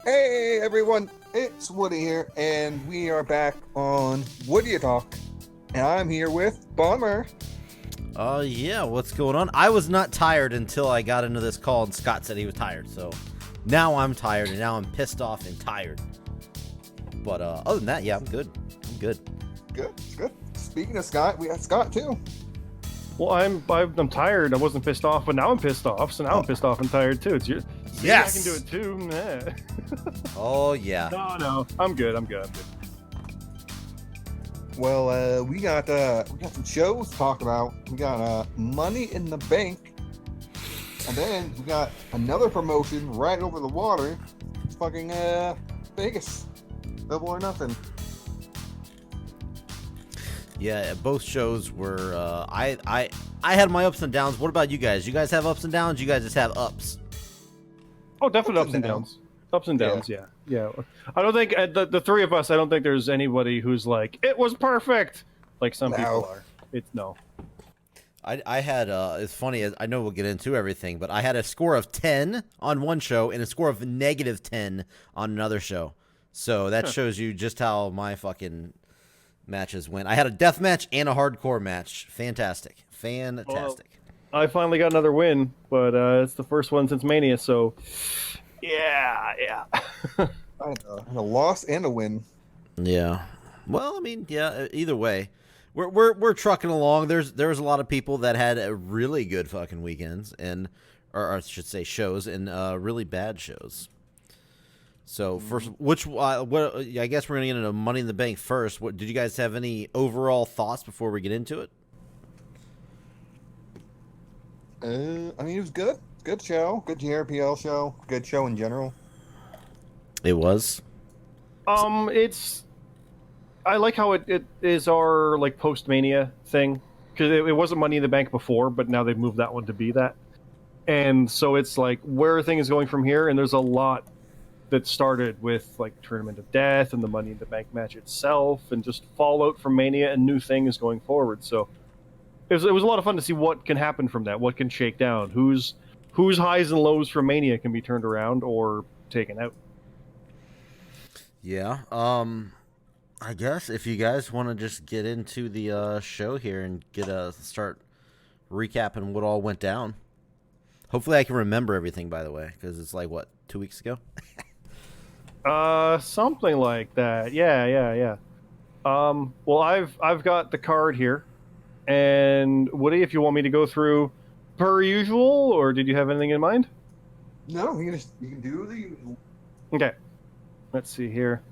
Hey everyone, it's Woody here, and we are back on WoodYaTalk, and I'm here with Bomber. Yeah, what's going on? I was not tired until I got into this call and Scott said he was tired, so now I'm tired and now I'm pissed off and tired. But other than that, yeah, I'm good. Good. Speaking of Scott, we got Scott too. Well, I'm tired. I wasn't pissed off, but now I'm pissed off. So now I'm pissed off and tired too. It's your. Yes. I can do it too. Nah. Oh yeah. No, I'm good. Well, we got some shows to talk about. We got Money in the Bank, and then we got another promotion right over the water. It's fucking Vegas, Double or Nothing. Yeah, both shows were. I had my ups and downs. What about you guys? You guys have ups and downs? You guys just have ups? Oh, definitely ups and downs. Ups and downs. Yeah. I don't think the three of us. I don't think there's anybody who's like it was perfect. Like some people are. It's no. I had it's funny. I know we'll get into everything, but I had a score of 10 on one show and a score of -10 on another show. So that shows you just how my fucking matches went. I had a death match and a hardcore match. Fantastic. Well, I finally got another win, but it's the first one since Mania, so yeah. And a loss and a win. Yeah. Well, I mean, yeah. Either way, we're trucking along. There's a lot of people that had really good fucking weekends, or I should say shows, and really bad shows. So first, what I guess we're gonna get into Money in the Bank first. What did you guys have any overall thoughts before we get into it? I mean, it was good. Good show. Good JRPL show. Good show in general. It was. I like how it is our like post Mania thing because it wasn't Money in the Bank before, but now they've moved that one to be that, and so it's like where are things going from here, and there's a lot that started with like Tournament of Death and the Money in the Bank match itself, and just fallout from Mania and new things going forward. So it was a lot of fun to see what can happen from that, what can shake down, whose highs and lows from Mania can be turned around or taken out. Yeah. I guess if you guys want to just get into the show here and start recapping what all went down. Hopefully I can remember everything, by the way, because it's like, what, 2 weeks ago? Something like that. Yeah. Well, I've got the card here, and Woody, if you want me to go through per usual, or did you have anything in mind? No, you can do the usual. Okay. Let's see here.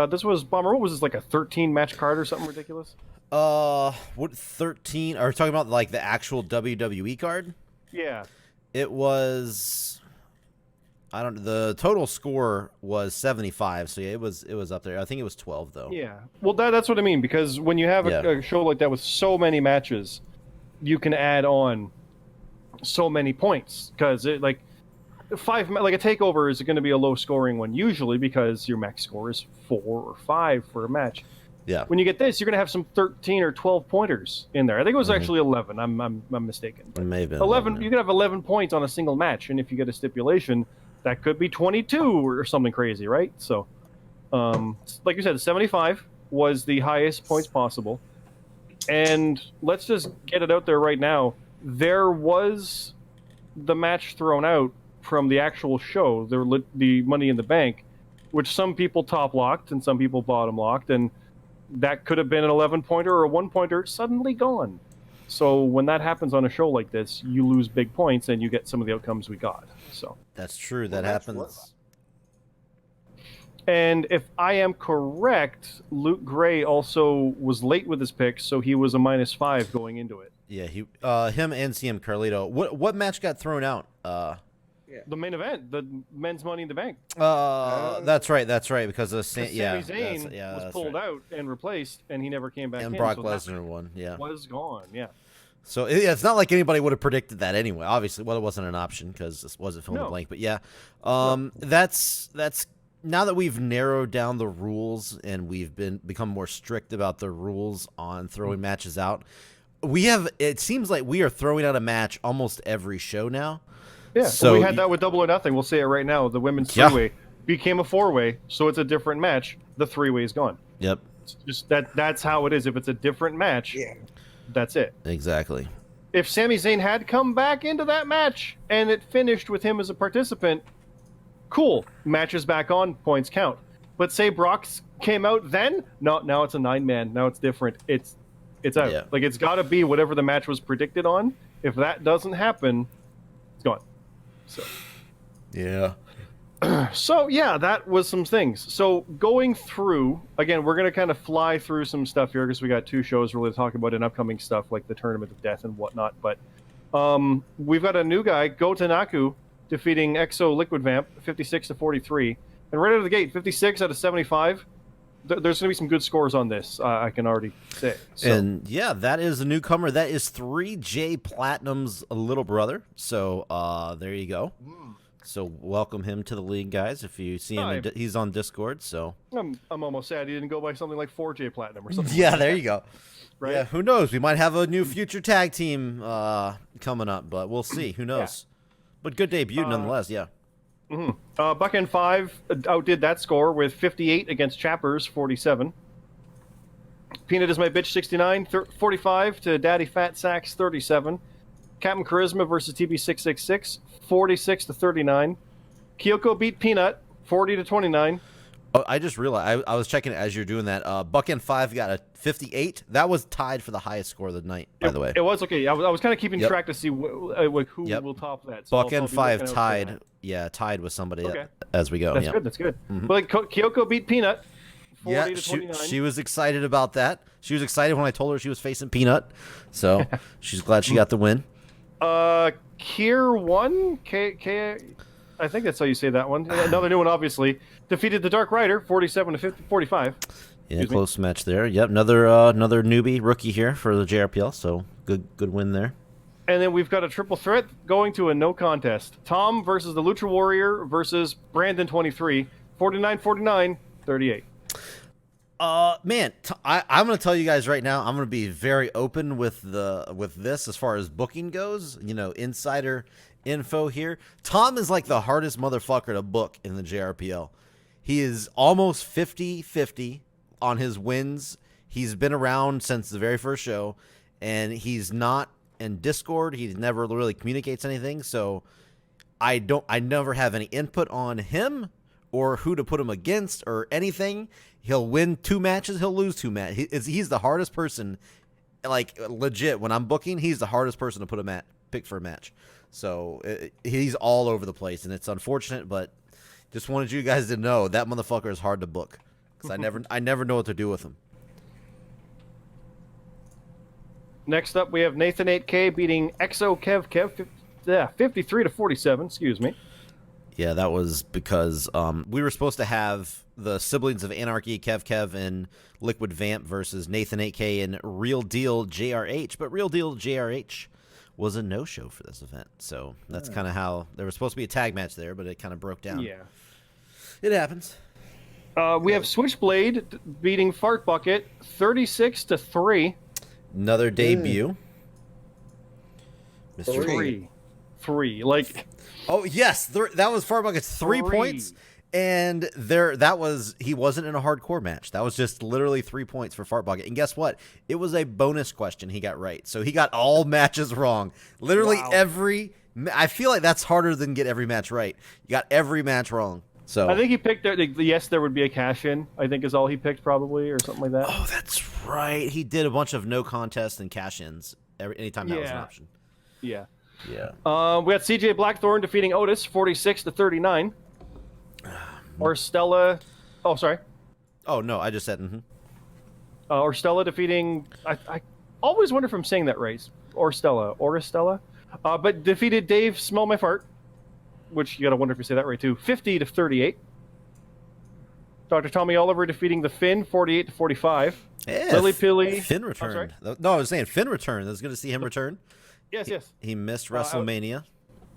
This was Bomber. What was this, like a 13 match card or something ridiculous? What 13? Are you talking about like the actual WWE card? Yeah. It was. The total score was 75, so yeah, it was up there. I think it was 12 though. Yeah. Well, that's what I mean, because when you have a show like that with so many matches, you can add on so many points because it like a takeover is going to be a low scoring one usually because your max score is 4 or 5 for a match. Yeah. When you get this, you're going to have some 13 or 12 pointers in there. I think it was actually 11. I'm mistaken. It may have been 11. You can have 11 points on a single match, and if you get a stipulation, that could be 22 or something crazy, right? So, like you said, 75 was the highest points possible. And let's just get it out there right now. There was the match thrown out from the actual show, the Money in the Bank, which some people top locked and some people bottom locked, and that could have been an 11-pointer or a 1-pointer suddenly gone. So when that happens on a show like this, you lose big points and you get some of the outcomes we got. So that's true. That happens. And if I am correct, Luke Gray also was late with his pick, so he was a -5 going into it. Yeah, him and CM Carlito. What match got thrown out? The main event, the men's Money in the Bank. That's right. Because of Sami Zayn was pulled out and replaced, and he never came back. And Brock Lesnar won. Yeah, was gone. Yeah. So it's not like anybody would have predicted that anyway. Obviously, well, it wasn't an option because this wasn't fill in the blank. But yeah, that's now that we've narrowed down the rules and we've become more strict about the rules on throwing matches out. It seems like we are throwing out a match almost every show now. Yeah, so we had that with Double or Nothing. We'll say it right now. The women's three-way. became a 4-way, so it's a different match. The 3-way is gone. Yep. It's just that's how it is. If it's a different match, that's it. Exactly. If Sami Zayn had come back into that match and it finished with him as a participant, cool. Match is back on, points count. But say Brock came out then, no, now it's a 9-man. Now it's different. It's out. Yeah. Like, it's got to be whatever the match was predicted on. If that doesn't happen, it's gone. So. Yeah. So, yeah, that was some things. So, going through, again, we're going to kind of fly through some stuff here because we got 2 shows really to talk about and upcoming stuff like the Tournament of Death and whatnot. But we've got a new guy, Go Tanaku, defeating Exo Liquid Vamp, 56-43. And right out of the gate, 56 out of 75. There's going to be some good scores on this, I can already say. So. And, yeah, that is a newcomer. That is 3J Platinum's little brother. So, there you go. So welcome him to the league, guys. If you see him, he's on Discord. So I'm almost sad he didn't go by something like 4J Platinum or something. Yeah, there you go. Right? Yeah, who knows? We might have a new future tag team coming up, but we'll see. Who knows? But good debut nonetheless. Yeah. Buck and 5 outdid that score with 58 against Chappers 47. Peanut is my bitch 69, 45 to Daddy Fat Sacks 37. Captain Charisma versus TB666, 46-39. Kyoko beat Peanut, 40-29. Oh, I just realized I was checking it as you're doing that. Buck and 5 got a 58. That was tied for the highest score of the night, by the way. It was okay. I was kind of keeping track to see who will top that. So Buck and 5 tied. Yeah, tied with somebody as we go. That's good. That's good. But like, Kyoko beat Peanut. 40-29. She was excited about that. She was excited when I told her she was facing Peanut. So she's glad she got the win. Kier 1, I think that's how you say that one. Another new one, obviously. Defeated the Dark Rider, 47-45. Yeah, close match there. Yep, another newbie rookie here for the JRPL. So good win there. And then we've got a triple threat going to a no contest. Tom versus the Lucha Warrior versus Brandon 23, 49-49, 38. Man, I'm going to tell you guys right now, I'm going to be very open with this as far as booking goes. You know, insider info here. Tom is like the hardest motherfucker to book in the JRPL. He is almost 50-50 on his wins. He's been around since the very first show, and he's not in Discord. He never really communicates anything, so I never have any input on him or who to put him against or anything. He'll win 2 matches. He'll lose 2 matches. He's the hardest person, like legit. When I'm booking, he's the hardest person to pick for a match. So he's all over the place, and it's unfortunate. But just wanted you guys to know that motherfucker is hard to book because I never know what to do with him. Next up, we have Nathan 8K beating Exo Kev 53-47. Excuse me. Yeah, that was because we were supposed to have the Siblings of Anarchy, Kev and Liquid Vamp versus Nathan 8K and Real Deal JRH, but Real Deal JRH was a no-show for this event. So that's kind of how there was supposed to be a tag match there, but it kind of broke down. Yeah. It happens. We have Switchblade beating Fart Bucket 36-3. Another debut. Mr. 3. Like, oh yes, that was Fart Bucket's 3 points, and he wasn't in a hardcore match. That was just literally 3 points for Fart Bucket. And guess what? It was a bonus question he got right, so he got all matches wrong. Literally every. I feel like that's harder than get every match right. You got every match wrong. So I think he picked yes, there would be a cash in. I think is all he picked probably, or something like that. Oh, that's right. He did a bunch of no contest and cash ins anytime that was an option. Yeah. Yeah. We got CJ Blackthorn defeating Otis 46-39. Or Stella. Oh, sorry. Oh no, I just said. Or Stella defeating. I always wonder if I'm saying that right. Or Stella. But defeated Dave Smell My Fart, which you gotta wonder if you say that right too. 50-38. Dr. Tommy Oliver defeating the Finn 48-45. Yeah, Lily Pilly. Finn returned. No, I was saying Finn returned. I was going to see him return. Yes. He missed WrestleMania.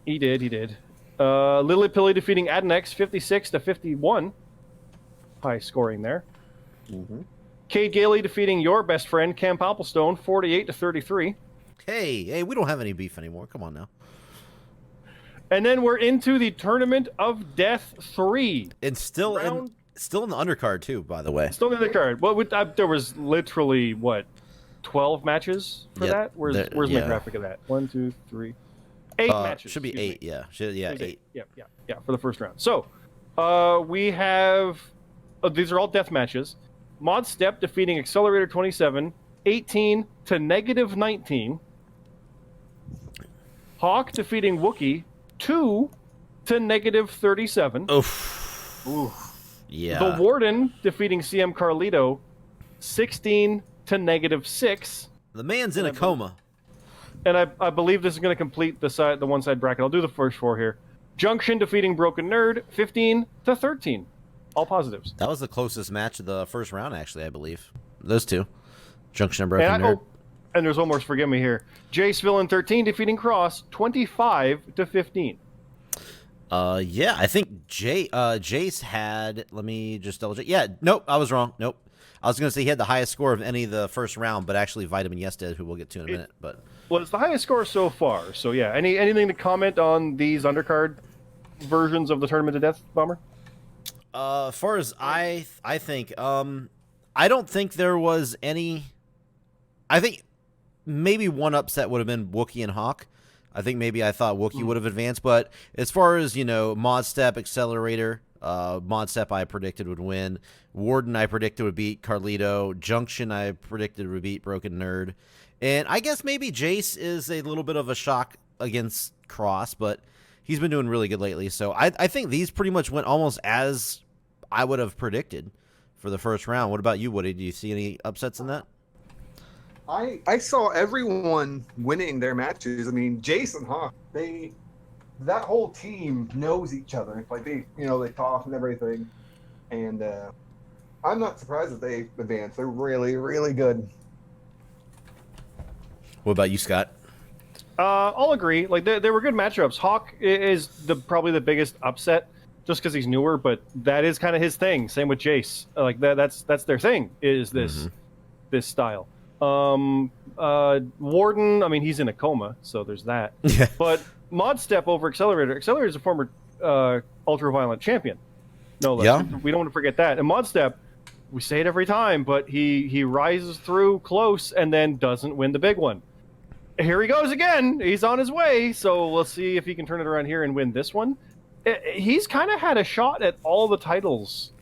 He did. Lily Pilly defeating Adnex 56-51. High scoring there. Cade Gailey defeating your best friend Cam Popplestone 48-33. Hey, we don't have any beef anymore. Come on now. And then we're into the Tournament of Death 3. And still in the undercard too, by the way. Still in the card. Well, there was literally, 12 matches for that? Where's my graphic of that? 1, 2, 3, 8 matches. Should be 8, yeah. Eight. Yeah, for the first round. So, we have... these are all death matches. Mod Step defeating Accelerator 27, 18 to -19. Hawk defeating Wookiee, 2 to -37. Oof. Yeah. The Warden defeating CM Carlito, 16 to -6. The man's in a coma. And I believe this is going to complete the one side bracket. I'll do the first 4 here. Junction defeating Broken Nerd, 15 to 13. All positives. That was the closest match of the first round, actually, I believe. Those two. Junction and Broken Nerd. And there's one more, forgive me here. Jace Villain 13 defeating Cross, 25 to 15. Yeah, I think Jace had, let me just double check. Yeah, nope, I was wrong. Nope. I was going to say he had the highest score of any of the first round, but actually Vitamin Yes did, who we'll get to in a minute. But well, it's the highest score so far. So yeah, anything to comment on these undercard versions of the Tournament of Death, Bomber? As far as I think, I don't think there was any. I think maybe one upset would have been Wookiee and Hawk. I think maybe I thought Wookiee would have advanced, but as far as Mod Step, Accelerator, Mod Step I predicted would win. Warden I predicted would beat Carlito. Junction I predicted would beat Broken Nerd, and I guess maybe Jace is a little bit of a shock against Cross, but he's been doing really good lately. So I think these pretty much went almost as I would have predicted for the first round. What about you, Woody? Do you see any upsets in that? I saw everyone winning their matches. I mean, Jason Hawk, that whole team knows each other. Like they talk and everything. And I'm not surprised that they advanced. They're really, really good. What about you, Scott? I'll agree. Like they were good matchups. Hawk is probably the biggest upset, just because he's newer, but that is kind of his thing. Same with Jace. Like that's their thing. Is this style? Warden. I mean, he's in a coma, so there's that. Yeah. But Mod Step over Accelerator. Accelerator is a former ultra-violent champion. No less. Yeah. We don't want to forget that. And Mod Step, we say it every time, but he rises through close and then doesn't win the big one. Here he goes again. He's on his way. So we'll see if he can turn it around here and win this one. He's kind of had a shot at all the titles.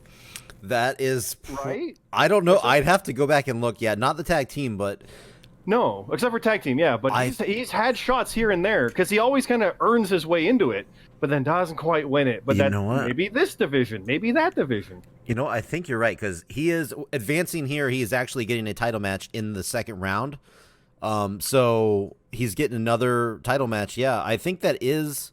That is right. I don't know. I'd have to go back and look. Yeah, not the tag team, but no, except for tag team. Yeah, but he's had shots here and there because he always kind of earns his way into it, but then doesn't quite win it. But maybe this division, maybe that division. I think you're right because he is advancing here. He is actually getting a title match in the second round. So he's getting another title match. Yeah, I think that is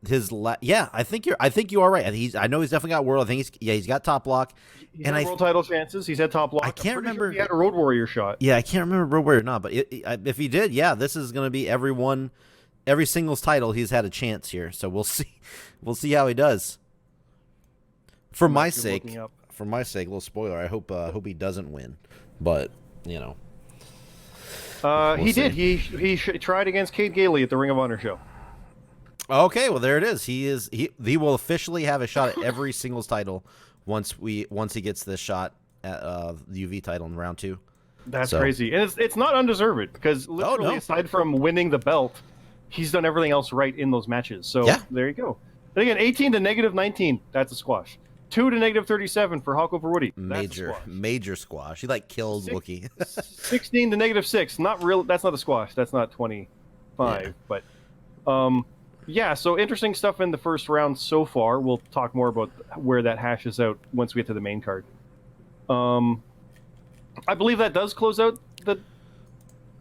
his I think you are right. I know he's definitely got world. I think he's got top block. He's had world title chances. He's had top block. I can't remember. Sure he had a Road Warrior shot. Yeah, I can't remember Road Warrior or not, but if he did, yeah, this is going to be every singles title he's had a chance here. So we'll see how he does. For my sake, little spoiler. I hope he doesn't win, but we'll he did. He tried against Kate Gailey at the Ring of Honor show. Okay, well there it is. He will officially have a shot at every singles title once he gets this shot at the UV title in round 2. That's crazy, and it's not undeserved because literally aside from winning the belt, he's done everything else right in those matches. So there you go. And again, 18 to -19. That's a squash. 2 to -37 for Hawk over Woody. Major squash. He killed Wookiee. 16 to -6. Not real. That's not a squash. That's not 25. But yeah. So interesting stuff in the first round so far. We'll talk more about where that hashes out once we get to the main card. I believe that does close out the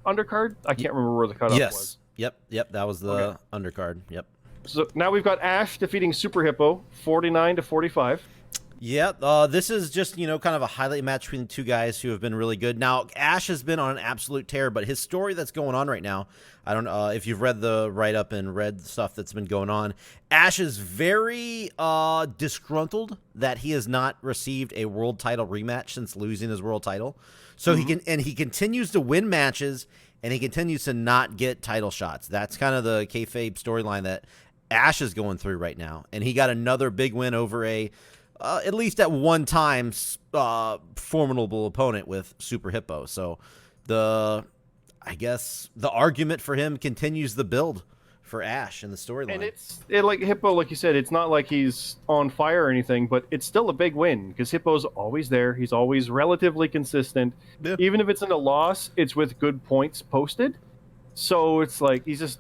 undercard. I can't remember where the cutoff was. Yep. That was the undercard. Yep. So now we've got Ash defeating Super Hippo, 49 to 45. Yeah, this is just, kind of a highlight match between the two guys who have been really good. Now, Ash has been on an absolute tear, but his story that's going on right now, I don't know if you've read the write-up and read stuff that's been going on. Ash is very disgruntled that he has not received a world title rematch since losing his world title. So he continues to win matches, and he continues to not get title shots. That's kind of the kayfabe storyline that Ash is going through right now, and he got another big win over a at least at one time formidable opponent with Super Hippo. So I guess the argument for him continues the build for Ash in the storyline. And like Hippo, like you said, it's not like he's on fire or anything, but it's still a big win because Hippo's always there. He's always relatively consistent. Yeah. Even if it's in a loss, it's with good points posted. So it's like he's just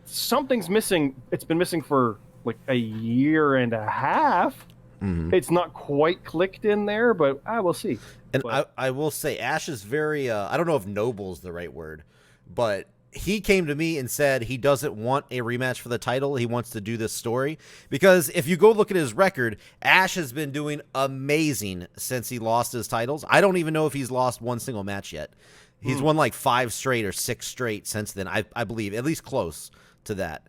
something's missing. It's been missing for like a year and a half. Mm-hmm. It's not quite clicked in there, but we'll see. And I will say Ash is very, I don't know if noble is the right word, but he came to me and said he doesn't want a rematch for the title. He wants to do this story because if you go look at his record, Ash has been doing amazing since he lost his titles. I don't even know if he's lost one single match yet. He's won like 5 straight or 6 straight since then, I believe, at least close to that.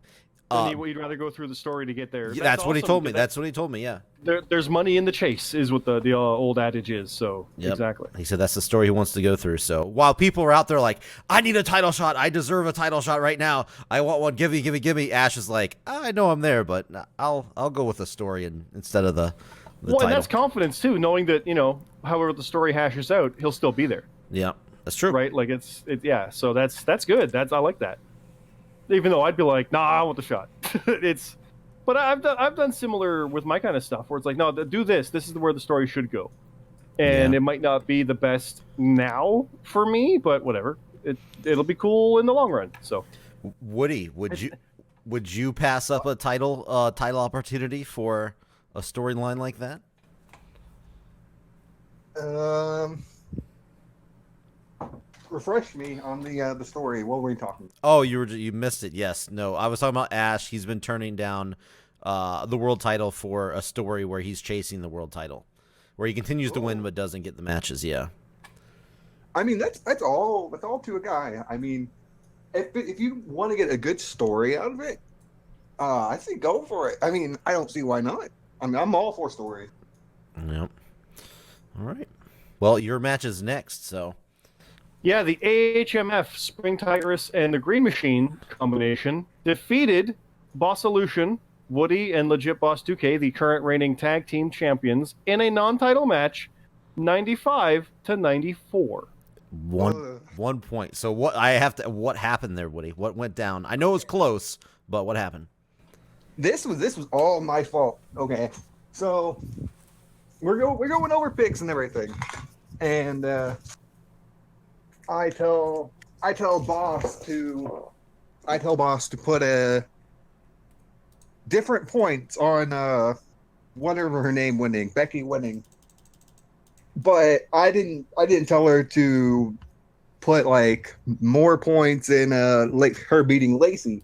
You'd rather go through the story to get there. That's what he told me. That's what he told me, yeah. There's money in the chase is what the old adage is, so Yep. Exactly. He said that's the story he wants to go through. So while people are out there like, I need a title shot, I deserve a title shot right now, I want one, give me, Ash is like, I know I'm there, but I'll go with the story instead of the title. And that's confidence too, knowing that, however the story hashes out, he'll still be there. Yeah, that's true. Right? Like yeah, so that's good. I like that. Even though I'd be like, nah, I want the shot. But I've done similar with my kind of stuff where it's like, no, do this. This is where the story should go, and It might not be the best now for me, but whatever. It'll be cool in the long run. So, Woody, would you pass up a title opportunity for a storyline like that? Refresh me on the story. What were we talking about? Oh, you missed it. Yes. No, I was talking about Ash. He's been turning down the world title for a story where he's chasing the world title, where he continues to win but doesn't get the matches. Yeah. I mean, that's all to a guy. I mean, if you want to get a good story out of it, I think go for it. I mean, I don't see why not. I mean, I'm all for stories. Yep. All right. Well, your match is next, so. Yeah, the AHMF Spring Tigress and the Green Machine combination defeated Bossolution, Woody, and Legit Boss 2K, the current reigning tag team champions, in a non-title match, 95-94. One point. So what happened there, Woody? What went down? I know it was close, but what happened? This was all my fault. Okay, so we're going over picks and everything, and I tell boss to put a different points on whatever her name winning, Becky winning. But I didn't tell her to put like more points in like her beating Lacey.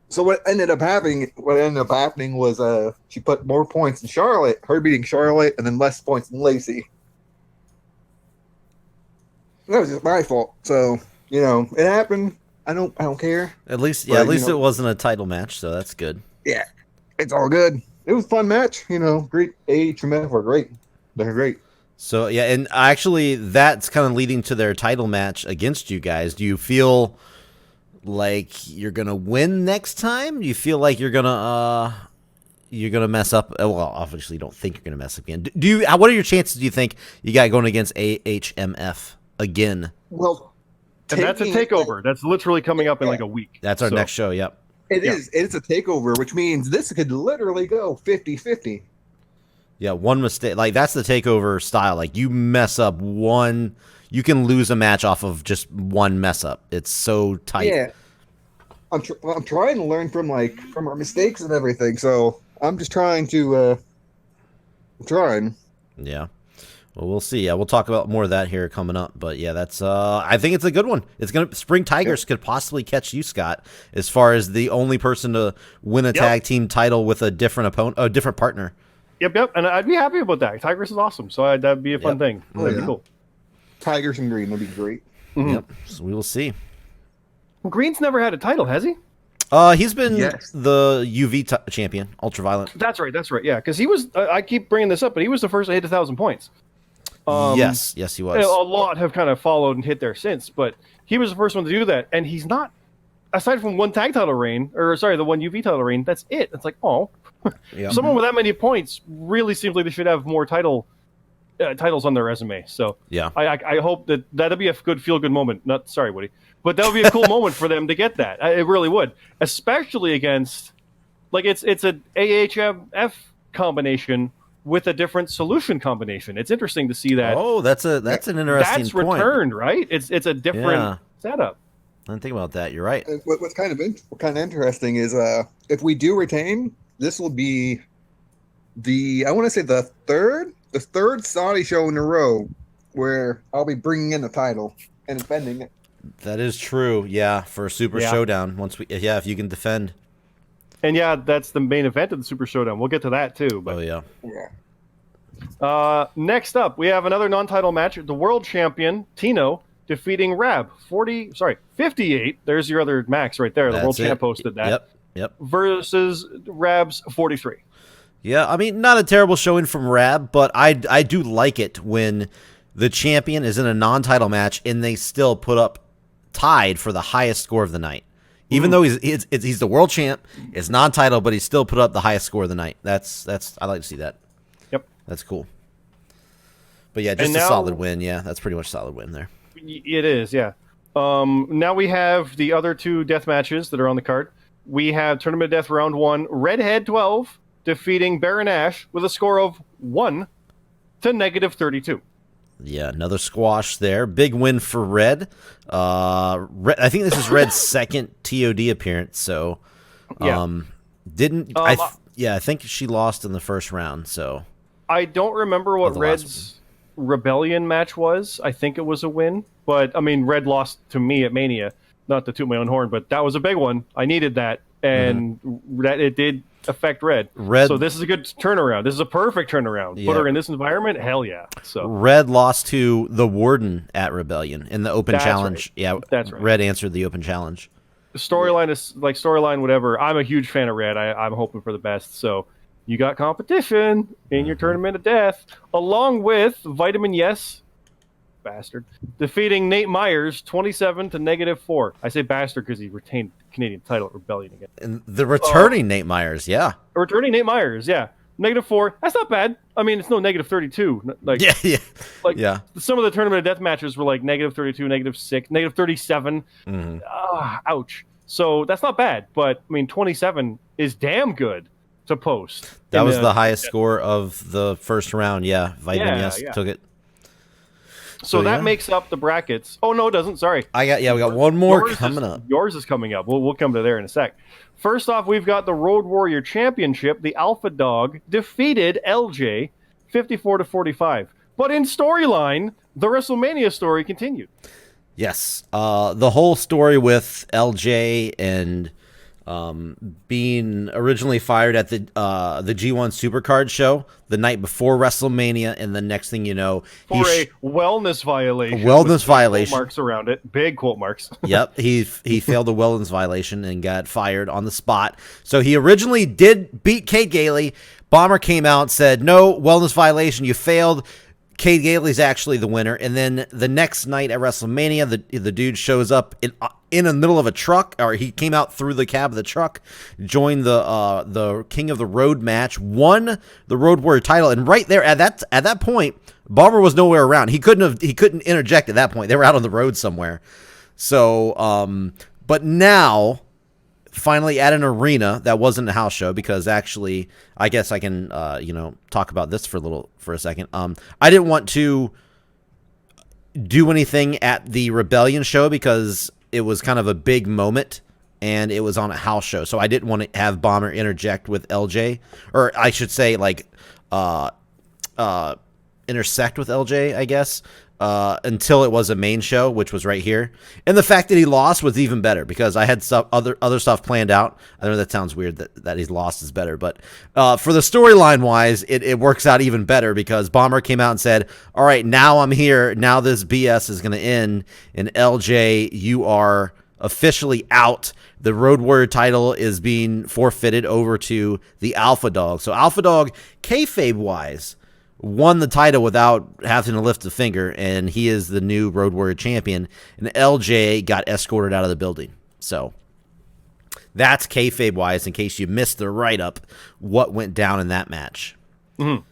So what ended up happening was she put more points in Charlotte, her beating Charlotte, and then less points in Lacey. That was just my fault. So, it happened. I don't care. At least it wasn't a title match, so that's good. Yeah. It's all good. It was a fun match, great. AHMF were great. They're great. So, yeah, and actually that's kind of leading to their title match against you guys. Do you feel like you're going to win next time? Do you feel like you're going to mess up? Well, obviously you don't think you're going to mess up again. What are your chances, do you think, you got going against AHMF again? Well, and that's a takeover. That's literally coming up in like a week. That's our next show, yep. It is. It's a takeover, which means this could literally go 50-50. Yeah, one mistake. Like, that's the takeover style. Like, you mess up one, you can lose a match off of just one mess up. It's so tight. Yeah. I'm trying to learn from our mistakes and everything, so I'm just trying to Yeah. Well, we'll see. Yeah, we'll talk about more of that here coming up. But yeah, that's I think it's a good one. Spring Tigers could possibly catch you, Scott, as far as the only person to win a tag team title with a different opponent, a different partner. Yep, and I'd be happy about that. Tigers is awesome, so that'd be a fun thing. That'd be cool. Tigers and Green would be great. Mm-hmm. Yep. So we will see. Well, Green's never had a title, has he? He's been the UV champion, Ultraviolent. That's right. Yeah, because he was. I keep bringing this up, but he was the first to hit 1,000 points. Yes, he was. A lot have kind of followed and hit there since, but he was the first one to do that, and he's not aside from one tag title reign, or sorry, the one UV title reign, that's it. It's like, oh, Yeah. someone with that many points really seems like they should have more titles on their resume. So Yeah. I hope that'll be a good feel-good moment. Not sorry, Woody, but that would be a cool moment for them to get that. It really would, especially against like it's an AHF combination with a different solution combination. It's interesting to see that. Oh, that's an interesting That's point. returned, right? It's a different setup. I didn't think about that. You're right. What's kind of interesting is if we do retain, this will be I want to say the third Saudi show in a row where I'll be bringing in the title and defending it. That is true. Yeah, for Super Showdown. If you can defend. And yeah, that's the main event of the Super Showdown. We'll get to that too. But, yeah. Next up, we have another non-title match. The world champion Tino defeating Rab 58. There's your other Max right there. The world champ posted that. Yep. Versus Rab's 43. Yeah, I mean, not a terrible showing from Rab, but I do like it when the champion is in a non-title match and they still put up tied for the highest score of the night. Even though he's the world champ, it's non-title, but he still put up the highest score of the night. That's I like to see that. Yep, that's cool. But yeah, just a solid win. Yeah, that's pretty much a solid win there. It is, yeah. Now we have the other two death matches that are on the card. We have Tournament of Death Round 1, Redhead 12 defeating Baron Ash with a score of 1 to -32. Yeah, another squash there. Big win for Red. I think this is Red's second TOD appearance. So, I think she lost in the first round. So, I don't remember what Red's Rebellion match was. I think it was a win, but I mean, Red lost to me at Mania. Not to toot my own horn, but that was a big one. I needed that, and that it did affect Red. So this is a good turnaround. This is a perfect turnaround. Yeah. Put her in this environment, hell yeah. So Red lost to the Warden at Rebellion in the Open Challenge. Right. Yeah, that's right. Red answered the Open Challenge. Storyline is like storyline, whatever. I'm a huge fan of Red. I'm hoping for the best. So you got competition in your Tournament of Death, along with Vitamin Yes. Bastard defeating Nate Myers 27 to -4. I say bastard because he retained the Canadian title at Rebellion again. And the returning Nate Myers, yeah. Returning Nate Myers, yeah. -4. That's not bad. I mean, it's no -32. Like, yeah. Some of the Tournament of Death matches were like -32, -6, -37. Ouch. So that's not bad. But I mean, 27 is damn good to post. That was the highest score of the first round. Yeah, Vitamin Yes took it. So that makes up the brackets. Oh no, it doesn't. Sorry. We got one more coming up. Yours is coming up. We'll come to there in a sec. First off, we've got the Road Warrior Championship. The Alpha Dog defeated LJ 54 to 45. But in storyline, the WrestleMania story continued. Yes, the whole story with LJ and being originally fired at the G1 Supercard show the night before WrestleMania, and the next thing you know, for a wellness violation. Quote marks around it, big quote marks. Yep, he failed a wellness violation and got fired on the spot. So he originally did beat Kate Gailey. Bomber came out and said, "No wellness violation, you failed." Kate Gailey's actually the winner, and then the next night at WrestleMania, the dude shows up in the middle of a truck, or he came out through the cab of the truck, joined the King of the Road match, won the Road Warrior title, and right there at that point, Bomber was nowhere around. He couldn't interject at that point. They were out on the road somewhere. So, but now, finally at an arena that wasn't a house show, because actually, I guess I can talk about this for a second. I didn't want to do anything at the Rebellion show because it was kind of a big moment and it was on a house show, so I didn't want to have Bomber interject with LJ, or I should say intersect with LJ, I guess. Until it was a main show, which was right here. And the fact that he lost was even better, because I had other stuff planned out. I know that sounds weird that he's lost is better, but for the storyline wise, it works out even better, because Bomber came out and said, "All right, now I'm here. Now this BS is going to end. And LJ, you are officially out. The Road Warrior title is being forfeited over to the Alpha Dog." So Alpha Dog, kayfabe wise, won the title without having to lift a finger, and he is the new Road Warrior champion, and LJ got escorted out of the building. So that's kayfabe wise. In case you missed the write up, what went down in that match. Mm-hmm.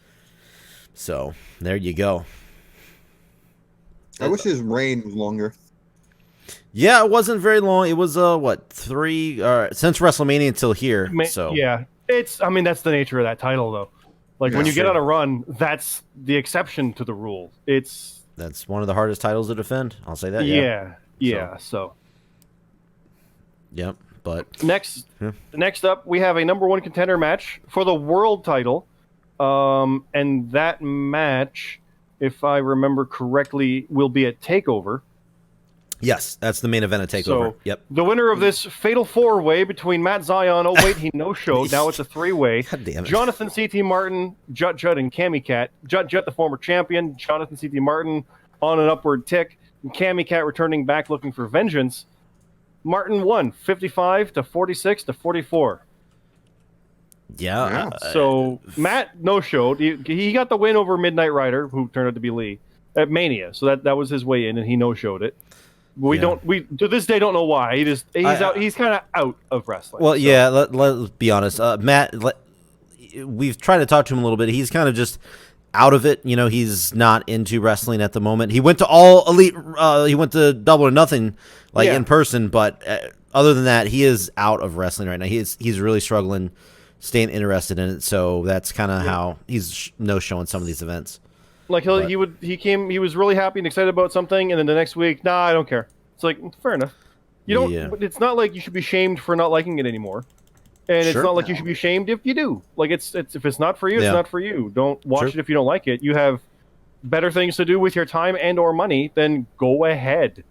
So there you go. I wish his reign was longer. Yeah, it wasn't very long. It was 3 since WrestleMania until here. So yeah, that's the nature of that title, though. Like when you get on a run, that's the exception to the rule. That's one of the hardest titles to defend. I'll say that. Yeah. So. Yep. But next up, we have a number 1 contender match for the world title, and that match, if I remember correctly, will be a Takeover. Yes, that's the main event of Takeover. So, yep. The winner of this fatal 4-way between Matt Zion. Oh wait, he no-showed. Now it's a 3-way. God damn it. Jonathan C.T. Martin, Jut, and Cammy Cat. Jut, the former champion. Jonathan C.T. Martin on an upward tick. And Cammy Cat returning back looking for vengeance. Martin won 55 to 46 to 44. Yeah. So Matt no-showed. He got the win over Midnight Rider, who turned out to be Lee, at Mania. So that was his way in, and he no-showed it. We to this day don't know why. He's out. He's kind of out of wrestling. Well, so. Yeah. Let's be honest. Matt, we've tried to talk to him a little bit. He's kind of just out of it. He's not into wrestling at the moment. He went to All Elite. He went to Double or Nothing, in person. But other than that, he is out of wrestling right now. He's really struggling, staying interested in it. So that's kind of how he's no-showing some of these events. Like he was really happy and excited about something, and then the next week, nah, I don't care. It's like, fair enough. You don't. Yeah. It's not like you should be shamed for not liking it anymore, and it's not like you should be shamed if you do. Like it's if it's not for you, it's not for you. Don't watch it if you don't like it. You have better things to do with your time and or money. Then go ahead.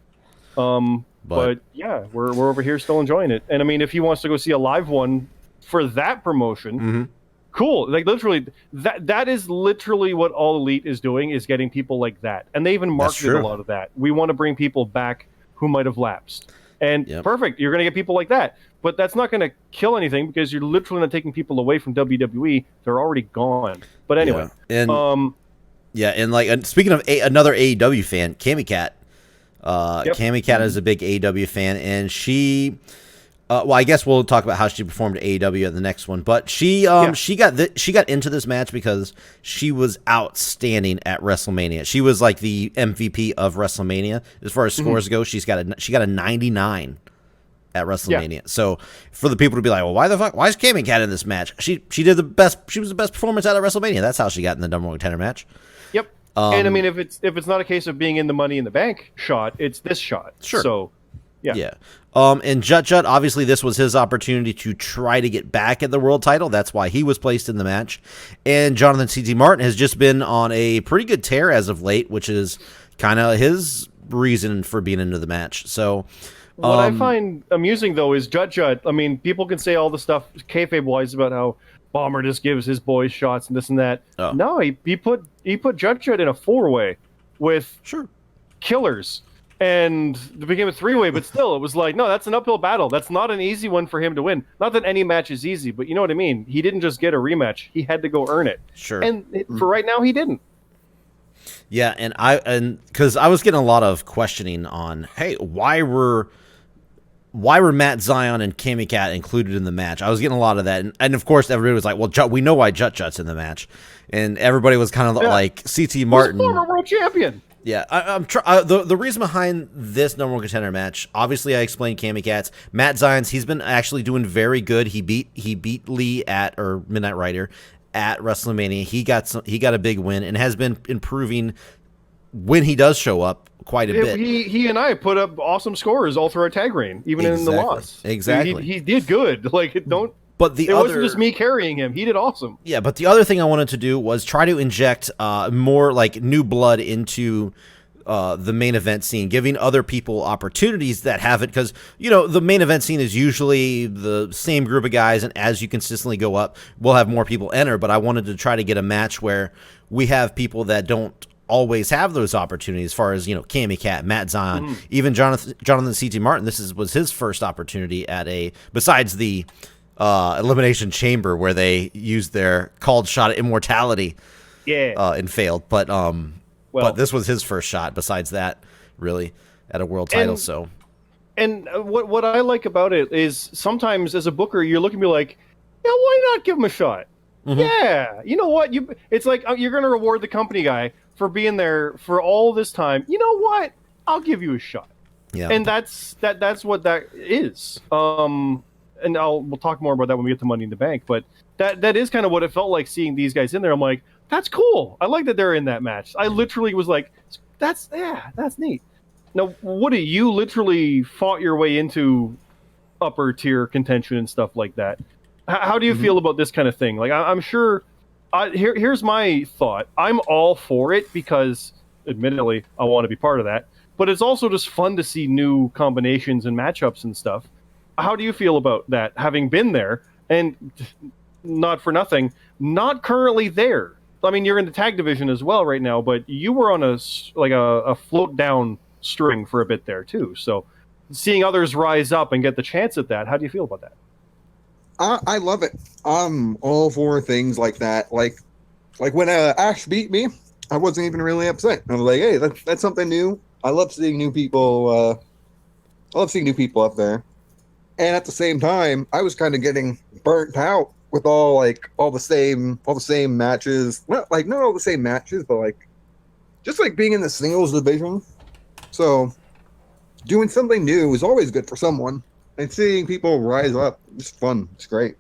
But yeah, we're over here still enjoying it. And I mean, if he wants to go see a live one for that promotion. Mm-hmm. Cool. Like literally, that is literally what All Elite is doing, is getting people like that. And they even marketed a lot of that. We want to bring people back who might have lapsed. And perfect, you're going to get people like that. But that's not going to kill anything because you're literally not taking people away from WWE. They're already gone. But anyway. Yeah. And like speaking of another AEW fan, Cammy Cat. Cammy Cat is a big AEW fan, and she... well, I guess we'll talk about how she performed at AEW at the next one. But she got into this match because she was outstanding at WrestleMania. She was like the MVP of WrestleMania as far as scores go. She got a 99 at WrestleMania. Yeah. So for the people to be like, well, why is Cammy Cat in this match? She did the best. She was the best performance out of WrestleMania. That's how she got in the number 1 contender match. Yep. And I mean, if it's not a case of being in the Money in the Bank shot, it's this shot. Sure. So. Yeah. And Jut, obviously this was his opportunity to try to get back at the world title. That's why he was placed in the match. And Jonathan C.T. Martin has just been on a pretty good tear as of late, which is kind of his reason for being into the match. So what I find amusing, though, is Jut. I mean, people can say all the stuff kayfabe-wise about how Bomber just gives his boys shots and this and that. Oh. No, he put Jut in a 4-way with killers. And it became a 3-way, but still, it was like, no, that's an uphill battle. That's not an easy one for him to win. Not that any match is easy, but you know what I mean? He didn't just get a rematch. He had to go earn it. Sure. And for right now, he didn't. Yeah, and because I was getting a lot of questioning on, hey, why were Matt Zion and Cammy Cat included in the match? I was getting a lot of that. And of course, everybody was like, well, we know why Jut's in the match. And everybody was kind of like, C.T. Martin. He's former world champion. Yeah, the reason behind this number 1 contender match, obviously I explained Cammy Cat's. Matt Zion's, he's been actually doing very good. He beat Lee or Midnight Rider at WrestleMania. He got a big win and has been improving when he does show up quite a bit. He and I put up awesome scores all through our tag reign, even in the loss. Exactly. He did good. Like don't. But it wasn't just me carrying him. He did awesome. Yeah, but the other thing I wanted to do was try to inject more like new blood into the main event scene, giving other people opportunities that haven't, because the main event scene is usually the same group of guys, and as you consistently go up, we'll have more people enter. But I wanted to try to get a match where we have people that don't always have those opportunities, as far as Cammy Cat, Matt Zion, even Jonathan C.T. Martin. This was his first opportunity at besides the Elimination Chamber, where they used their called shot at immortality, and failed. But this was his first shot. Besides that, really, at a world title. and what I like about it is sometimes as a booker, you're looking at me like, yeah, why not give him a shot? Mhm. Yeah, you know what? It's like you're going to reward the company guy for being there for all this time. You know what? I'll give you a shot. Yeah. And that's what that is. And we'll talk more about that when we get to Money in the Bank. But that is kind of what it felt like seeing these guys in there. I'm like, that's cool. I like that they're in that match. I literally was like, that's neat. Now, Woody, you literally fought your way into upper tier contention and stuff like that. How do you feel about this kind of thing? Like, I'm sure. Here's my thought. I'm all for it because, admittedly, I want to be part of that. But it's also just fun to see new combinations and matchups and stuff. How do you feel about that, having been there and not for nothing, not currently there? I mean, you're in the tag division as well right now, but you were on a float down string for a bit there too. So seeing others rise up and get the chance at that, how do you feel about that? I love it. I'm all for things like that. Like when Ash beat me, I wasn't even really upset. I was like, hey, that's something new. I love seeing new people. I love seeing new people up there. And at the same time, I was kind of getting burnt out with all the same matches. Not all the same matches, but just being in the singles division. So doing something new is always good for someone. And seeing people rise up, it's fun. It's great.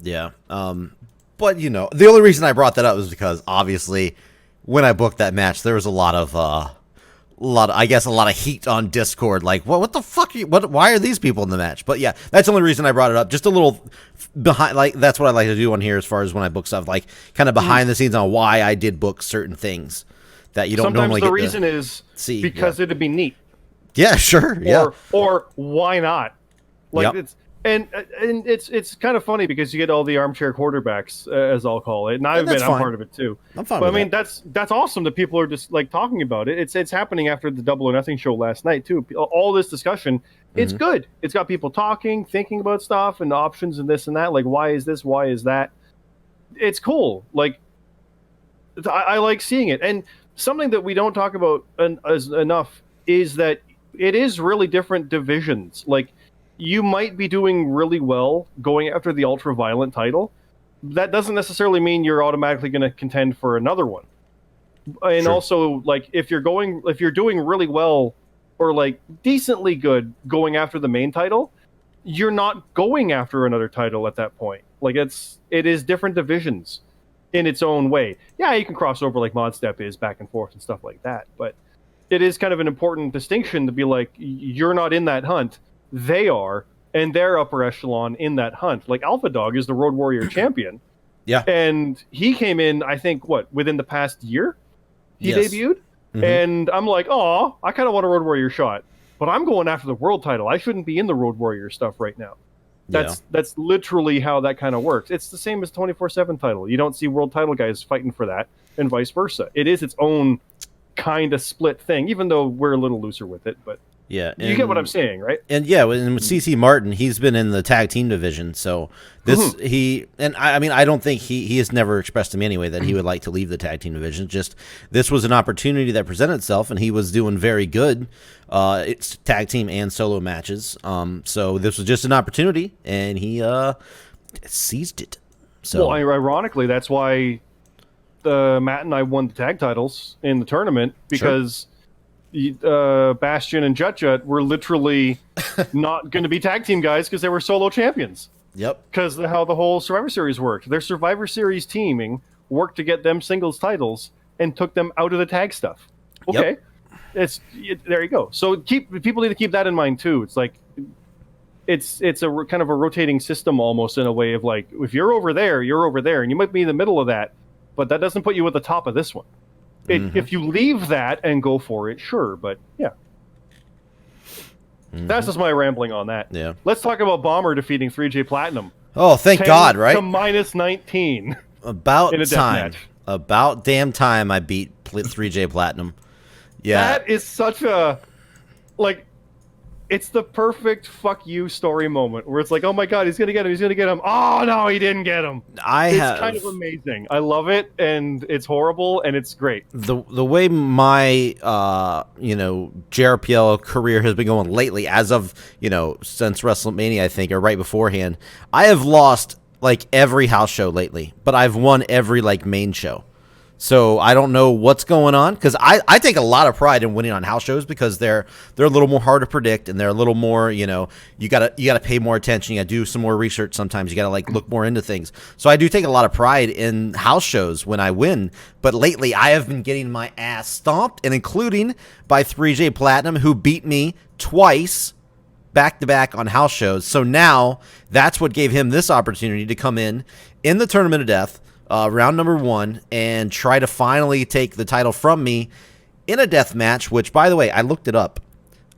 Yeah. But the only reason I brought that up was because obviously when I booked that match, there was a lot of heat on Discord. Like, what the fuck? Why are these people in the match? But yeah, that's the only reason I brought it up. Just a little behind, that's what I like to do on here as far as when I book stuff, kind of behind the scenes on why I did book certain things that you don't normally get to see. Sometimes the reason is because it'd be neat. Yeah, sure. Yeah. Or why not? Yep. It's kind of funny because you get all the armchair quarterbacks, as I'll call it, and I'm part of it too. I'm fine. But with I mean, that's awesome that people are just talking about it. It's happening after the Double or Nothing show last night too. All this discussion, it's good. It's got people talking, thinking about stuff and options and this and that. Like, why is this? Why is that? It's cool. I like seeing it. And something that we don't talk about enough is that it is really different divisions. Like, you might be doing really well going after the ultra-violent title. That doesn't necessarily mean you're automatically going to contend for another one. And Sure. also, if you're doing really well or decently good going after the main title, you're not going after another title at that point. It is different divisions in its own way. Yeah, you can cross over like Mod Step is back and forth and stuff like that, but it is kind of an important distinction to be you're not in that hunt. They are, and they're upper echelon in that hunt. Like Alpha Dog is the Road Warrior champion. Yeah. And he came in, I think, within the past year? He Yes. debuted? Mhm. And I'm like, oh, I kind of want a Road Warrior shot. But I'm going after the world title. I shouldn't be in the Road Warrior stuff right now. That's literally how that kind of works. It's the same as 24/7 title. You don't see world title guys fighting for that, and vice versa. It is its own kind of split thing, even though we're a little looser with it, but Yeah, you get what I'm saying, right? And yeah, and with CC Martin, he's been in the tag team division, so this I don't think he has never expressed to me anyway that he would like to leave the tag team division. Just this was an opportunity that presented itself, and he was doing very good. It's tag team and solo matches. So this was just an opportunity, and he seized it. So Well, ironically, that's why Matt and I won the tag titles in the tournament because. Bastion and Jut were literally not going to be tag team guys because they were solo champions. Yep. Because how the whole Survivor Series worked. Their Survivor Series teaming worked to get them singles titles and took them out of the tag stuff. Okay. Yep. There you go. So people need to keep that in mind too. It's it's a kind of a rotating system almost in a way of if you're over there, you're over there, and you might be in the middle of that, but that doesn't put you at the top of this one. If you leave that and go for it, sure, but yeah. That's just my rambling on that. Yeah. Let's talk about Bomber defeating 3J Platinum. Oh, thank 10 God, right? To -19. About in a time. deathmatch. About damn time I beat 3J Platinum. Yeah. That is such a it's the perfect fuck you story moment where it's like, oh my god, he's gonna get him, he's gonna get him. Oh no, he didn't get him. It's kind of amazing. I love it, and it's horrible, and it's great. The way my JRPL career has been going lately, as of since WrestleMania, I think, or right beforehand, I have lost like every house show lately, but I've won every like main show. So I don't know what's going on, because I take a lot of pride in winning on house shows, because they're a little more hard to predict, and they're a little more, you gotta pay more attention, you gotta do some more research sometimes, you gotta like look more into things. So I do take a lot of pride in house shows when I win, but lately I have been getting my ass stomped, and including by 3J Platinum, who beat me twice back-to-back on house shows. So now that's what gave him this opportunity to come in the Tournament of Death, round number 1, and try to finally take the title from me in a death match, which, by the way, I looked it up.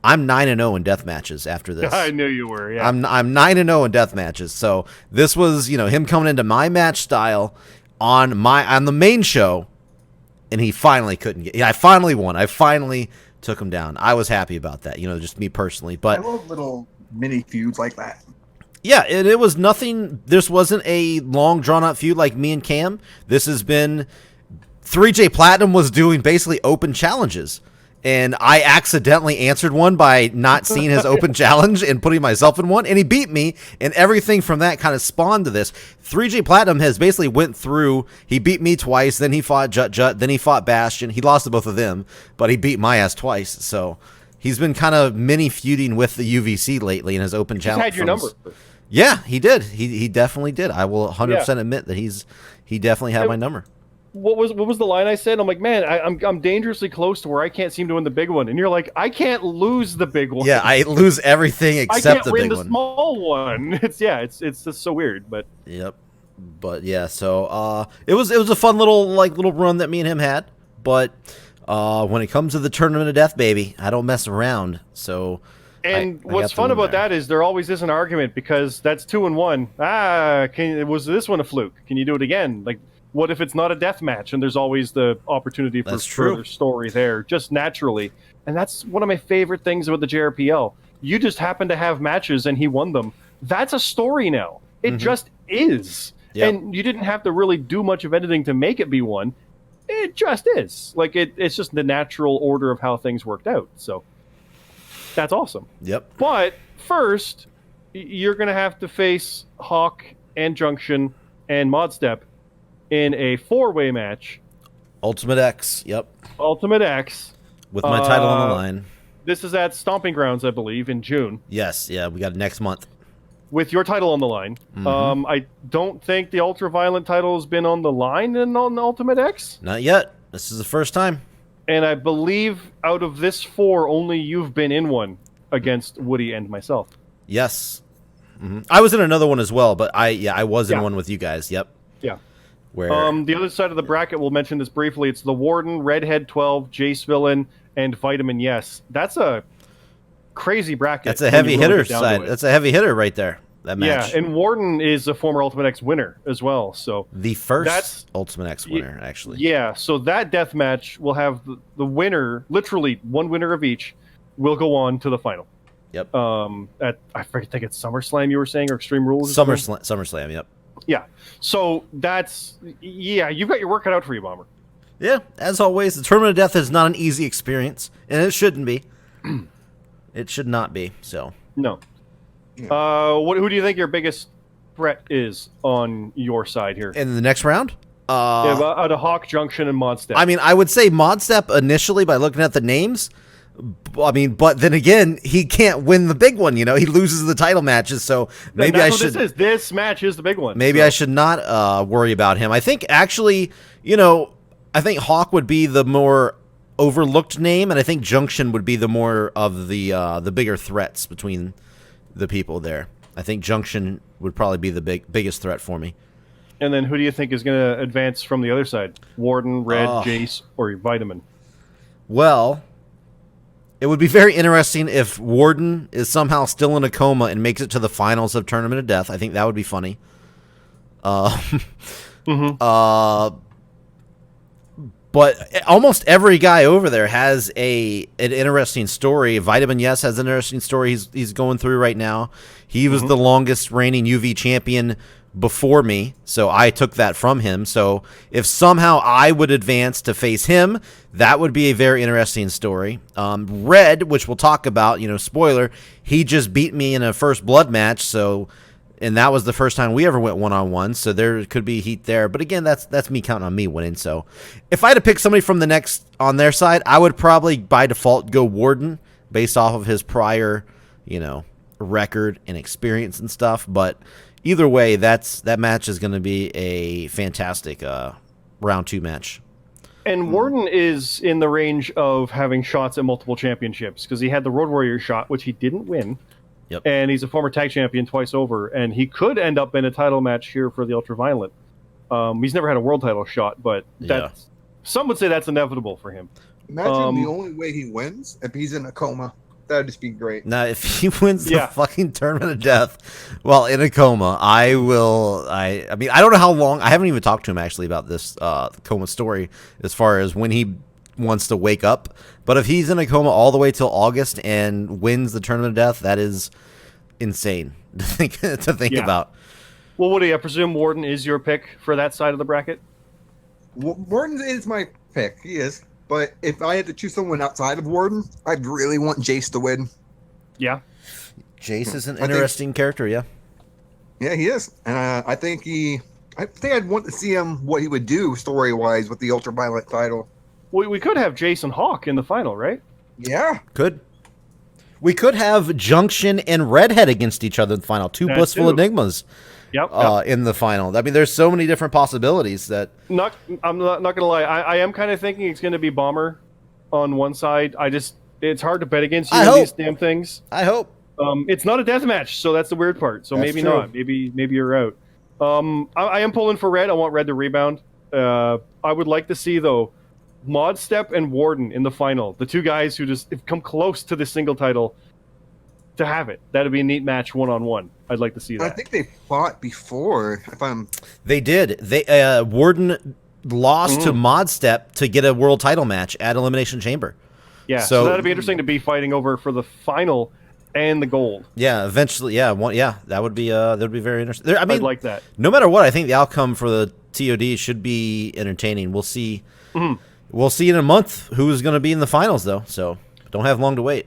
I'm 9-0 in death matches after this. I knew you were, yeah. I'm 9-0 in death matches. So this was, him coming into my match style on the main show, and he finally couldn't get. Yeah, I finally won. I finally took him down. I was happy about that, just me personally. But I love little mini feuds like that. Yeah, it was nothing. This wasn't a long, drawn-out feud like me and Cam. This has been 3J Platinum was doing basically open challenges, and I accidentally answered one by not seeing his open challenge and putting myself in one, and he beat me, and everything from that kind of spawned to this. 3J Platinum has basically went through, he beat me twice, then he fought Jut, then he fought Bastion. He lost to both of them, but he beat my ass twice, so he's been kind of mini feuding with the UVC lately in his open challenge. He's had your number. Yeah, he did. He definitely did. I will 100% admit that he definitely had my number. What was the line I said? I'm like, man, I'm dangerously close to where I can't seem to win the big one, and you're like, I can't lose the big one. Yeah, I lose everything except the big one. I can't win the small one. It's just so weird, but yep. But yeah, so it was a fun little run that me and him had, but when it comes to the Tournament of Death, baby, I don't mess around. So. And what's fun about that is there always is an argument, because that's 2-1. Was this one a fluke? Can you do it again? Like, what if it's not a death match? And there's always the opportunity for further story there, just naturally. And that's one of my favorite things about the JRPL. You just happen to have matches and he won them. That's a story now. It just is. Yep. And you didn't have to really do much of anything to make it be one. It just is. Like, it's just the natural order of how things worked out. So that's awesome. Yep. But first, you're going to have to face Hawk and Junction and Modstep in a 4-way match. Ultimate X. Yep. Ultimate X. With my title on the line. This is at Stomping Grounds, I believe, in June. Yes. Yeah, we got it next month. With your title on the line. I don't think the Ultraviolent title has been on the line on the Ultimate X. Not yet. This is the first time. And I believe out of this 4, only you've been in one against Woody and myself. Yes. I was in another one as well, but I was in one with you guys. Yep. Yeah. Where the other side of the bracket, we'll mention this briefly. It's the Warden, Redhead 12, Jace Villain, and Vitamin Yes. That's a crazy bracket. That's a heavy hitter side. That's a heavy hitter right there. That match. Yeah, and Warden is a former Ultimate X winner as well. So the first Ultimate X winner, actually. Yeah, so that death match will have the winner, literally one winner of each, will go on to the final. Yep. I think it's SummerSlam you were saying, or Extreme Rules. SummerSlam. Yep. Yeah. So you've got your work cut out for you, Bomber. Yeah, as always, the Tournament of Death is not an easy experience, and it shouldn't be. It should not be. So no. Who do you think your biggest threat is on your side here in the next round? Out of Hawk, Junction, and Modstep. I mean, I would say Modstep initially by looking at the names. I mean, but then again, he can't win the big one. He loses the title matches, so maybe I should. This match is the big one. Maybe I should not worry about him. I think actually, I think Hawk would be the more overlooked name, and I think Junction would be the more of the bigger threats between the people there. I think Junction would probably be the biggest threat for me. And then who do you think is going to advance from the other side? Warden, Red, Jace, or Vitamin? Well, it would be very interesting if Warden is somehow still in a coma and makes it to the finals of Tournament of Death. I think that would be funny. But almost every guy over there has an interesting story. Vitamin Yes has an interesting story he's going through right now. He was the longest reigning UV champion before me, so I took that from him. So if somehow I would advance to face him, that would be a very interesting story. Red, which we'll talk about, spoiler, he just beat me in a first blood match, and that was the first time we ever went one-on-one, so there could be heat there. But again, that's me counting on me winning. So if I had to pick somebody from the next on their side, I would probably by default go Warden based off of his prior, record and experience and stuff. But either way, that match is going to be a fantastic round 2 match. And Warden is in the range of having shots at multiple championships because he had the Road Warrior shot, which he didn't win. Yep. And he's a former tag champion twice over, and he could end up in a title match here for the Ultraviolet. He's never had a world title shot, but some would say that's inevitable for him. Imagine the only way he wins if he's in a coma. That'd just be great. Now, if he wins the fucking Tournament of Death while in a coma, I mean, I don't know how long. I haven't even talked to him actually about this coma story as far as when he wants to wake up. But if he's in a coma all the way till August and wins the Tournament of Death, that is insane to think about. Well, Woody, I presume Warden is your pick for that side of the bracket? Warden is my pick. He is. But if I had to choose someone outside of Warden, I'd really want Jace to win. Yeah. Jace is an interesting character, yeah. Yeah, he is. And I think I'd want to see him, what he would do story-wise with the Ultraviolet title. We could have Jason Hawk in the final, right? Yeah. Could. We could have Junction and Redhead against each other in the final. Two blissful enigmas. Yep. In the final. I mean, there's so many different possibilities that. I'm not gonna lie. I am kind of thinking it's gonna be Bomber on one side. It's hard to bet against you on these damn things. I hope. It's not a death match, so that's the weird part. So maybe not. Maybe you're out. I am pulling for Red. I want Red to rebound. I would like to see though, Mod Step and Warden in the final. The two guys who just come close to the single title. To have it, that'd be a neat match 1-on-1. I'd like to see that. I think they fought before. They did. They Warden lost to Mod Step to get a world title match at Elimination Chamber. Yeah, so that'd be interesting to be fighting over for the final and the gold. Yeah, eventually. Yeah, that would be very interesting. I mean, I'd like that. No matter what, I think the outcome for the TOD should be entertaining. We'll see. We'll see in a month who's going to be in the finals, though. So don't have long to wait.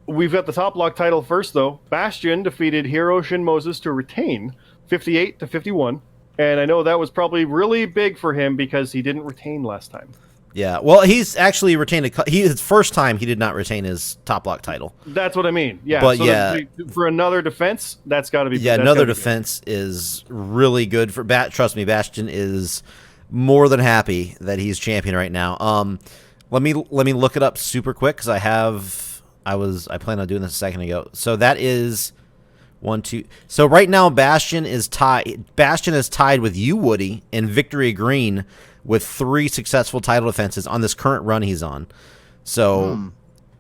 We've got the top block title first, though. Bastion defeated Hiroshi Moses to retain 58-51. And I know that was probably really big for him because he didn't retain last time. Yeah, well, he's actually retained his first time he did not retain his top block title. That's what I mean. Yeah, but so for another defense, that's got to be. Yeah, another defense is really good for Trust me, Bastion is more than happy that he's champion right now. Let me look it up super quick because I planned on doing this a second ago. So that is 1, 2. So right now, Bastion is tied. Bastion is tied with you, Woody, and Victory Green with 3 successful title defenses on this current run he's on. So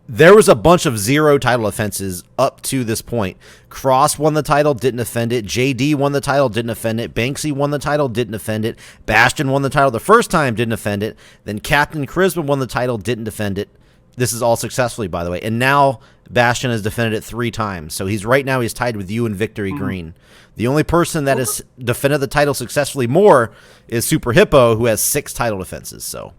there was a bunch of 0 title defenses up to this point. Cross won the title, didn't defend it. JD won the title, didn't defend it. Banksy won the title, didn't defend it. Bastion won the title the first time, didn't defend it. Then Captain Charisma won the title, didn't defend it. This is all successfully, by the way. And now Bastion has defended it 3 times. So he's tied with you and Victory Green. The only person that has defended the title successfully more is Super Hippo, who has 6 title defenses. So,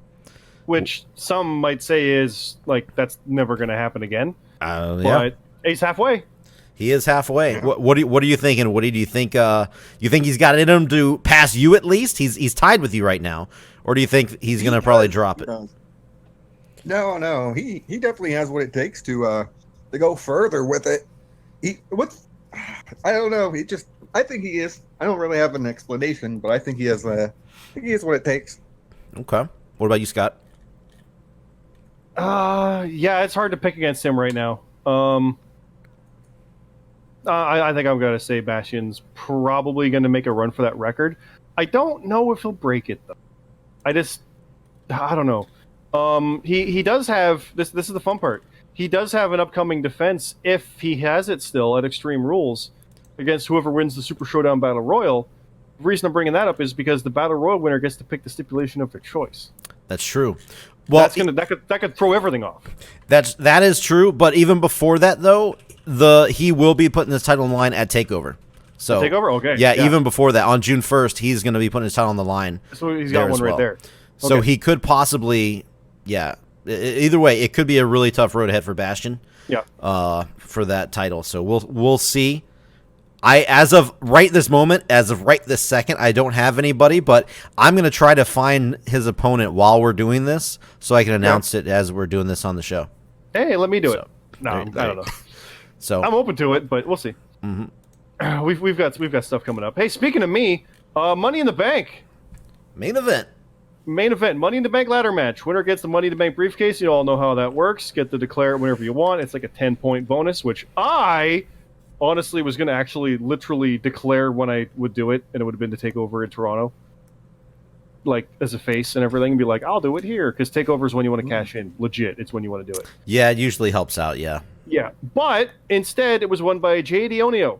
which some might say is like that's never going to happen again. But he's halfway. He is halfway. Yeah. What are you thinking? What do you think? You think he's got it in him to pass you at least? He's tied with you right now, or do you think he's going to probably drop it? No. He definitely has what it takes to go further with it. I don't know. I think he is. I don't really have an explanation, but I think he has. I think he has what it takes. Okay. What about you, Scott? Yeah, it's hard to pick against him right now. I think I'm going to say Bastion's probably going to make a run for that record. I don't know if he'll break it though. I don't know. He does have this. This is the fun part. He does have an upcoming defense if he has it still at Extreme Rules against whoever wins the Super Showdown Battle Royal. The reason I'm bringing that up is because the Battle Royal winner gets to pick the stipulation of their choice. That's true. Well, that could throw everything off. That is true. But even before that, though, he will be putting his title on the line at Takeover. So Takeover, okay. Yeah, even before that, on June 1st, he's going to be putting his title on the line. So he's got one right there. Okay. So he could possibly, yeah. Either way, it could be a really tough road ahead for Bastion. Yeah. For that title. So we'll see. As of right this moment, as of right this second, I don't have anybody, but I'm going to try to find his opponent while we're doing this so I can announce it as we're doing this on the show. Hey, let me do it. No, I don't know. So I'm open to it, but we'll see. Mm-hmm. We've got stuff coming up. Hey, speaking of me, Money in the Bank. Main event, Money in the Bank ladder match. Winner gets the Money in the Bank briefcase. You all know how that works. Get to declare it whenever you want. It's like a 10-point bonus, which I honestly was going to actually literally declare when I would do it, and it would have been to take over in Toronto, like as a face and everything, and be like, I'll do it here, because takeover is when you want to cash in. Legit, it's when you want to do it. Yeah, it usually helps out, yeah. Yeah, but instead it was won by JD Onio,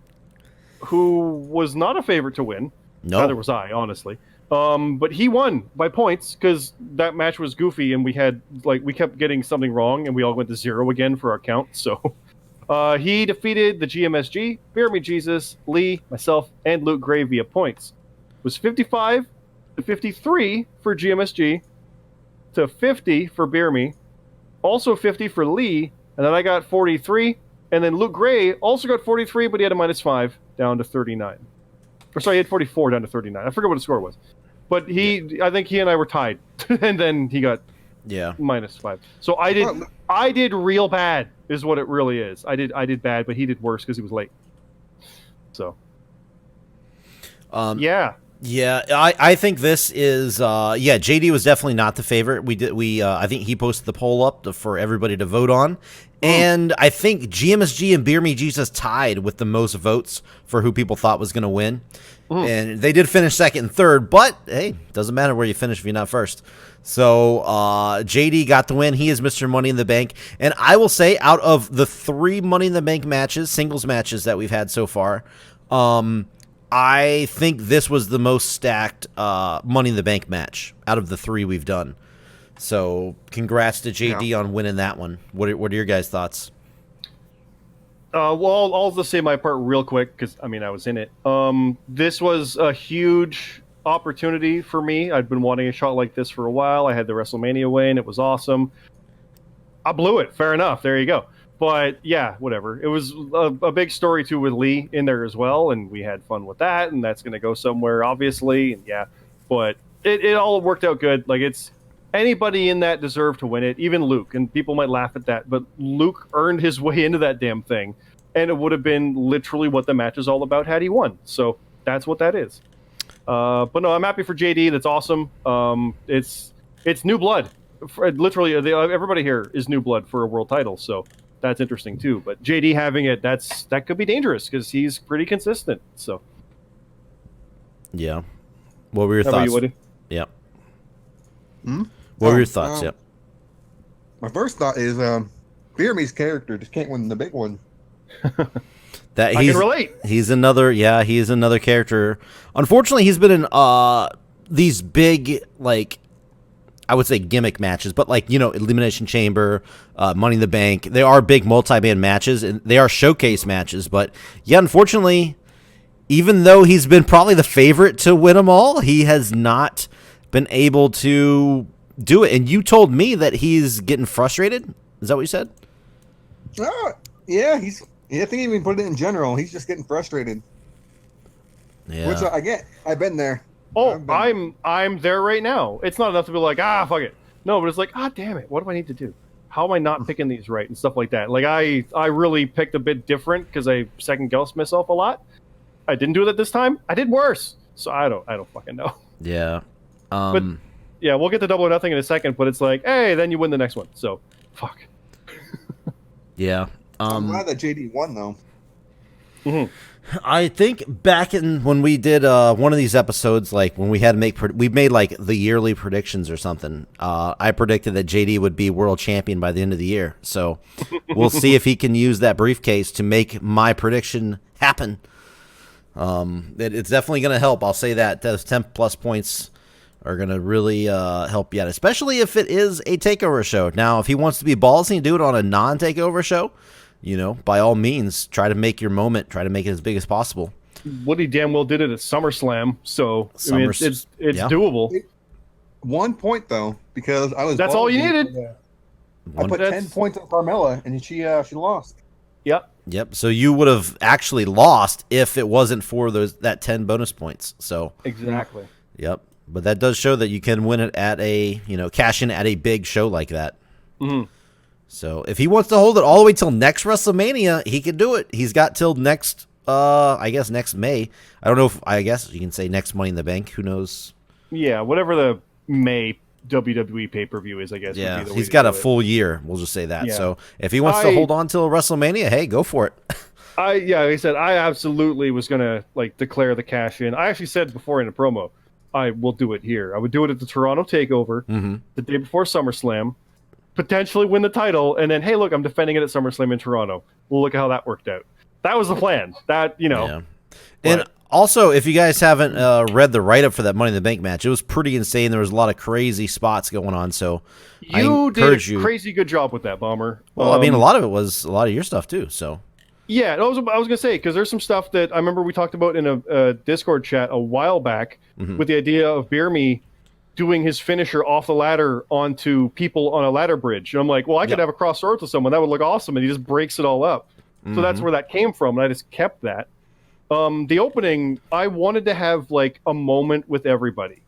who was not a favorite to win. No. Neither was I, honestly. But he won by points, because that match was goofy, and we kept getting something wrong, and we all went to 0 again for our count, so... he defeated the GMSG, Beer Me Jesus, Lee, myself, and Luke Gray via points. It was 55 to 53 for GMSG, to 50 for Beer Me, also 50 for Lee, and then I got 43, and then Luke Gray also got 43, but he had a -5 down to 39. Or sorry, he had 44 down to 39. I forget what the score was. But I think he and I were tied, and then he got -5. So I did real bad, is what it really is. I did bad, but he did worse because he was late. So, yeah. Yeah, I think this is JD was definitely not the favorite. I think he posted the poll up for everybody to vote on. And I think GMSG and Beer Me Jesus tied with the most votes for who people thought was going to win. And they did finish second and third, but hey, doesn't matter where you finish if you're not first. So JD got the win. He is Mr. Money in the Bank. And I will say, out of the 3 Money in the Bank matches, singles matches that we've had so far, I think this was the most stacked Money in the Bank match out of the 3 we've done. So congrats to JD on winning that one. What are your guys' thoughts? Well, I'll just say my part real quick, because, I mean, I was in it. This was a huge opportunity for me. I'd been wanting a shot like this for a while. I had the WrestleMania win. It was awesome. I blew it. Fair enough. There you go. But, yeah, whatever. It was a big story, too, with Lee in there as well, and we had fun with that, and that's going to go somewhere, obviously. And, yeah, but it all worked out good. Like, it's... Anybody in that deserved to win it, even Luke, and people might laugh at that, but Luke earned his way into that damn thing, and it would have been literally what the match is all about had he won. So that's what that is. But no, I'm happy for JD. That's awesome. It's new blood. Literally, everybody here is new blood for a world title, so that's interesting too. But JD having it, that could be dangerous because he's pretty consistent. So yeah. What were your thoughts? You, Woody? Yeah. What were your thoughts? Yep. My first thought is Beer Me's character just can't win the big one. I can relate. He's another character. Unfortunately, he's been in these big, like, I would say gimmick matches, but like, Elimination Chamber, Money in the Bank. They are big multi-man matches, and they are showcase matches. But yeah, unfortunately, even though he's been probably the favorite to win them all, he has not been able to do it. And you told me that he's getting frustrated. Is that what you said? Yeah, I think he even put it in general. He's just getting frustrated. Yeah. Which I get. I've been there. Oh, I'm there right now. It's not enough to be like, fuck it. No, but it's like, damn it. What do I need to do? How am I not picking these right and stuff like that? Like I really picked a bit different because I second-guessed myself a lot. I didn't do that this time. I did worse. So I don't fucking know. Yeah. But yeah, we'll get to Double or Nothing in a second, but it's like, hey, then you win the next one. So, fuck. Yeah. I'm glad that JD won, though. Mm-hmm. I think back when we did one of these episodes, like when we had to we made like the yearly predictions or something. I predicted that JD would be world champion by the end of the year. So we'll see if he can use that briefcase to make my prediction happen. It's definitely going to help. I'll say that. Those 10 plus points are going to really help you out, especially if it is a takeover show. Now, if he wants to be ballsy and do it on a non-takeover show, by all means, try to make your moment, try to make it as big as possible. Woody damn well did it at SummerSlam, so I mean, it's doable. 1 point though, because I was. That's all you needed. I put 10 points on Carmella, and she lost. Yep. So you would have actually lost if it wasn't for that 10 bonus points. So exactly. Yep. But that does show that you can win it at cash in at a big show like that. Mm-hmm. So if he wants to hold it all the way till next WrestleMania, he can do it. He's got till next, next May. I guess you can say next Money in the Bank. Who knows? Yeah, whatever the May WWE pay-per-view is, I guess. Yeah, he's got a full year. We'll just say that. Yeah. So if he wants to hold on till WrestleMania, hey, go for it. Like I said, I absolutely was gonna declare the cash in. I actually said before in a promo, I will do it here. I would do it at the Toronto Takeover the day before SummerSlam, potentially win the title, and then hey, look, I'm defending it at SummerSlam in Toronto. Well, look at how that worked out. That was the plan. Yeah. And also, if you guys haven't read the write-up for that Money in the Bank match, it was pretty insane. There was a lot of crazy spots going on. So you did a crazy good job with that, Bomber. Well, I mean, a lot of it was a lot of your stuff too. So yeah, I was gonna say, because there's some stuff that I remember we talked about in a Discord chat a while back with the idea of Beer Me doing his finisher off the ladder onto people on a ladder bridge. And I'm like, well, I could have a cross swords with someone that would look awesome, and he just breaks it all up. So that's where that came from, and I just kept that. The opening, I wanted to have a moment with everybody.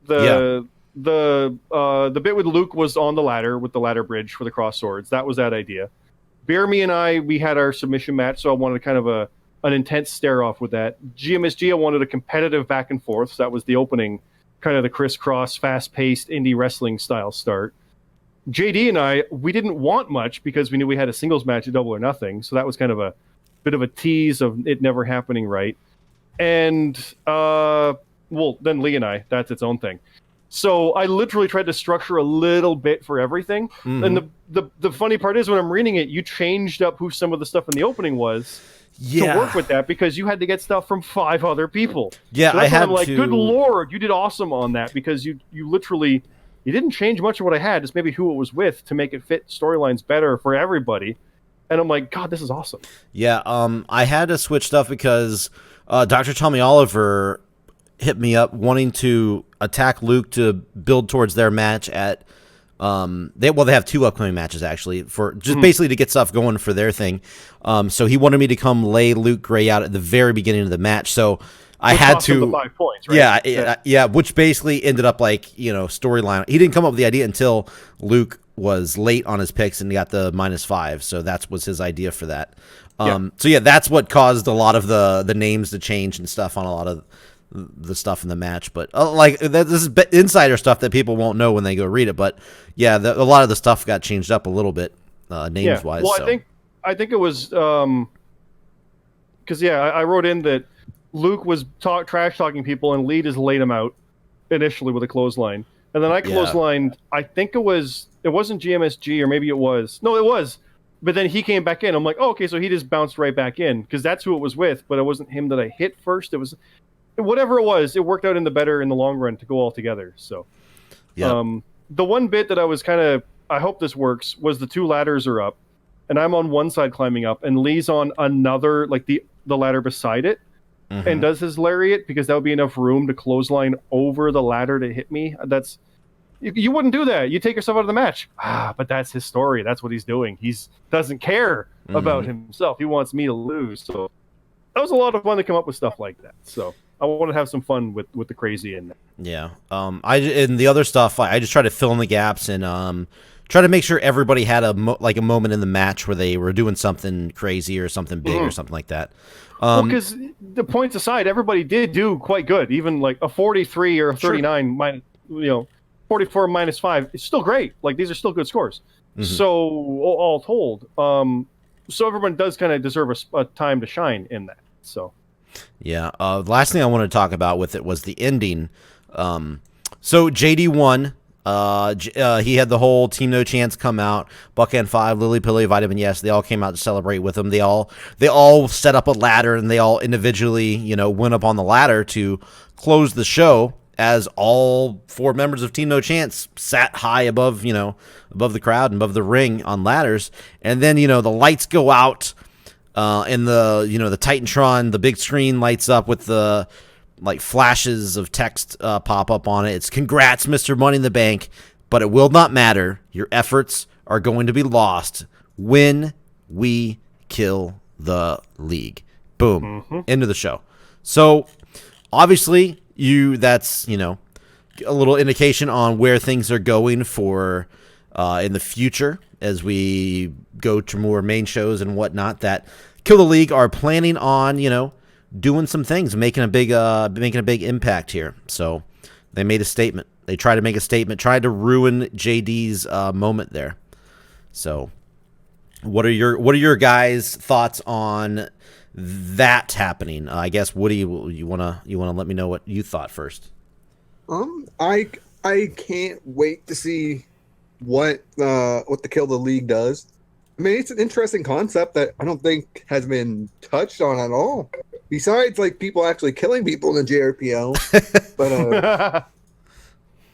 The bit with Luke was on the ladder with the ladder bridge for the cross swords. That was that idea. Bear Me and we had our submission match, so I wanted kind of an intense stare off with that. GMSG, I wanted a competitive back and forth. So that was the opening, kind of the crisscross, fast paced indie wrestling style start. JD and we didn't want much because we knew we had a singles match at Double or Nothing, so that was kind of a bit of a tease of it never happening right. And then Lee and that's its own thing. So I literally tried to structure a little bit for everything. And the funny part is when I'm reading it, you changed up who some of the stuff in the opening was to work with that, because you had to get stuff from 5 other people. Yeah, so I'm like, good Lord, you did awesome on that, because you literally, you didn't change much of what I had, just maybe who it was with to make it fit storylines better for everybody. And I'm like, God, this is awesome. Yeah, I had to switch stuff because Dr. Tommy Oliver hit me up wanting to attack Luke to build towards their match at they have 2 upcoming matches actually, for just basically to get stuff going for their thing. So he wanted me to come lay Luke Gray out at the very beginning of the match. So I had to the 5 points, right? Yeah, which basically ended up storyline. He didn't come up with the idea until Luke was late on his picks and he got the -5. So that was his idea for that. So yeah, that's what caused a lot of the names to change and stuff on a lot of the stuff in the match. But this is insider stuff that people won't know when they go read it. But yeah, a lot of the stuff got changed up a little bit names wise. Well, so. I think it was because I wrote in that Luke was trash talking people and Lee just laid him out initially with a clothesline, and then I clotheslined. I think it wasn't GMSG, or maybe it was. No, it was. But then he came back in. I'm like, oh, okay, so he just bounced right back in, because that's who it was with. But it wasn't him that I hit first. It was whatever it was. It worked out in the long run to go all together. So, the one bit that I was I hope this works, was the 2 ladders are up, and I'm on one side climbing up, and Lee's on another, the ladder beside it. And does his lariat, because that would be enough room to clothesline over the ladder to hit me. That's you wouldn't do that. You take yourself out of the match. But that's his story. That's what he's doing. He doesn't care about himself. He wants me to lose. So that was a lot of fun to come up with stuff like that. So I want to have some fun with the crazy in there. Yeah. And the other stuff, I just try to fill in the gaps and try to make sure everybody had a moment in the match where they were doing something crazy or something big or something like that. Because the points aside, everybody did do quite good. Even a 43 or a 39 minus, 44 -5, it's still great. These are still good scores. So all told, so everyone does kind of deserve a time to shine in that. So yeah. The last thing I wanted to talk about with it was the ending. So JD won. He had the whole Team No Chance come out, Buckhand 5, Lily Pilly, Vitamin Yes, they all came out to celebrate with him. They all set up a ladder, and they all individually, went up on the ladder to close the show. as all 4 members of Team No Chance sat high above, above the crowd and above the ring on ladders. And then, the lights go out, and the Titantron, the big screen lights up with the like flashes of text pop up on it. It's "Congrats, Mr. Money in the Bank, but it will not matter. Your efforts are going to be lost when we kill the league." Boom. End of the show. So obviously that's a little indication on where things are going for in the future as we go to more main shows and whatnot, that Kill the League are planning on, doing some things, making a big impact here. So they made a statement. They tried to make a statement, tried to ruin JD's moment there. So what are your guys' thoughts on that happening? I guess Woody, you wanna let me know what you thought first. I can't wait to see what the Kill the League does. I mean, it's an interesting concept that I don't think has been touched on at all. Besides, like, people actually killing people in the JRPL.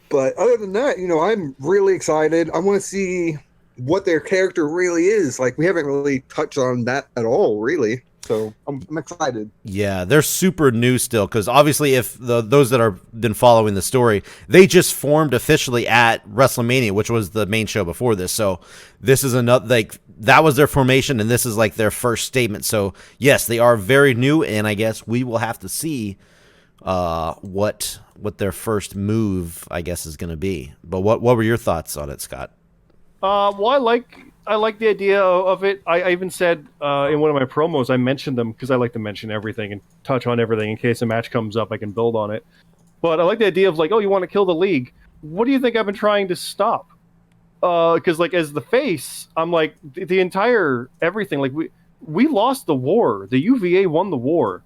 But other than that, I'm really excited. I want to see what their character really is. Like, we haven't really touched on that at all, really. So I'm excited. Yeah, they're super new still, because obviously if those that have been following the story, they just formed officially at WrestleMania, which was the main show before this. So this is another, that was their formation, and this is like their first statement. So yes, they are very new, and I guess we will have to see what their first move, I guess, is going to be. But what were your thoughts on it, Scott? Well, I like the idea of it. I even said in one of my promos, I mentioned them because I like to mention everything and touch on everything in case a match comes up. I can build on it. But I like the idea of like, oh, you want to kill the league? What do you think I've been trying to stop? Because like as the face, I'm like the entire everything. Like we lost the war. The UVA won the war.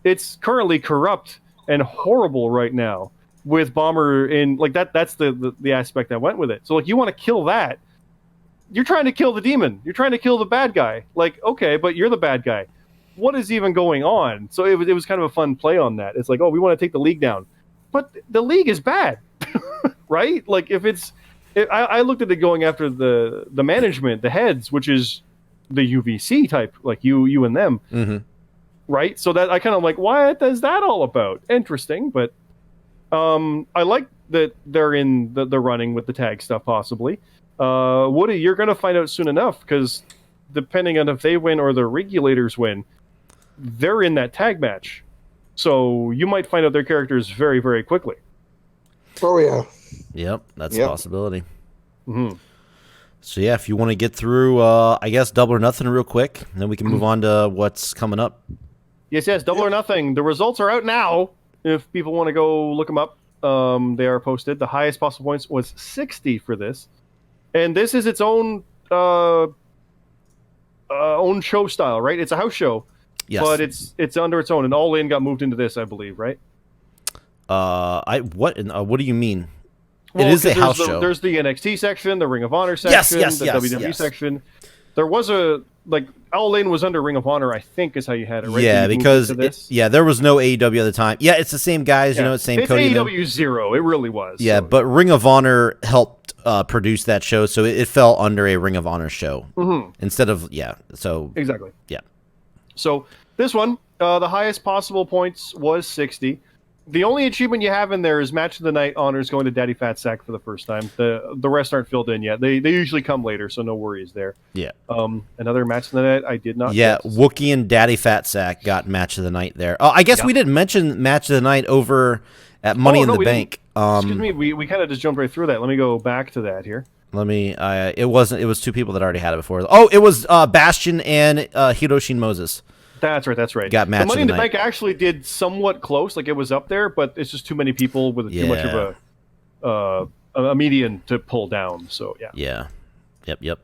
It's currently corrupt and horrible right now with Bomber in like that. That's the aspect I went with it. So like you want to kill that. You're trying to kill the demon. You're trying to kill the bad guy. Like, okay, but you're the bad guy. What is even going on? So it was kind of a fun play on that. It's like, oh, we want to take the league down. But the league is bad, right? Like, I looked at it going after the management, the heads, which is the UVC type, like you and them, right? So that I kind of like, what is that all about? Interesting, but I like that they're in the running with the tag stuff, possibly. Woody, you're going to find out soon enough, because depending on if they win or the regulators win, they're in that tag match. So you might find out their characters very, very quickly. Oh, yeah. Yep, that's a possibility. Mm-hmm. So, yeah, if you want to get through, I guess, Double or Nothing real quick, and then we can move on to what's coming up. Yes, Double or Nothing. The results are out now. If people want to go look them up, they are posted. The highest possible points was 60 for this. And this is its own show style, right? It's a house show, but it's under its own. And All In got moved into this, I believe, right? What do you mean? Well, it is a house show. There's the NXT section, the Ring of Honor section, the WWE section. There was All In was under Ring of Honor, I think, is how you had it, right? Yeah, because there was no AEW at the time. Yeah, it's the same guys, same it's Cody. It's AEW Zero. It really was. Yeah, but Ring of Honor helped produce that show, so it fell under a Ring of Honor show instead of So exactly. Yeah. So this one, the highest possible points was 60. The only achievement you have in there is Match of the Night honors going to Daddy Fat Sack for the first time. The rest aren't filled in yet. They usually come later, so no worries there. Yeah. Another Match of the Night I did not. Yeah, Wookiee and Daddy Fat Sack got Match of the Night there. I guess we didn't mention Match of the Night over at Money in the Bank. Excuse me, we kind of just jumped right through that. Let me go back to that here. It was 2 people that already had it before. Oh, it was Bastion and Hiroshi Moses. That's right. Got Match the Money of in the the Bank actually did somewhat close, like it was up there, but it's just too many people with too much of a median to pull down. So yeah. Yep.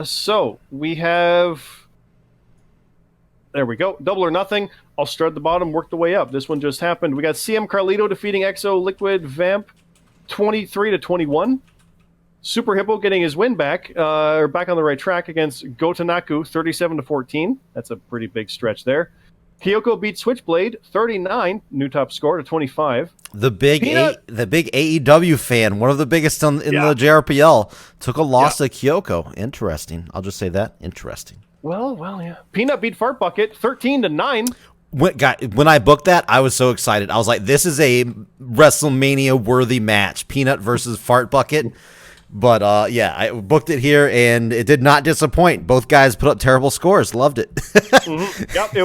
So we have. There we go. Double or Nothing. I'll start at the bottom, work the way up. This one just happened. We got CM Carlito defeating Exo Liquid Vamp 23-21. Super Hippo getting his win back, back on the right track against Gotanaku 37-14. That's a pretty big stretch there. Kyoko beat Switchblade 39, new top score to 25. The big Peanut. the big AEW fan, one of the biggest in the JRPL, took a loss to Kyoko. Interesting. I'll just say that. Interesting. Well, yeah. Peanut beat Fart Bucket 13-9. When I booked that, I was so excited. I was like, this is a WrestleMania worthy match. Peanut versus Fart Bucket. But yeah, I booked it here, and it did not disappoint. Both guys put up terrible scores. Loved it. Mm-hmm. Yep,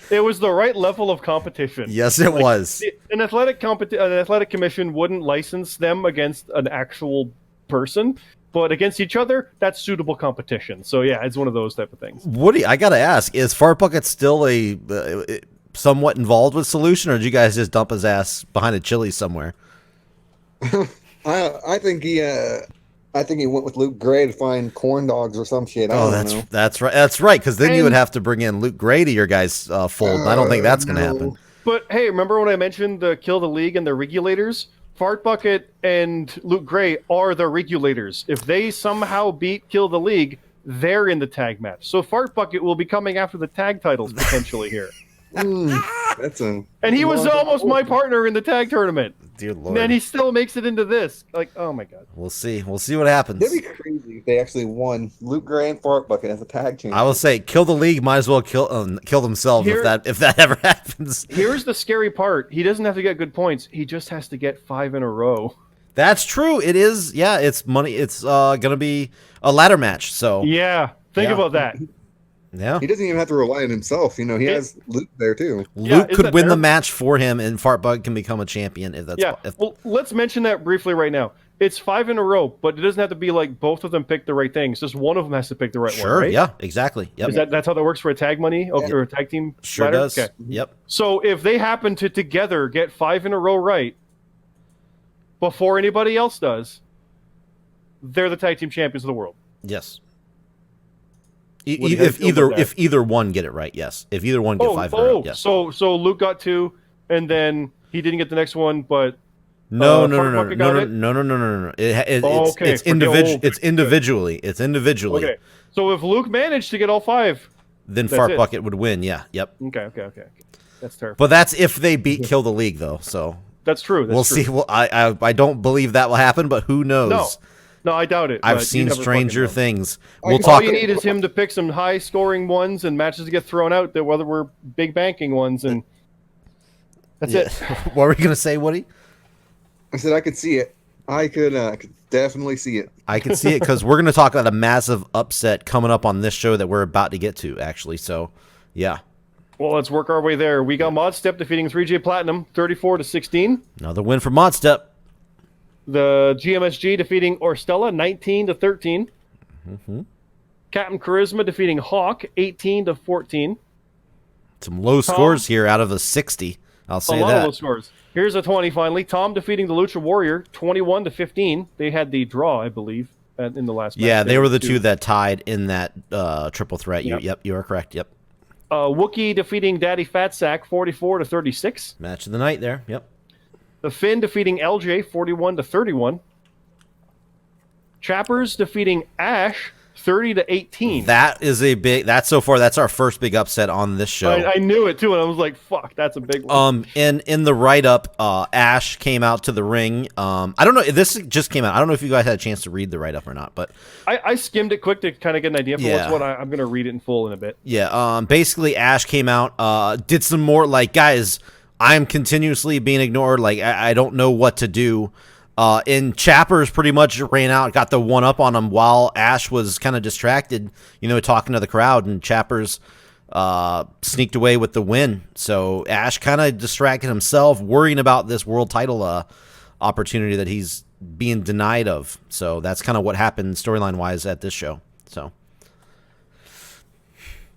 it was the right level of competition. Yes, it was. An athletic commission wouldn't license them against an actual person, but against each other, that's suitable competition. So yeah, it's one of those type of things. Woody, I gotta ask: is Fart Bucket still somewhat involved with Solution, or did you guys just dump his ass behind a chili somewhere? I think he went with Luke Gray to find corn dogs or some shit. I don't know. That's right. That's right. Because then you would have to bring in Luke Gray to your guys' fold. And I don't think that's going to happen. But hey, remember when I mentioned the Kill the League and the regulators? Fart Bucket and Luke Gray are the regulators. If they somehow beat Kill the League, they're in the tag match. So Fart Bucket will be coming after the tag titles potentially here. And he was almost my partner in the tag tournament. Dear Lord. And then he still makes it into this. Like, oh my God. We'll see. We'll see what happens. That'd be crazy if they actually won Luke Gray and Fart Bucket as a tag champion. I will say, Kill the League might as well kill themselves if that ever happens. Here's the scary part. He doesn't have to get good points. He just has to get 5 in a row. That's true. It is. Yeah, it's money. It's gonna be a ladder match. So yeah, think about that. Yeah, he doesn't even have to rely on himself. You know, he has Luke there too. Luke could win the match for him, and Fartbug can become a champion if that's. Yeah. Well, let's mention that briefly right now. It's 5 in a row, but it doesn't have to be like both of them pick the right things. Just one of them has to pick the right one. Right? Yeah, exactly. Yep. That's how that works for a tag money or a tag team? Sure ladder? does. Okay. Yep. So if they happen to together get 5 in a row right before anybody else does, they're the tag team champions of the world. Yes. If either one get it right, yes. If either one get 5 in a row, yes. So Luke got 2, and then he didn't get the next one, but no. It's individually. It's individually. Okay. So if Luke managed to get all 5, then Fart Bucket would win. Yeah. Yep. Okay. That's terrible. But that's if they beat Kill the League, though. So that's true. We'll see. Well, I don't believe that will happen, but who knows? No, I doubt it. I've seen stranger things. We'll talk. All you need is him to pick some high-scoring ones and matches to get thrown out that whether we're big banking ones, and that's it. What were you gonna say, Woody? I said I could see it. I could definitely see it. I can see it because we're gonna talk about a massive upset coming up on this show that we're about to get to, actually. So, yeah. Well, let's work our way there. We got Modstep defeating 3J Platinum 34-16. Another win for Modstep. The GMSG defeating Orstella 19-13. Mm-hmm. Captain Charisma defeating Hawk 18-14. Some low scores here out of the 60. I'll say that. A lot of low scores. Here's a 20 finally. Tom defeating the Lucha Warrior 21-15. They had the draw, I believe, in the last match. Yeah, they were the two that tied in that triple threat. Yep, you are correct. Yep. Wookie defeating Daddy Fatsack 44-36. Match of the night there. Yep. The Finn defeating LJ 41-31. Chappers defeating Ash 30-18. That is a big. That's so far. That's our first big upset on this show. I knew it too, and I was like, "Fuck, that's a big one." In the write up, Ash came out to the ring. I don't know. This just came out. I don't know if you guys had a chance to read the write up or not, but I skimmed it quick to kind of get an idea for what's what. I'm going to read it in full in a bit. Yeah. Basically, Ash came out. Did some more guys. I'm continuously being ignored. I don't know what to do. And Chappers pretty much ran out, got the one up on him while Ash was kind of distracted, talking to the crowd, and Chappers sneaked away with the win. So Ash kind of distracted himself, worrying about this world title opportunity that he's being denied of. So that's kind of what happened storyline-wise at this show. So,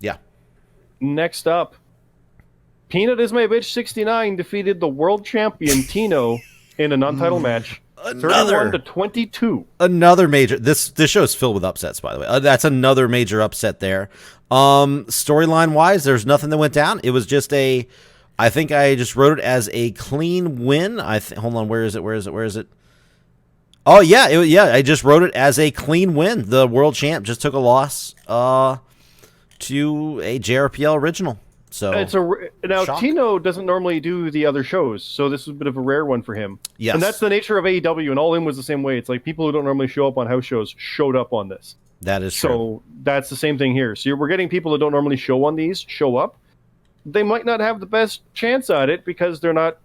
yeah. Next up, Peanut is my bitch 69 defeated the world champion Tino in a non-title match. 31-22. Another major. This show is filled with upsets, by the way. That's another major upset there. Storyline wise, there's nothing that went down. It was just I think I just wrote it as a clean win. Hold on, where is it? Oh yeah, I just wrote it as a clean win. The world champ just took a loss to a JRPL original. So now shock. Tino doesn't normally do the other shows, so this was a bit of a rare one for him. Yes. And that's the nature of AEW, and All In was the same way. It's like people who don't normally show up on house shows showed up on this. That is true. So that's the same thing here. So we're getting people that don't normally show on these show up. They might not have the best chance at it because they're not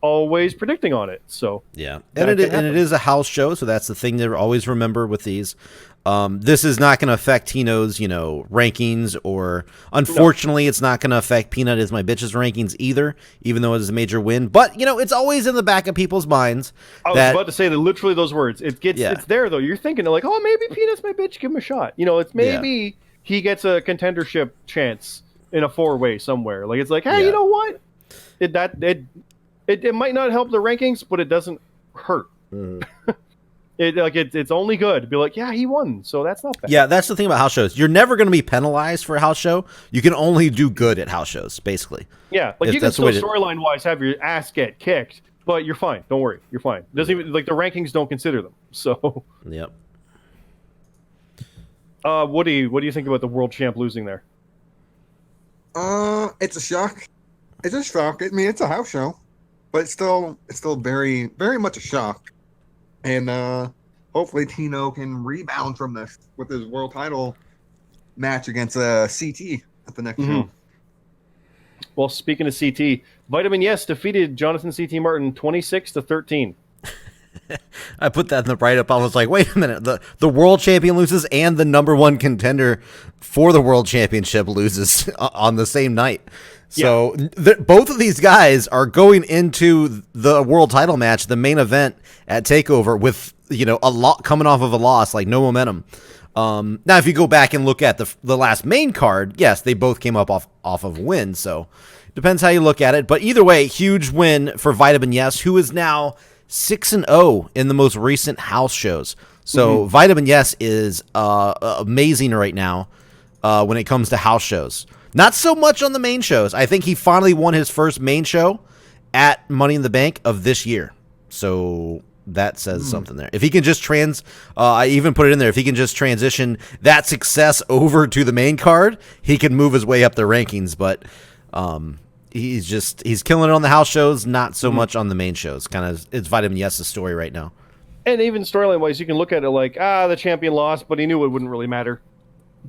always predicting on it. So yeah, and it is a house show, so that's the thing to always remember with these. This is not going to affect Tino's, rankings, or unfortunately, it's not going to affect Peanut is My Bitch's rankings either, even though it is a major win. But it's always in the back of people's minds. I was about to say that literally those words. It's there though. You're thinking like, oh, maybe Peanut's My Bitch, give him a shot. It's maybe he gets a contendership chance in a 4-way somewhere. Like it's like, hey, you know what? It might not help the rankings, but it doesn't hurt. Mm. It's only good to be like, yeah, he won, so that's not bad. Yeah, that's the thing about house shows. You're never going to be penalized for a house show. You can only do good at house shows, basically. Yeah, like you can still storyline wise have your ass get kicked, but you're fine. Don't worry, you're fine. Doesn't even the rankings don't consider them. So. Yep. What do you think about the world champ losing there? It's a shock. It's a shock. I mean, it's a house show, but it's still very, very much a shock. And hopefully Tino can rebound from this with his world title match against CT at the next show. Well, speaking of CT, Vitamin Yes defeated Jonathan CT Martin 26-13. I put that in the write-up. I was like, wait a minute. The world champion loses and the number one contender for the world championship loses on the same night. So both of these guys are going into the world title match, the main event at TakeOver, with a lot coming off of a loss, like no momentum. Now, if you go back and look at the last main card, yes, they both came up off of wins. So depends how you look at it. But either way, huge win for Vitamin Yes, who is now 6-0 in the most recent house shows. So Vitamin Yes is amazing right now when it comes to house shows. Not so much on the main shows. I think he finally won his first main show at Money in the Bank of this year. So that says something there. If he can just I even put it in there, if he can just transition that success over to the main card, he can move his way up the rankings. But he's killing it on the house shows, not so much on the main shows. Kind of, it's Vitamin Yes' story right now. And even storyline wise, you can look at it like, the champion lost, but he knew it wouldn't really matter.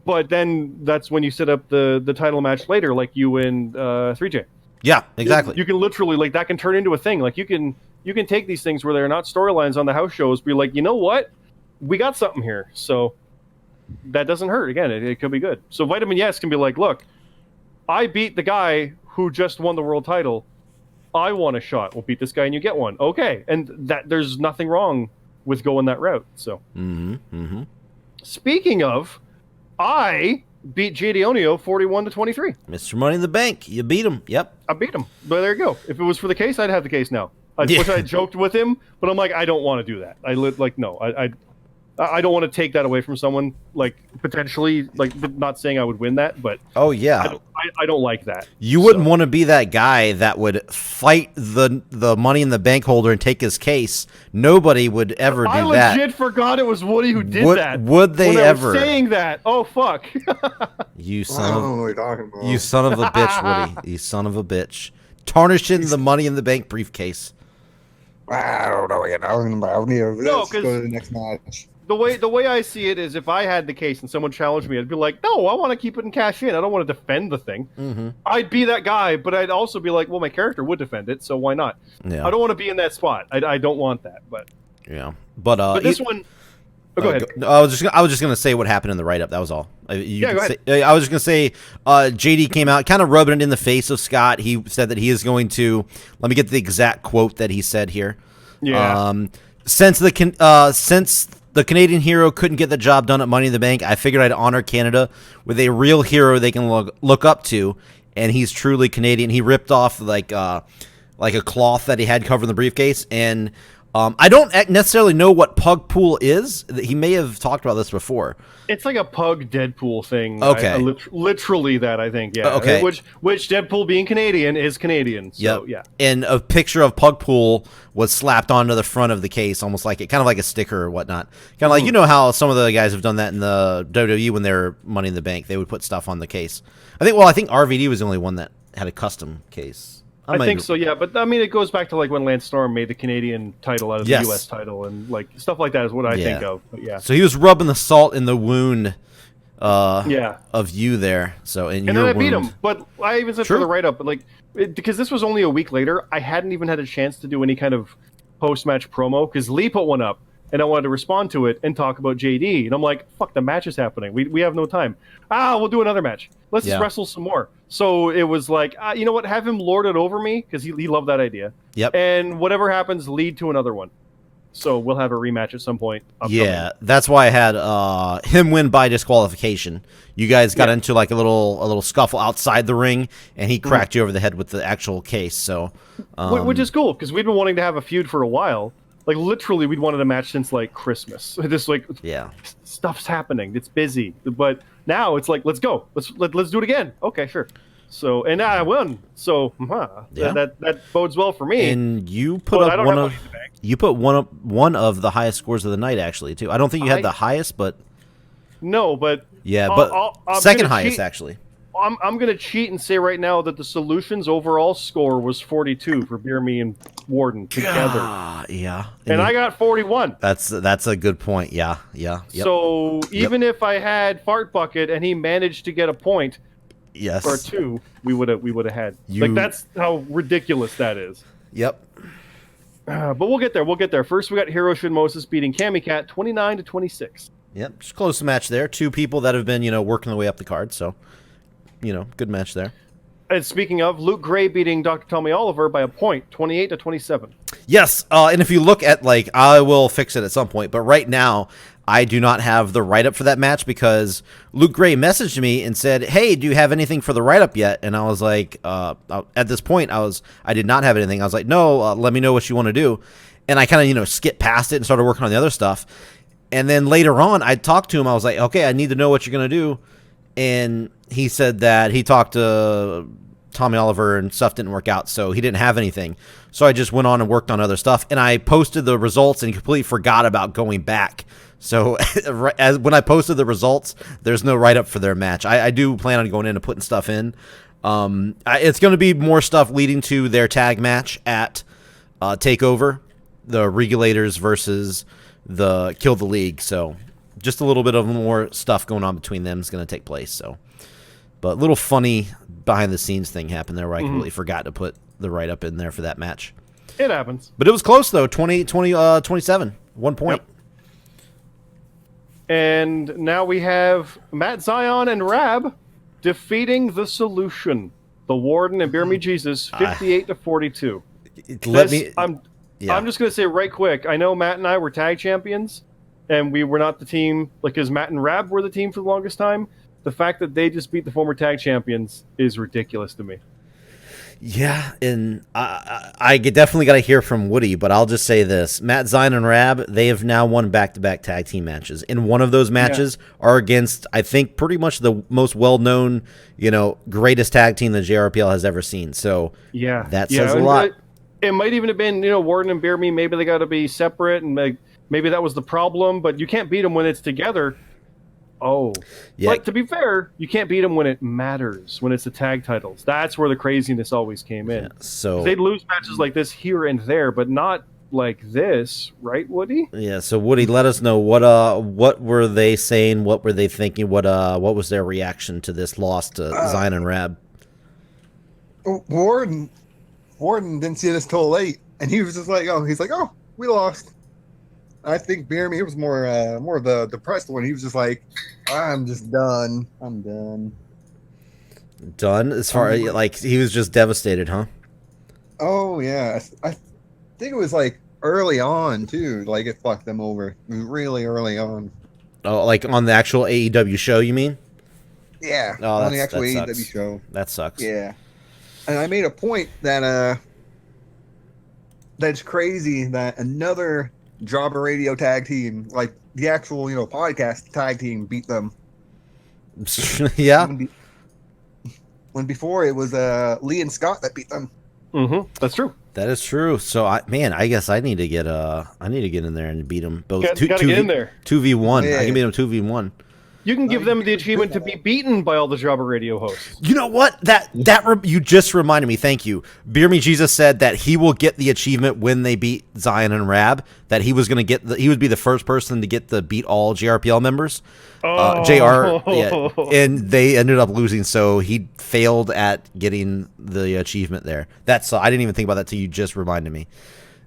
But then that's when you set up the title match later, like you and 3J. Yeah, exactly. You can literally, that can turn into a thing. Like you can take these things where they're not storylines on the house shows, be like, you know what? We got something here. So that doesn't hurt. Again, it could be good. So Vitamin Yes can be like, look, I beat the guy who just won the world title. I want a shot. We'll beat this guy and you get one. Okay. And that there's nothing wrong with going that route. So Speaking of, I beat JD Onio 41-23. Mr. Money in the Bank. You beat him. Yep. I beat him. But there you go. If it was for the case, I'd have the case now. I wish I joked with him, but I'm like, I don't want to do that. I don't want to take that away from someone, like potentially, like not saying I would win that, but oh yeah, I don't like that. You wouldn't want to be that guy that would fight the Money in the Bank holder and take his case. Nobody would ever do that. I legit forgot it was Woody who did that. Would they ever? Saying that? Oh fuck! You son of a bitch, Woody. You son of a bitch. Tarnishing the Money in the Bank briefcase. I don't know what you're talking about. Let's go to the next match. The way I see it is, if I had the case and someone challenged me, I'd be like, no, I want to keep it and cash in. I don't want to defend the thing. I'd be that guy, but I'd also be like, well, my character would defend it, so why not? Yeah. I don't want to be in that spot. I don't want that, but yeah. But this one. Go ahead. I was just gonna say what happened in the write up. That was all. Go ahead. I was just gonna say JD came out, kind of rubbing it in the face of Scott. He said that he is going to. Let me get the exact quote that he said here. Yeah. Since the Canadian hero couldn't get the job done at Money in the Bank, I figured I'd honor Canada with a real hero they can look up to, and he's truly Canadian. He ripped off like a cloth that he had covering the briefcase, and I don't necessarily know what Pug Pool is. He may have talked about this before. It's like a Pug Deadpool thing. Okay. Literally that, I think, yeah. Okay. Which Deadpool, being Canadian, is Canadian. So, yeah. And a picture of Pug Pool was slapped onto the front of the case, almost like kind of like a sticker or whatnot. Kind of like, you know how some of the guys have done that in the WWE when they're Money in the Bank. They would put stuff on the case. I think RVD was the only one that had a custom case. I think so, yeah. But I mean, it goes back to like when Lance Storm made the Canadian title out of the U.S. title, and like stuff like that is what I think of. But yeah. So he was rubbing the salt in the wound. Of you there. So and then I beat him. But I even said for the write up, but like because this was only a week later, I hadn't even had a chance to do any kind of post match promo because Lee put one up. And I wanted to respond to it and talk about JD. And I'm like, fuck, the match is happening. We have no time. We'll do another match. Let's just wrestle some more. So it was like, you know what? Have him lord it over me because he loved that idea. Yep. And whatever happens, lead to another one. So we'll have a rematch at some point. Yeah, that's why I had him win by disqualification. You guys got into like a little scuffle outside the ring, and he cracked you over the head with the actual case. So, which is cool because we've been wanting to have a feud for a while. Like literally, we'd wanted a match since like Christmas. This like stuff's happening. It's busy, but now it's like let's go. Let's do it again. Okay, sure. So and I won. So that bodes well for me. And you put up one of the highest scores of the night actually too. I don't think you had the highest, but second highest actually. I'm going to cheat and say right now that the Solutions overall score was 42 for Beer Me and Warden together. Yeah. And I got 41. That's a good point. Yeah. Yep. So even if I had Fart Bucket and he managed to get a point or two, we would have had. Like that's how ridiculous that is. Yep. But we'll get there. First we got Hiroshi Moses beating Cammy Cat 29-26. Yep. Just close match there. Two people that have been, working their way up the card, so good match there. And speaking of, Luke Gray beating Dr. Tommy Oliver by a point, 28-27. Yes, and if you look at, I will fix it at some point, but right now, I do not have the write-up for that match because Luke Gray messaged me and said, hey, do you have anything for the write-up yet? And I was like, at this point, I did not have anything. I was like, no, let me know what you want to do. And I kind of, skipped past it and started working on the other stuff. And then later on, I talked to him. I was like, okay, I need to know what you're going to do. And he said that he talked to Tommy Oliver and stuff didn't work out, so he didn't have anything. So I just went on and worked on other stuff, and I posted the results and completely forgot about going back. So when I posted the results, there's no write-up for their match. I do plan on going in and putting stuff in. It's going to be more stuff leading to their tag match at TakeOver, the Regulators versus the Kill the League, so just a little bit of more stuff going on between them is going to take place. So, but a little funny behind the scenes thing happened there where I completely forgot to put the write up in there for that match. It happens. But it was close though, 27, 1 point. Yep. And now we have Matt Zion and Rab defeating the Solution, the Warden and Beer Me Jesus, 58-42. I'm just going to say right quick, I know Matt and I were tag champions. And we were not the team, because Matt and Rab were the team for the longest time. The fact that they just beat the former tag champions is ridiculous to me. Yeah, and I definitely got to hear from Woody, but I'll just say this. Matt, Zion, and Rab, they have now won back-to-back tag team matches. And one of those matches are against, I think, pretty much the most well-known, greatest tag team that JRPL has ever seen. So that says a lot. It might even have been, Warden and Beer Me, maybe they got to be separate, and maybe that was the problem, but you can't beat them when it's together. Oh. Yeah. But to be fair, you can't beat them when it matters, when it's the tag titles. That's where the craziness always came in. Yeah, so they'd lose matches like this here and there, but not like this, right, Woody? Yeah, so Woody, let us know what were they saying, what were they thinking, what was their reaction to this loss to Zion and Rab? Warden didn't see this till late, and he was just like, oh, we lost. I think Beer Me was more of the depressed one. He was just like, I'm just done. I'm done. Done? As far as, he was just devastated, huh? Oh, yeah. I think it was, early on, too. It fucked them over. It was really early on. Oh, on the actual AEW show, you mean? Yeah. Oh, on the actual AEW show. That sucks. Yeah. And I made a point that, that's crazy that another Jobber Radio tag team, the actual, podcast tag team, beat them. Yeah. When before it was Lee and Scott that beat them. Mm-hmm. That's true. That is true. So I guess I need to get in there and beat them both. Gotta get in there. 2v1. Yeah. I can beat them 2v1. You can give them the achievement to be beaten by all the Jabba radio hosts. You know what? You just reminded me. Thank you. Beer Me Jesus said that he will get the achievement when they beat Zion and Rab. That he was going to get. He would be the first person to get the beat all JRPL members. JR, yeah, and they ended up losing, so he failed at getting the achievement there. That's I didn't even think about that till you just reminded me.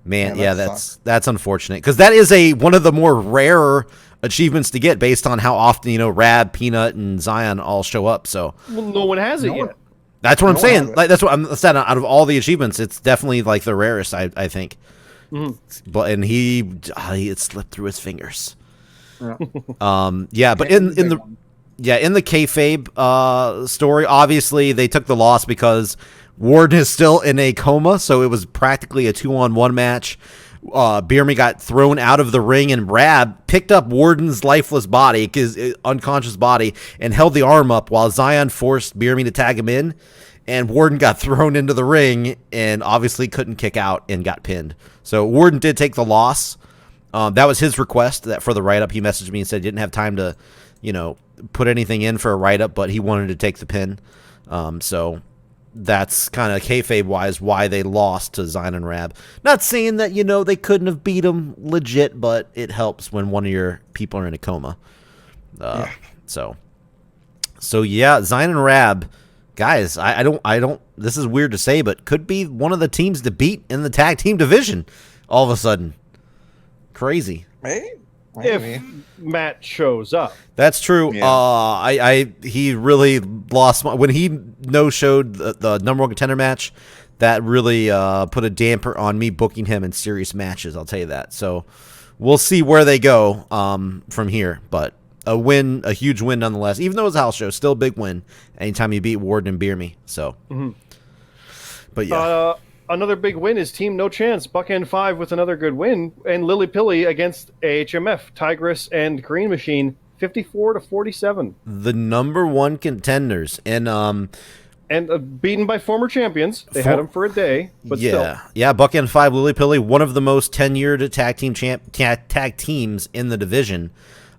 Man, yeah, that's unfortunate because that is one of the more rare achievements to get based on how often Rab, Peanut, and Zion all show up. So no one has it yet. That's what I'm saying. Like that's what I'm saying. Out of all the achievements, it's definitely like the rarest. I think. Mm-hmm. But he it slipped through his fingers. Yeah. But in the kayfabe story, obviously they took the loss because Warden is still in a coma, so it was practically a 2-on-1 match. Beer Me got thrown out of the ring, and Rab picked up Warden's lifeless body, his unconscious body, and held the arm up while Zion forced Beer Me to tag him in, and Warden got thrown into the ring and obviously couldn't kick out and got pinned. So Warden did take the loss. That was his request that for the write-up. He messaged me and said he didn't have time to, put anything in for a write-up, but he wanted to take the pin. So that's kind of kayfabe-wise why they lost to Zion and Rab. Not saying that, they couldn't have beat them legit, but it helps when one of your people are in a coma. So yeah, Zion and Rab, guys, I don't, this is weird to say, but could be one of the teams to beat in the tag team division all of a sudden. Crazy. Maybe. If Matt shows up. That's true. Yeah. He really lost when he no-showed the number one contender match. That really put a damper on me booking him in serious matches. I'll tell you that. So we'll see where they go from here. But a huge win nonetheless. Even though it was a house show, still a big win. Anytime you beat Warden and Beer Me. So, but yeah. Another big win is Team No Chance, Buck N5 with another good win, and Lily Pilly against AHMF, Tigress and Green Machine, 54-47. The number one contenders, and beaten by former champions. They had them for a day, but still. Yeah, Buck N5, Lily Pilly, one of the most tenured tag teams in the division.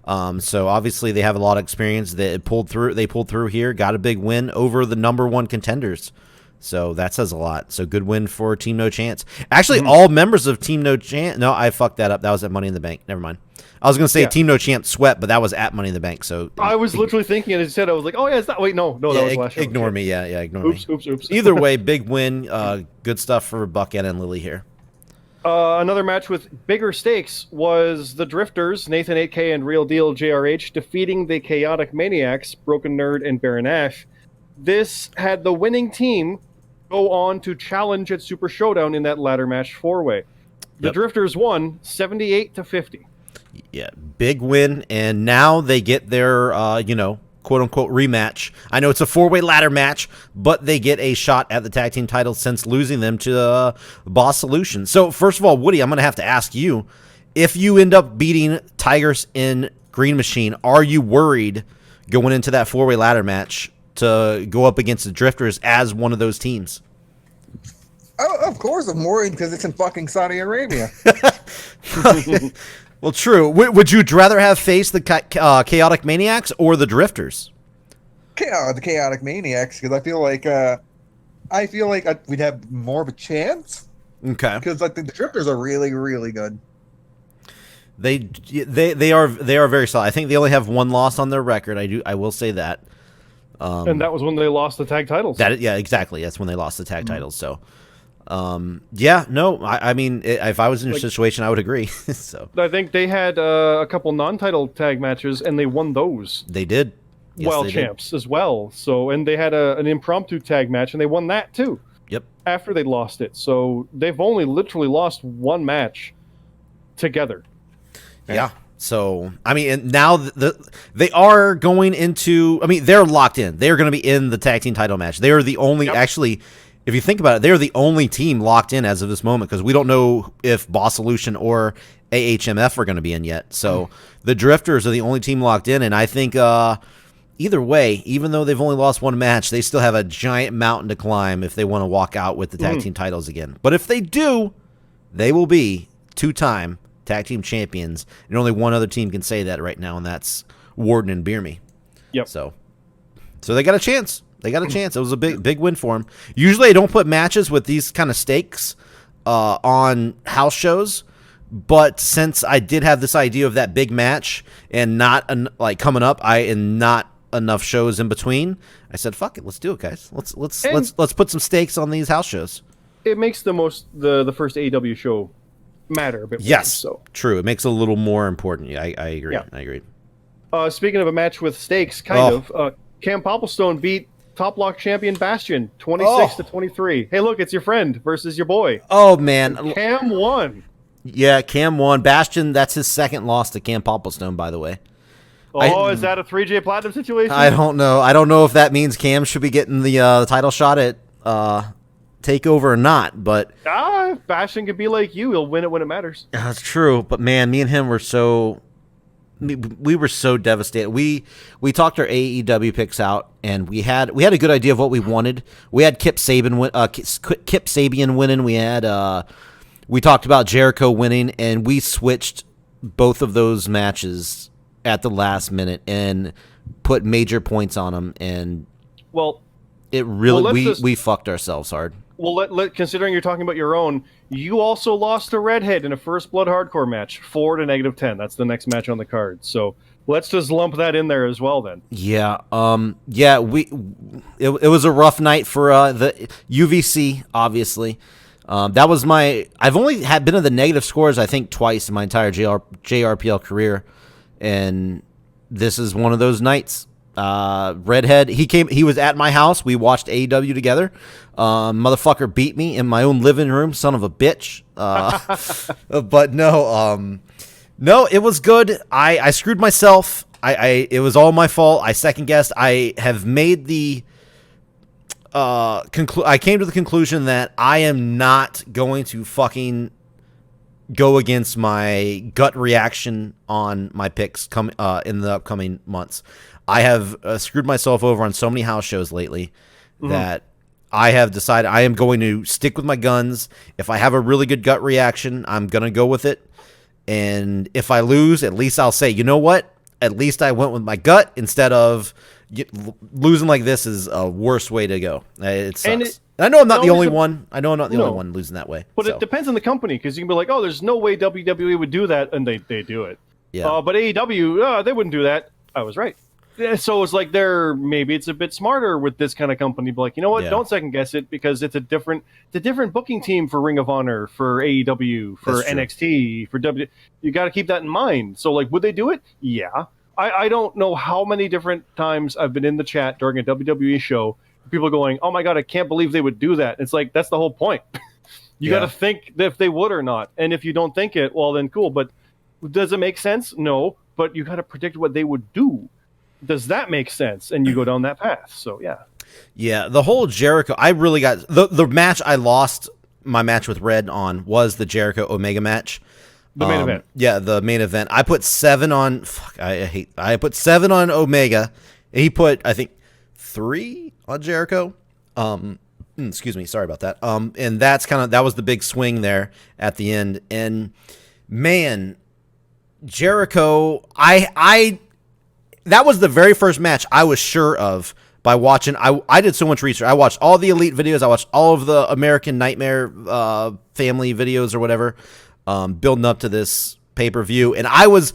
So obviously they have a lot of experience. They pulled through here, got a big win over the number one contenders. So that says a lot. So good win for Team No Chance. Actually, all members of Team No Chance. No, I fucked that up. That was at Money in the Bank. Never mind. I was going to say Team No Chance swept, but that was at Money in the Bank. So I was literally thinking, and instead I was like, oh yeah, it's not. Wait, no, that was last show. Ignore me. Yeah, ignore me. Oops. Either way, big win. Good stuff for Bucket and Lily here. Another match with bigger stakes was the Drifters, Nathan 8K and Real Deal JRH, defeating the Chaotic Maniacs, Broken Nerd and Baron Ash. This had the winning team go on to challenge at Super Showdown in that ladder match 4-way. The Drifters won 78-50. Yeah, big win, and now they get their quote-unquote rematch. I know it's a 4-way ladder match, but they get a shot at the tag team titles since losing them to Boss Solution. So, first of all, Woody, I'm going to have to ask you, if you end up beating Tigers in Green Machine, are you worried going into that 4-way ladder match to go up against the Drifters as one of those teams? Oh, of course I'm worried because it's in fucking Saudi Arabia. Well, true. Would you rather have faced the Chaotic Maniacs or the Drifters? The Chaotic Maniacs, because I feel like we'd have more of a chance. Okay. Because the Drifters are really, really good. They are very solid. I think they only have one loss on their record. I will say that. And that was when they lost the tag titles. Exactly. That's when they lost the tag titles. So, I mean, if I was in your situation, I would agree. So I think they had a couple non-title tag matches, and they won those. They did. Yes, champs as well. So, and they had an impromptu tag match, and they won that too. Yep. After they lost it, so they've only literally lost one match together. Yeah. So, I mean, and now they are going into, I mean, they're locked in. They're going to be in the tag team title match. They are the only, actually, if you think about it, they're the only team locked in as of this moment because we don't know if Boss Solution or AHMF are going to be in yet. So the Drifters are the only team locked in, and I think either way, even though they've only lost one match, they still have a giant mountain to climb if they want to walk out with the tag team titles again. But if they do, they will be two-time tag team champions, and only one other team can say that right now, and that's Warden and Beer Me. Yep. So they got a chance. They got a chance. It was a big win for them. Usually I don't put matches with these kind of stakes on house shows, but since I did have this idea of that big match and not like coming up, and not enough shows in between, I said, "Fuck it, let's do it, guys. Let's put some stakes on these house shows." It makes the first AEW show matter a bit more. Yes, So true. It makes it a little more important. Yeah, I agree. Yeah. I agree. Speaking of a match with stakes, kind of, Cam Popplestone beat Top Lock champion Bastion 26-23. Hey, look, it's your friend versus your boy. Oh man, Cam won. Yeah, Cam won. Bastion, that's his second loss to Cam Popplestone, by the way. Is that a 3J Platinum situation? I don't know. I don't know if that means Cam should be getting the title shot at TakeOver or not, but... if Bastion could be like you, he'll win it when it matters. That's true, but man, me and him were so... We were so devastated. We talked our AEW picks out, and we had a good idea of what we wanted. We had Kip Sabian winning. We had... We talked about Jericho winning, and we switched both of those matches at the last minute and put major points on them. And it really we fucked ourselves hard. Well, considering you're talking about your own, you also lost to Redhead in a First Blood Hardcore match, 4 to -10. That's the next match on the card. So let's just lump that in there as well, then. Yeah. It was a rough night for the UVC, obviously. That was I've only been in the negative scores, I think, twice in my entire JRPL career, and this is one of those nights. Redhead, he was at my house. We watched AEW together. Motherfucker beat me in my own living room, son of a bitch. But no, it was good. I screwed myself. It was all my fault. I second guessed. I have made the I came to the conclusion that I am not going to fucking go against my gut reaction on my picks in the upcoming months. I have screwed myself over on so many house shows lately that I have decided I am going to stick with my guns. If I have a really good gut reaction, I'm going to go with it. And if I lose, at least I'll say, you know what? At least I went with my gut instead of losing like this is a worse way to go. It sucks. I know I'm not the only one. I know I'm not the only one losing that way. But it depends on the company, because you can be like, oh, there's no way WWE would do that, and they do it. Yeah. But AEW, they wouldn't do that. I was right. So it's like maybe it's a bit smarter with this kind of company. Be like, you know what? Don't second guess it, because it's a different booking team for Ring of Honor, for AEW, for NXT, for W. You got to keep that in mind. So like, would they do it? Yeah. I don't know how many different times I've been in the chat during a WWE show, people going, oh my God, I can't believe they would do that. It's like, that's the whole point. You got to think if they would or not. And if you don't think it, well, then cool. But does it make sense? No. But you got to predict what they would do. Does that make sense? And you go down that path. So, yeah. Yeah, the whole Jericho, I really got... The match I lost my match with Red on was the Jericho Omega match. The main event. Yeah, the main event. I put 7 on... I put 7 on Omega. He put, I think, 3 on Jericho. Excuse me, sorry about that. And that was the big swing there at the end. And man, Jericho, that was the very first match I was sure of by watching. I did so much research. I watched all the Elite videos. I watched all of the American Nightmare family videos or whatever, building up to this pay-per-view. And I was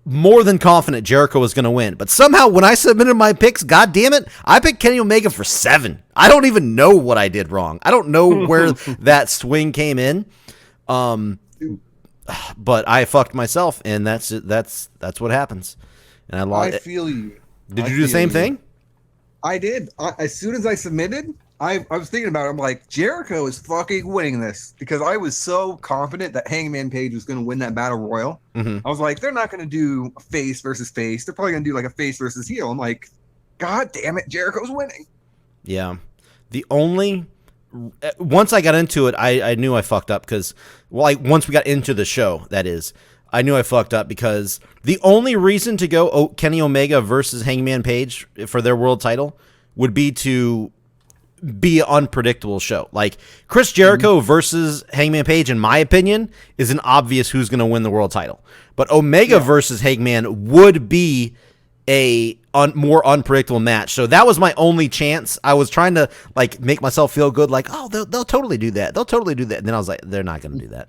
more than confident Jericho was going to win. But somehow when I submitted my picks, God damn it, I picked Kenny Omega for 7. I don't even know what I did wrong. I don't know where that swing came in. But I fucked myself, and that's what happens. And I lost. I feel you. Did you do the same thing? I did. As soon as I submitted, I was thinking about it. I'm like, Jericho is fucking winning this, because I was so confident that Hangman Page was going to win that battle royal. Mm-hmm. I was like, they're not going to do face versus face. They're probably going to do like a face versus heel. I'm like, God damn it, Jericho's winning. Yeah. Once I got into it, I knew I fucked up because, once we got into the show, that is, I knew I fucked up because the only reason to go Kenny Omega versus Hangman Page for their world title would be to be an unpredictable show. Like Chris Jericho versus Hangman Page, in my opinion, is an obvious who's going to win the world title. But Omega versus Hangman would be a more unpredictable match. So that was my only chance. I was trying to like make myself feel good, like, oh, they'll totally do that. They'll totally do that. And then I was like, they're not going to do that.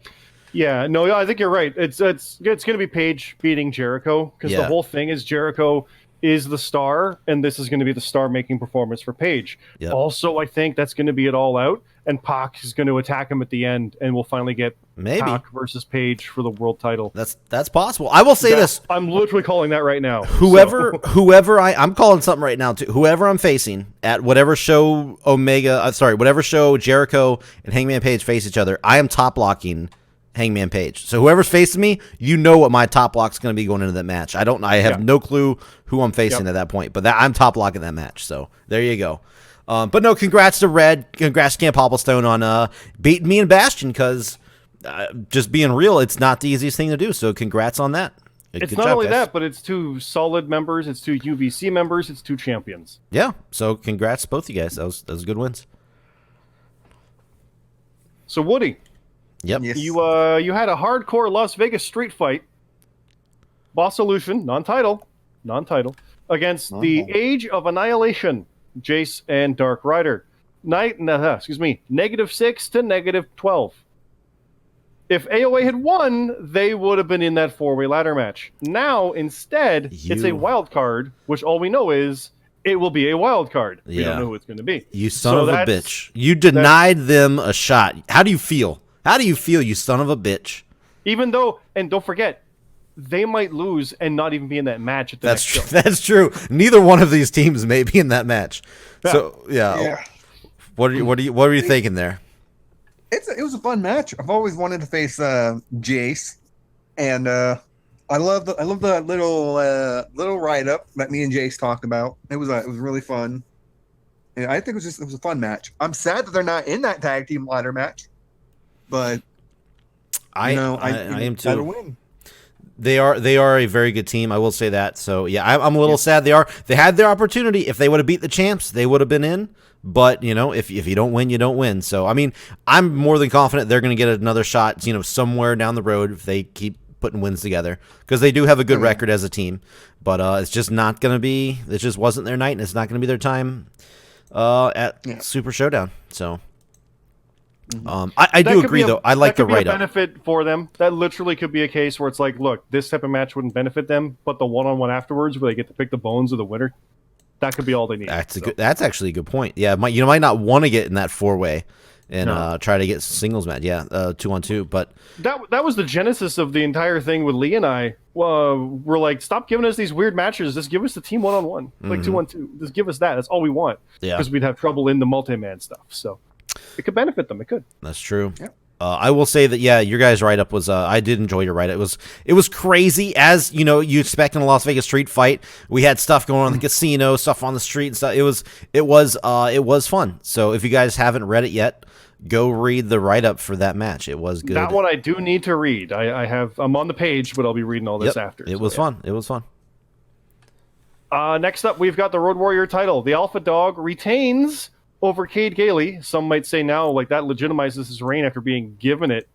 Yeah, no, I think you're right. It's going to be Paige beating Jericho because the whole thing is Jericho is the star, and this is going to be the star-making performance for Paige. Yep. Also, I think that's going to be it all out, and Pac is going to attack him at the end, and we'll finally get Pac versus Paige for the world title. That's possible. I will say this. I'm literally calling that right now. Whoever I'm calling something right now too. Whoever I'm facing at whatever show whatever show Jericho and Hangman Page face each other, I am top locking Hangman Page. So whoever's facing me, you know what my top lock's going to be going into that match. I have no clue who I'm facing at that point, but I'm top locking that match. So there you go. But no, congrats to Red. Congrats to Camp Hopplestone on beating me and Bastion because just being real, it's not the easiest thing to do. So congrats on that. It's not only that, but it's 2 solid members. It's 2 UVC members. It's 2 champions. Yeah. So congrats to both you guys. Those good wins. So Woody. Yep. Yes. You had a hardcore Las Vegas street fight. Boss Solution, non-title, against the Age of Annihilation, Jace and Dark Rider. -6 to -12. If AOA had won, they would have been in that 4-way ladder match. Now, instead, it's a wild card, which all we know is it will be a wild card. We don't know who it's going to be. You son of a bitch. You denied them a shot. How do you feel? How do you feel, you son of a bitch? Even though, and don't forget, they might lose and not even be in that match at the next show. That's true. Neither one of these teams may be in that match. Yeah. So what are you thinking there? It was a fun match. I've always wanted to face Jace, and I love the little write up that me and Jace talked about. It was really fun. And I think it was a fun match. I'm sad that they're not in that tag team ladder match. But I am too. Win. They are a very good team. I will say that. So yeah, I'm a little sad. They had their opportunity. If they would have beat the champs, they would have been in. But if you don't win, you don't win. So I mean, I'm more than confident they're going to get another shot. Somewhere down the road if they keep putting wins together because they do have a good record as a team. But it's just not going to be. It just wasn't their night, and it's not going to be their time at Super Showdown. So. I do agree, though. I like the write-up. That could be a benefit for them. That literally could be a case where it's like, look, this type of match wouldn't benefit them, but the one-on-one afterwards where they get to pick the bones of the winner, that could be all they need. That's actually a good point. Yeah, you might not want to get in that 4-way and try to get singles match. Yeah, 2-on-2. But that was the genesis of the entire thing with Lee and I. We're like, stop giving us these weird matches. Just give us the team 1-on-1, like 2-on-2. Just give us that. That's all we want. Yeah, because we'd have trouble in the multi-man stuff. So. It could benefit them. It could. That's true. Yeah. I will say that your guys' write-up was. I did enjoy your write-up. It was crazy, as you expect in a Las Vegas street fight. We had stuff going on in the casino, stuff on the street, and stuff. It was fun. So if you guys haven't read it yet, go read the write-up for that match. It was good. That one I do need to read. I'm on the page, but I'll be reading all this after. It was fun. It was fun. Next up, we've got the Road Warrior title. The Alpha Dog retains over Cade Gailey. Some might say now, like, that legitimizes his reign after being given it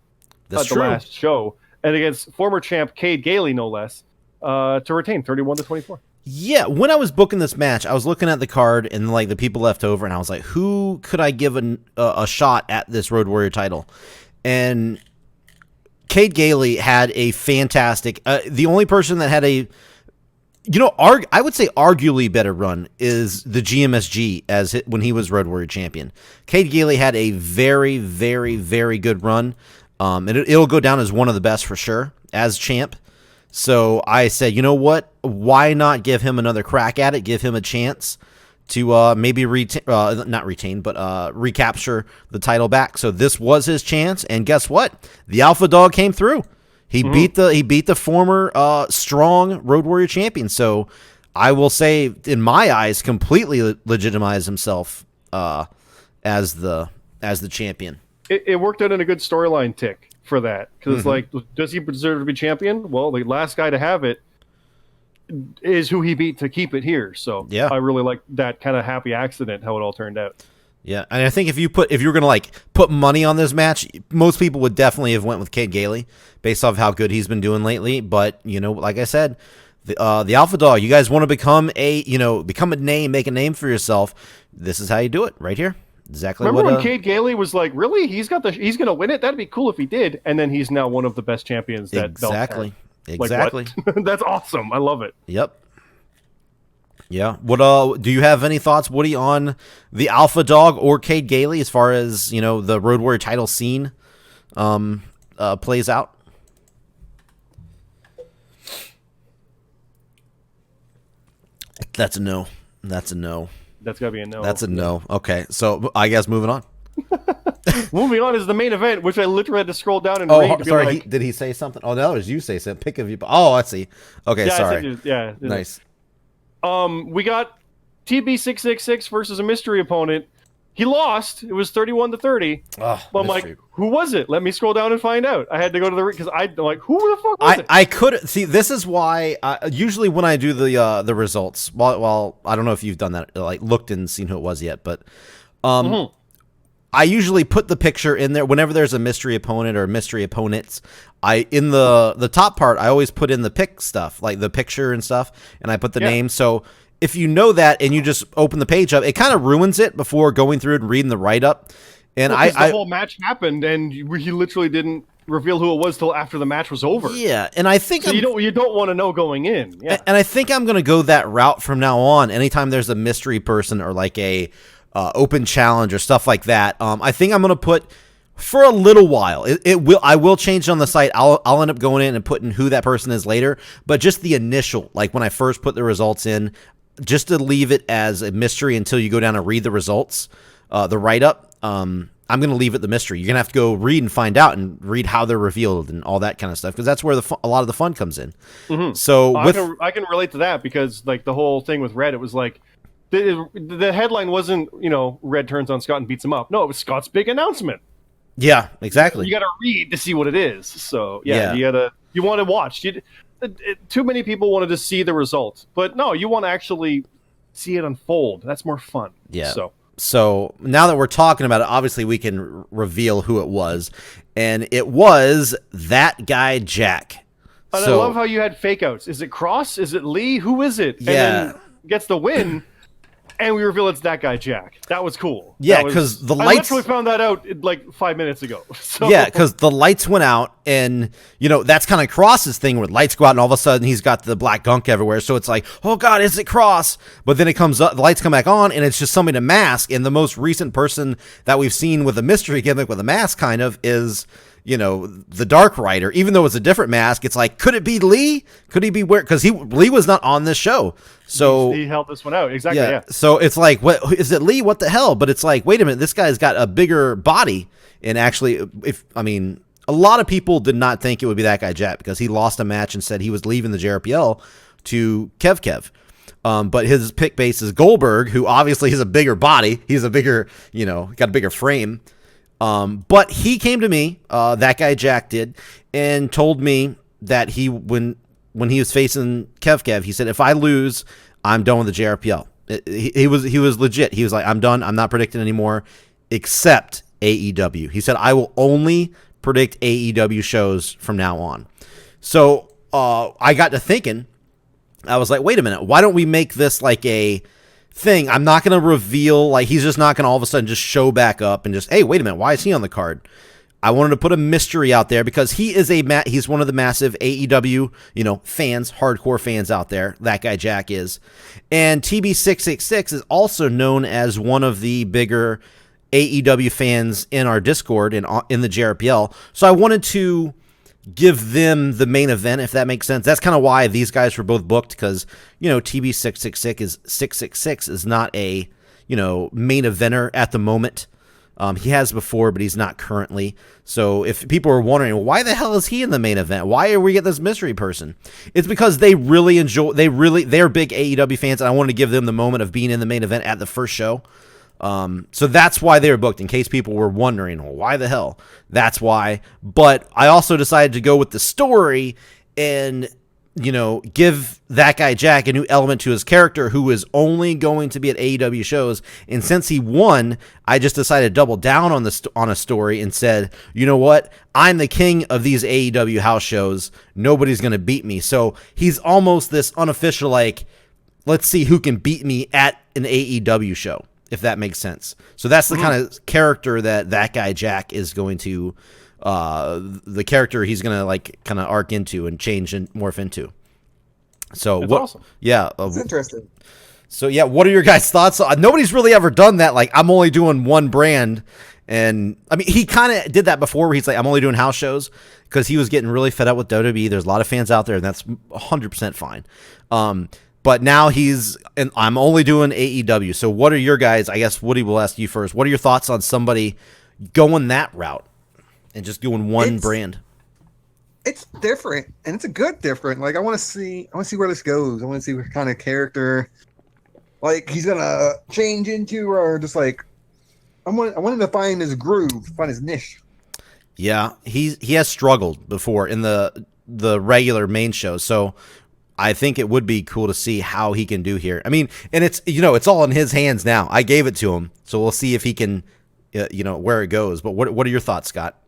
at the last show, and against former champ Cade Gailey, no less, to retain 31-24. Yeah, when I was booking this match, I was looking at the card and like the people left over, and I was like, who could I give a shot at this Road Warrior title? And Cade Gailey had a fantastic. The only person that had a I would say arguably better run is the GMSG when he was Road Warrior champion. Cade Gailey had a very, very, very good run. And it'll go down as one of the best for sure as champ. So I said, you know what? Why not give him another crack at it? Give him a chance to maybe recapture the title back. So this was his chance. And guess what? The Alpha Dog came through. He beat the former strong Road Warrior champion. So I will say, in my eyes, completely legitimized himself as the champion. It worked out in a good storyline tick for that, because it's like, does he deserve to be champion? Well, the last guy to have it is who he beat to keep it here. So yeah, I really like that kind of happy accident, how it all turned out. Yeah, and I think if you're gonna put money on this match, most people would definitely have went with Cade Gailey based off how good he's been doing lately. But like I said, the Alpha Dog. You guys want to become a name, make a name for yourself. This is how you do it, right here. Exactly. Remember what, when Cade Gailey was like, "Really? He's gonna win it? That'd be cool if he did." And then he's now one of the best champions that exactly. Exactly. Like, that's awesome. I love it. Yep. Yeah. What? Do you have any thoughts, Woody, on the Alpha Dog or Cade Gailey as far as the Road Warrior title scene plays out? That's a no. That's a no. That's gotta be a no. That's a no. Okay, so I guess moving on. Moving on is the main event, which I literally had to scroll down and read. To sorry. like, did he say something? Oh, no, it was you say something. Pick of you. Oh, I see. Okay, yeah, sorry. Yeah. Nice. We got TB666 versus a mystery opponent. He lost. It was 31-30. Oh, but I'm like, who was it? Let me scroll down and find out. I had to go to the because I'm like, who the fuck was it? I could see. This is why usually when I do the results, well, I don't know if you've done that, like looked and seen who it was yet, but I usually put the picture in there whenever there's a mystery opponent or mystery opponents. In the top part, I always put in the pick stuff, like the picture and stuff, and I put the name. So if you know that and you just open the page up, it kind of ruins it before going through it and reading the write-up. And the whole match happened, and he literally didn't reveal who it was till after the match was over. Yeah, and I think so you don't want to know going in. Yeah, and I think I'm going to go that route from now on. Anytime there's a mystery person or like a open challenge or stuff like that, I think I'm going to put for a little while. I will change on the site. I'll end up going in and putting who that person is later, but just the initial, like when I first put the results in, just to leave it as a mystery until you go down and read the results, the write-up. I'm going to leave it the mystery. You're going to have to go read and find out and read how they're revealed and all that kind of stuff, because that's where a lot of the fun comes in. Mm-hmm. So I can relate to that, because like the whole thing with Red, it was like the headline wasn't Red turns on Scott and beats him up. No, it was Scott's big announcement. Yeah, exactly. You got to read to see what it is. So you want to watch. Too many people wanted to see the result, but no, you want to actually see it unfold. That's more fun. Yeah. So now that we're talking about it, obviously we can reveal who it was, and it was that guy Jack. And I love how you had fake outs. Is it Cross? Is it Lee? Who is it? Yeah. And then gets the win. And we reveal it's that guy, Jack. That was cool. Yeah, because the lights... I literally found that out like 5 minutes ago. So. Yeah, because the lights went out, and, that's kind of Cross's thing where lights go out, and all of a sudden he's got the black gunk everywhere. So it's like, oh, God, is it Cross? But then it comes up, the lights come back on, and it's just somebody to mask. And the most recent person that we've seen with a mystery gimmick with a mask kind of is... the Dark Rider, even though it's a different mask, it's like, could it be Lee? Could he be where? Because Lee was not on this show, so he held this one out exactly. Yeah. So it's like, what is it, Lee? What the hell? But it's like, wait a minute, this guy's got a bigger body, and actually, a lot of people did not think it would be that guy Jack because he lost a match and said he was leaving the JRPL to Kev. But his pick base is Goldberg, who obviously has a bigger body. He's a bigger, got a bigger frame. But he came to me, that guy Jack did, and told me that when he was facing Kev, he said, if I lose, I'm done with the JRPL. He was legit. He was like, I'm done. I'm not predicting anymore, except AEW. He said, I will only predict AEW shows from now on. So I got to thinking, I was like, wait a minute, why don't we make this like a thing? I'm not going to reveal, like, he's just not going to all of a sudden just show back up and just, hey, wait a minute, why is he on the card? I wanted to put a mystery out there because he is he's one of the massive AEW, fans, hardcore fans out there. That guy Jack is. And TB666 is also known as one of the bigger AEW fans in our Discord and in the JRPL. So I wanted to give them the main event, if that makes sense. That's kind of why these guys were both booked, because TB666 is not a main eventer at the moment. He has before, but he's not currently. So if people are wondering, well, why the hell is he in the main event? Why are we getting this mystery person? It's because they're big AEW fans, and I wanted to give them the moment of being in the main event at the first show. So that's why they were booked, in case people were wondering, well, why the hell? That's why. But I also decided to go with the story and give that guy Jack a new element to his character who is only going to be at AEW shows. And since he won, I just decided to double down on a story and said, you know what? I'm the king of these AEW house shows. Nobody's going to beat me. So he's almost this unofficial, like, let's see who can beat me at an AEW show, if that makes sense. So that's the kind of character that guy Jack is going to the character he's gonna like kind of arc into and change and morph into. So that's what? Awesome. Yeah, It's interesting. So yeah, what are your guys' thoughts? Nobody's really ever done that. Like, I'm only doing one brand, and I mean, he kind of did that before, where he's like, I'm only doing house shows because he was getting really fed up with WWE. There's a lot of fans out there, and that's 100% fine. But now I'm only doing AEW. So what are your guys? I guess Woody will ask you first. What are your thoughts on somebody going that route and just doing one brand? It's different, and it's a good different. Like, I want to see where this goes. I want to see what kind of character, like, he's gonna change into, or just like, I want him to find his groove, find his niche. Yeah, he has struggled before in the regular main shows, so I think it would be cool to see how he can do here. I mean, and it's all in his hands now. I gave it to him, so we'll see if he can, where it goes. But what are your thoughts, Scott?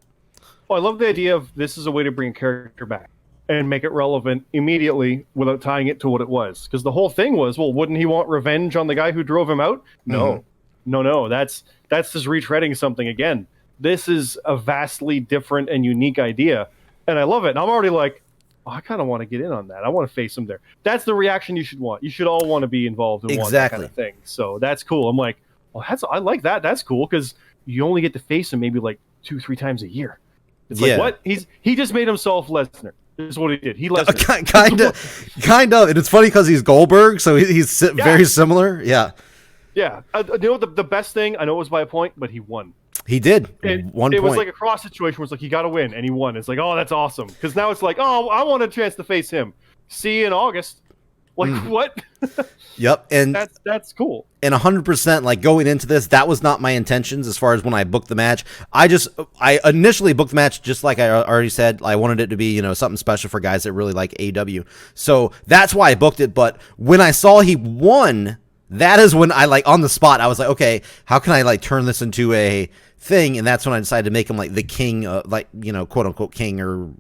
Well, I love the idea of this is a way to bring a character back and make it relevant immediately without tying it to what it was. Because the whole thing was, well, wouldn't he want revenge on the guy who drove him out? No, no, that's just retreading something again. This is a vastly different and unique idea, and I love it. And I'm already like, oh, I kind of want to get in on that. I want to face him there. That's the reaction you should want. You should all want to be involved in one that kind of thing. So that's cool. I'm like, well, I like that. That's cool because you only get to face him maybe like 2-3 times a year. It's like, what? He just made himself Lesnar. This is what he did. He Lesnar. kind of. And it's funny because he's Goldberg, so he's very similar. Yeah. Yeah. You know the best thing? I know it was by a point, but he won. He did. It was like a cross situation where it's like, he got to win, and he won. It's like, oh, that's awesome. Because now it's like, oh, I want a chance to face him. See you in August. Like, what? Yep. And that's cool. And 100%, like, going into this, that was not my intentions as far as when I booked the match. I initially booked the match just like I already said. I wanted it to be, something special for guys that really like AEW. So that's why I booked it. But when I saw he won, that is when I, like, on the spot, I was like, okay, how can I, like, turn this into a thing? And that's when I decided to make him, like, the king, quote unquote king, or,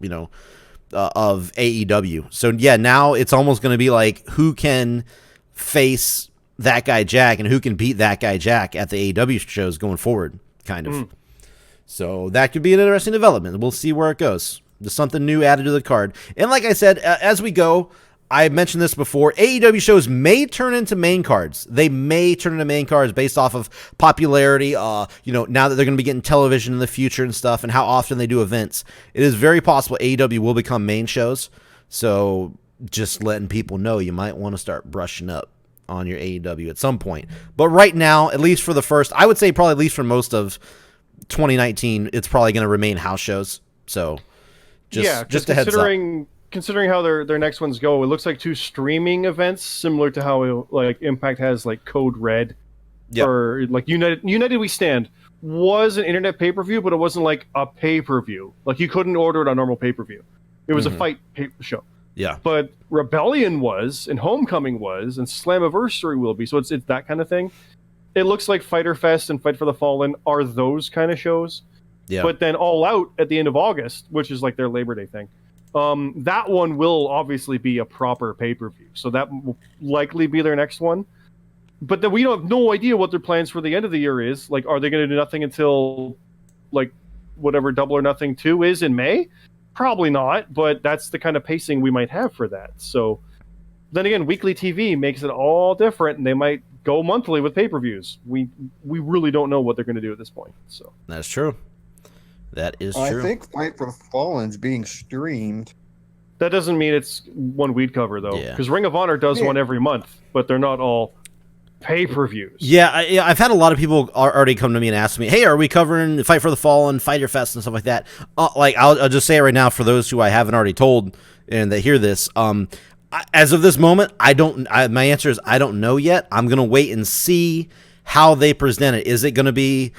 of AEW. So yeah, now it's almost going to be like, who can face that guy Jack and who can beat that guy Jack at the AEW shows going forward, kind of. So that could be an interesting development. We'll see where it goes. There's something new added to the card. And like I said, as we go, I mentioned this before, AEW shows may turn into main cards. They may turn into main cards based off of popularity, now that they're going to be getting television in the future and stuff, and how often they do events. It is very possible AEW will become main shows. So just letting people know, you might want to start brushing up on your AEW at some point. But right now, at least for the first, I would say probably at least for most of 2019, it's probably going to remain house shows. So just a heads up. Considering how their next ones go, it looks like 2 streaming events, similar to how like Impact has like Code Red, or like United We Stand was an internet pay-per-view, but it wasn't like a pay-per-view. Like, you couldn't order it on normal pay-per-view. It was a fight show. Yeah. But Rebellion was, and Homecoming was, and Slammiversary will be. So it's that kind of thing. It looks like Fyter Fest and Fight for the Fallen are those kind of shows. Yeah. But then All Out at the end of August, which is like their Labor Day thing. That one will obviously be a proper pay-per-view, so that will likely be their next one. But then we have no idea what their plans for the end of the year is. Like, are they going to do nothing until, like, whatever Double or Nothing 2 is in May? Probably not, but that's the kind of pacing we might have for that. So then again, weekly TV makes it all different, and they might go monthly with pay-per-views. We really don't know what they're going to do at this point. So that's true. That is true. I think Fight for the Fallen's being streamed. That doesn't mean it's one we'd cover, though. Yeah. Because Ring of Honor does one every month, but they're not all pay-per-views. Yeah, I've had a lot of people already come to me and ask me, hey, are we covering Fight for the Fallen, Fyter Fest, and stuff like that? I'll just say it right now for those who I haven't already told and that hear this. As of this moment, my answer is I don't know yet. I'm going to wait and see how they present it. Is it going to be,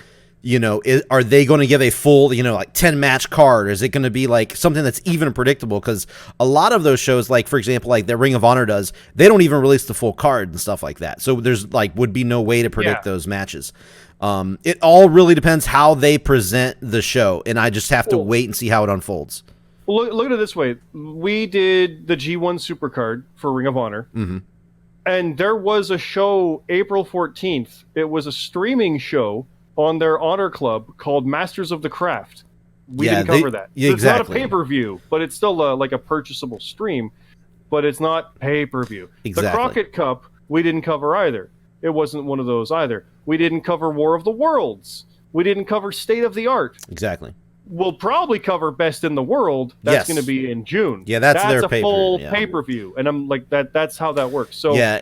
are they going to give a full, like 10 match card? Or is it going to be like something that's even predictable? Because a lot of those shows, like for example, like the Ring of Honor does, they don't even release the full card and stuff like that. So there's would be no way to predict those matches. It all really depends how they present the show, and I just have to wait and see how it unfolds. Well, look at it this way. We did the G1 Supercard for Ring of Honor, and there was a show April 14th. It was a streaming show on their Honor Club called Masters of the Craft. We didn't cover that. Yeah, exactly. It's not a pay-per-view, but it's still like a purchasable stream, but it's not pay-per-view. Exactly. The Crockett Cup, we didn't cover either. It wasn't one of those either. We didn't cover War of the Worlds. We didn't cover State of the Art. Exactly. We'll probably cover Best in the World. That's going to be in June. Yeah, that's their a full pay-per-view, and I'm like that. That's how that works. So yeah,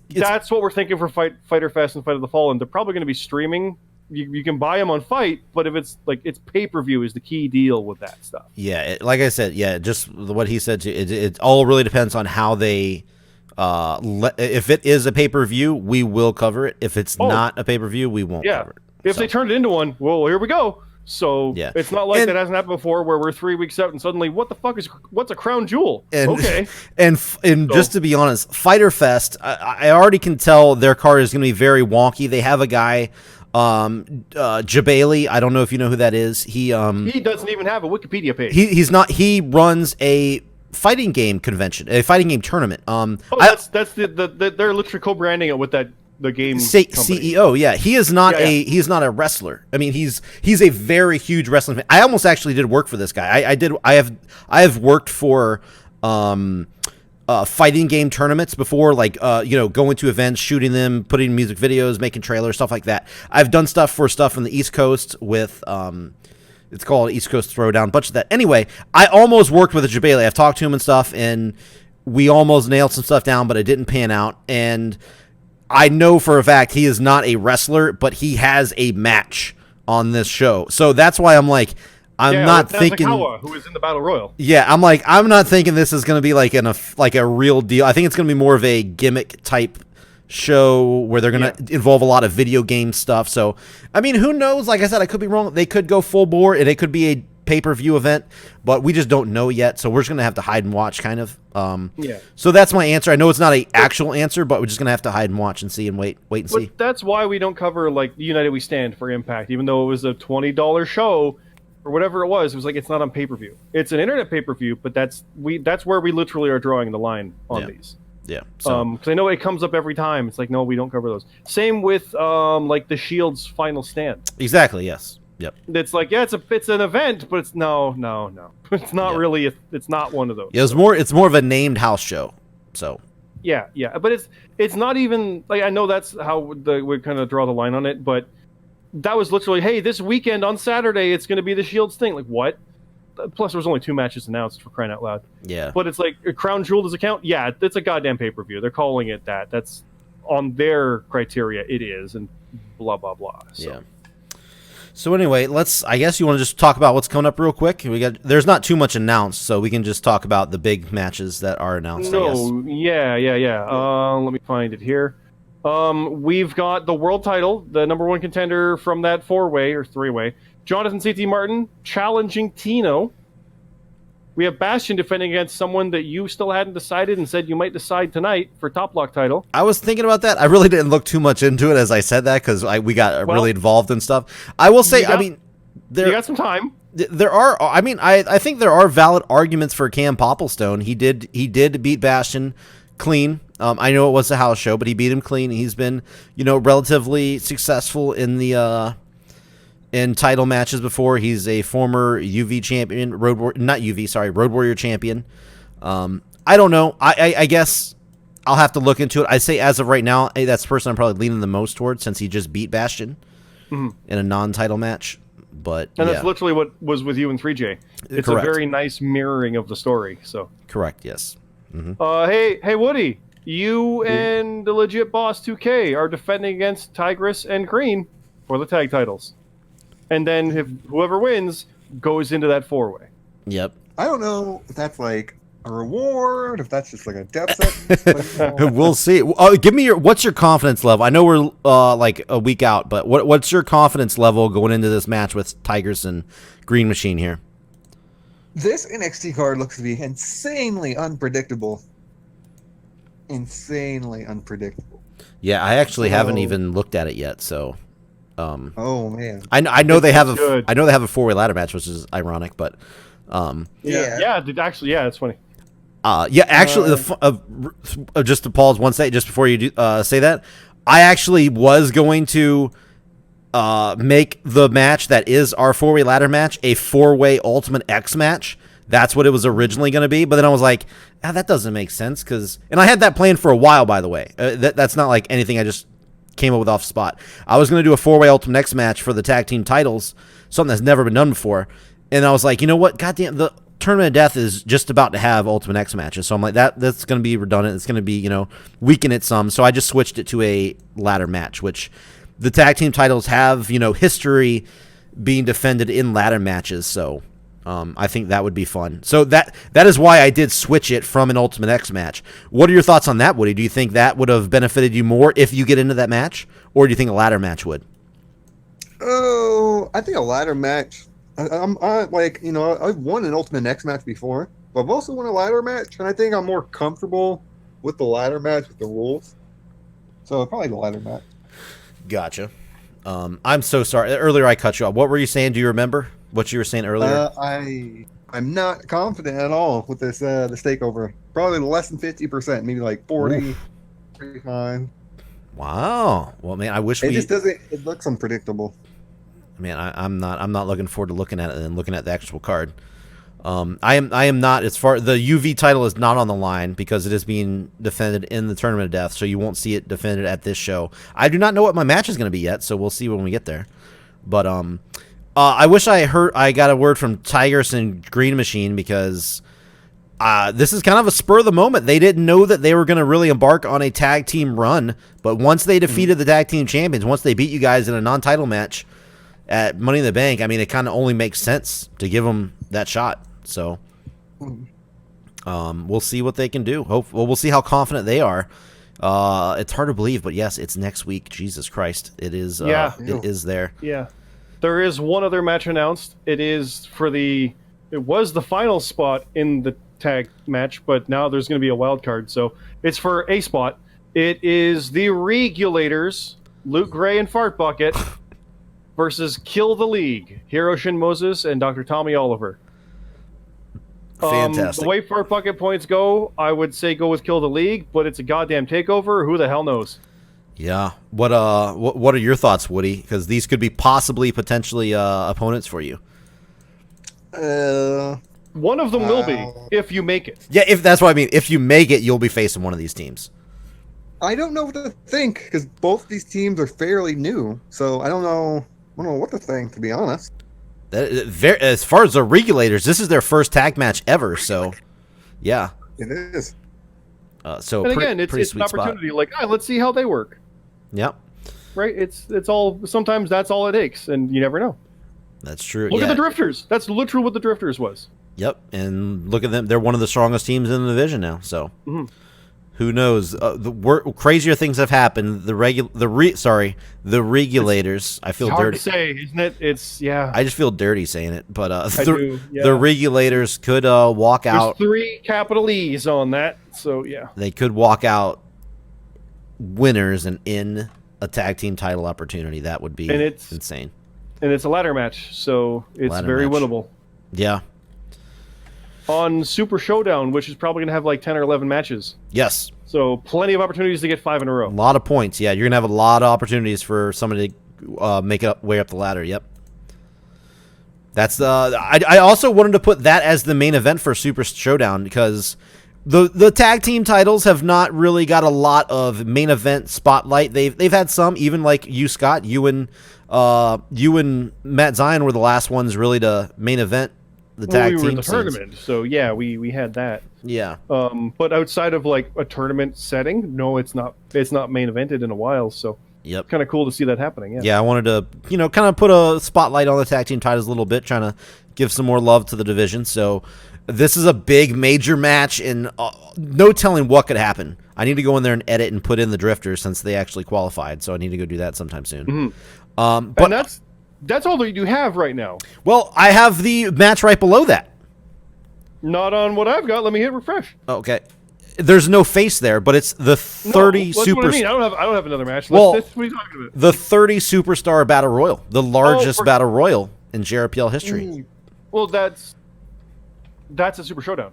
that's what we're thinking for Fighter Fest and Fight of the Fallen. They're probably going to be streaming. You can buy them on Fight, but if it's pay-per-view is the key deal with that stuff. Yeah, like I said, just what he said. It all really depends on how they. If it is a pay-per-view, we will cover it. If it's not a pay-per-view, we won't cover it. If they turned it into one, well, here we go. So it's not like that hasn't happened before, where we're 3 weeks out and suddenly, what's a crown jewel? Okay. And just to be honest, Fighter Fest, I already can tell their card is going to be very wonky. They have a guy, Jabali. I don't know if you know who that is. He doesn't even have a Wikipedia page. He's not. He runs a fighting game convention, a fighting game tournament. That's they're literally co-branding it with the game CEO. Yeah, he is not he's not a wrestler. I mean, he's a very huge wrestling fan. I almost actually did work for this guy. I have worked for fighting game tournaments before, like going to events, shooting them, putting music videos, making trailers, stuff like that. I've done stuff on the East Coast with it's called East Coast Throwdown, a bunch of that. Anyway, I almost worked with a Jabali. I've talked to him and stuff, and we almost nailed some stuff down, but it didn't pan out. And I know for a fact he is not a wrestler, but he has a match on this show. So that's why I'm like, I'm not thinking who is in the Battle Royal. Yeah, I'm not thinking this is going to be like a real deal. I think it's going to be more of a gimmick type show where they're going to involve a lot of video game stuff. So, I mean, who knows? Like I said, I could be wrong. They could go full bore, and it could be a pay-per-view event, but we just don't know yet. So we're just going to have to hide and watch, kind of. So that's my answer. I know it's not an actual answer, but we're just going to have to hide and watch and see and wait and see. That's why we don't cover like United We Stand for Impact, even though it was a $20 show or whatever it was. It was like, it's not on pay-per-view. It's an internet pay-per-view, but that's where we literally are drawing the line on these. Yeah. So. Because I know it comes up every time. It's like, no, we don't cover those. Same with like the Shield's Final Stand. Exactly. Yes. Yep. It's like, it's an event, but it's no. It's not really. It's not one of those. Yeah, it's more of a named house show. So. Yeah, but it's not even like, I know that's how we kind of draw the line on it, but that was literally, hey, this weekend on Saturday it's going to be the Shield's thing. Like, what? Plus, there was only 2 matches announced, for crying out loud. Yeah. But it's like, Crown Jewel does it count? Yeah, it's a goddamn pay-per-view. They're calling it that. That's on their criteria. It is, and blah blah blah. So. Yeah. So anyway, I guess you want to just talk about what's coming up real quick. There's not too much announced, so we can just talk about the big matches that are announced. No, yeah. Let me find it here. We've got the world title, the number 1 contender from that 4-way or 3-way, Jonathan C.T. Martin challenging Tino. We have Bastion defending against someone that you still hadn't decided and said you might decide tonight for Top Block title. I was thinking about that. I really didn't look too much into it as I said that because we got really involved and stuff. I will say, you got some time. There are. I mean, I think there are valid arguments for Cam Popplestone. He did beat Bastion clean. I know it was a house show, but he beat him clean. He's been, relatively successful in the in title matches before. He's a former UV champion, Road Warrior champion. I don't know. I guess I'll have to look into it. I say as of right now, that's the person I'm probably leaning the most towards since he just beat Bastion in a non-title match. But that's literally what was with you and 3J. It's correct. A very nice mirroring of the story. So correct. Yes. Mm-hmm. Hey, Woody, you and the legit boss 2K are defending against Tigress and Green for the tag titles. And then whoever wins goes into that 4-way. Yep. I don't know if that's like a reward, if that's just like a death sentence. Like, We'll see. Give me what's your confidence level? I know we're like a week out, but what's your confidence level going into this match with Tigers and Green Machine here? this NXT card looks to be insanely unpredictable. Insanely unpredictable. Yeah, I actually haven't even looked at it yet, so. Oh man. I know they have a good. I know they have a 4-way ladder match, which is ironic, but Yeah, actually, yeah, it's funny. yeah, actually, just to pause one second, just before you do, say that, I actually was going to make the match that is our 4-way ladder match a 4-way Ultimate X match. That's what it was originally going to be, but then I was like, that doesn't make sense, and I had that planned for a while, by the way. That's not like anything I just came up with off the spot. I was going to do a 4-way Ultimate X match for the tag team titles, something that's never been done before, and I was like, you know what, goddamn, the Tournament of Death is just about to have Ultimate X matches, so I'm like, that's going to be redundant. It's going to be, weaken it some, so I just switched it to a ladder match, which the tag team titles have, history being defended in ladder matches, so I think that would be fun. So that is why I did switch it from an Ultimate X match. What are your thoughts on that, Woody? Do you think that would have benefited you more if you get into that match, or do you think a ladder match would? Oh, I think a ladder match. I like, I've won an Ultimate X match before, but I've also won a ladder match, and I think I'm more comfortable with the ladder match with the rules. So probably the ladder match. Gotcha. I'm so sorry. Earlier I cut you off. What were you saying? Do you remember what you were saying earlier? I'm not confident at all with this takeover. Probably less than 50%, maybe like 40, 35. Wow. Well, man, I wish it just doesn't. It looks unpredictable. Man, I'm not looking forward to looking at it and looking at the actual card. I am not, as far, the UV title is not on the line because it is being defended in the Tournament of Death, so you won't see it defended at this show. I do not know what my match is going to be yet, so we'll see when we get there. But I wish I got a word from Tigers and Green Machine, because this is kind of a spur of the moment. They didn't know that they were going to really embark on a tag team run, but once they defeated the tag team champions, once they beat you guys in a non-title match at Money in the Bank, I mean, it kind of only makes sense to give them that shot. So we'll see what they can do. We'll see how confident they are. It's hard to believe, but yes, it's next week. Jesus Christ, it is. It is there. Yeah, there is one other match announced. It was the final spot in the tag match, but now there's going to be a wild card, so it's for a spot. It is the Regulators, Luke Gray and Fart Bucket, versus Kill the League, Hiroshi Moses and Dr. Tommy Oliver. Fantastic. The way Fart Bucket points go, I would say go with Kill the League, but it's a goddamn takeover. Who the hell knows? Yeah. What are your thoughts, Woody? Because these could be potentially opponents for you. One of them will be if you make it. Yeah, if that's what I mean. If you make it, you'll be facing one of these teams. I don't know what to think, because both these teams are fairly new, so I don't know what to think, to be honest. As far as the Regulators, this is their first tag match ever, so yeah. It is. So and again, it's an opportunity. Spot. Like, let's see how they work. Yep. Right. It's all. Sometimes that's all it takes, and you never know. That's true. Look at the Drifters. That's literally what the Drifters was. Yep. And look at them. They're one of the strongest teams in the division now. So who knows? Crazier things have happened. The Regulators. I feel it's dirty. Hard to say, isn't it? It's I just feel dirty saying it, but the Regulators could walk out. There's 3 capital E's on that, so yeah. They could walk out winners and in a tag team title opportunity. That would be insane. And it's a ladder match, so it's very winnable. Yeah. On Super Showdown, which is probably going to have like 10 or 11 matches. Yes. So plenty of opportunities to get 5 in a row. A lot of points. Yeah, you're going to have a lot of opportunities for somebody to make it way up the ladder. Yep. That's I also wanted to put that as the main event for Super Showdown, because the tag team titles have not really got a lot of main event spotlight. They've had some, even like you, Scott, you and Matt Zion were the last ones really to main event the tag team were in the tournament, so yeah, we had that. Yeah. But outside of like a tournament setting, no, it's not main evented in a while, so yep. Kind of cool to see that happening. Yeah. Yeah, I wanted to, kind of put a spotlight on the tag team titles a little bit, trying to give some more love to the division. So This is a big major match, and no telling what could happen. I need to go in there and edit and put in the drifters since they actually qualified, so I need to go do that sometime soon. Mm-hmm. But and that's all that you have right now. Well, I have the match right below that. Not on what I've got. Let me hit refresh. Okay. There's no face there, but it's the 30 that's super. What I mean. I don't have another match. Well, what are you talking about? The 30 superstar battle royal, the largest battle royal in JRPL history. Well, that's a Super Showdown.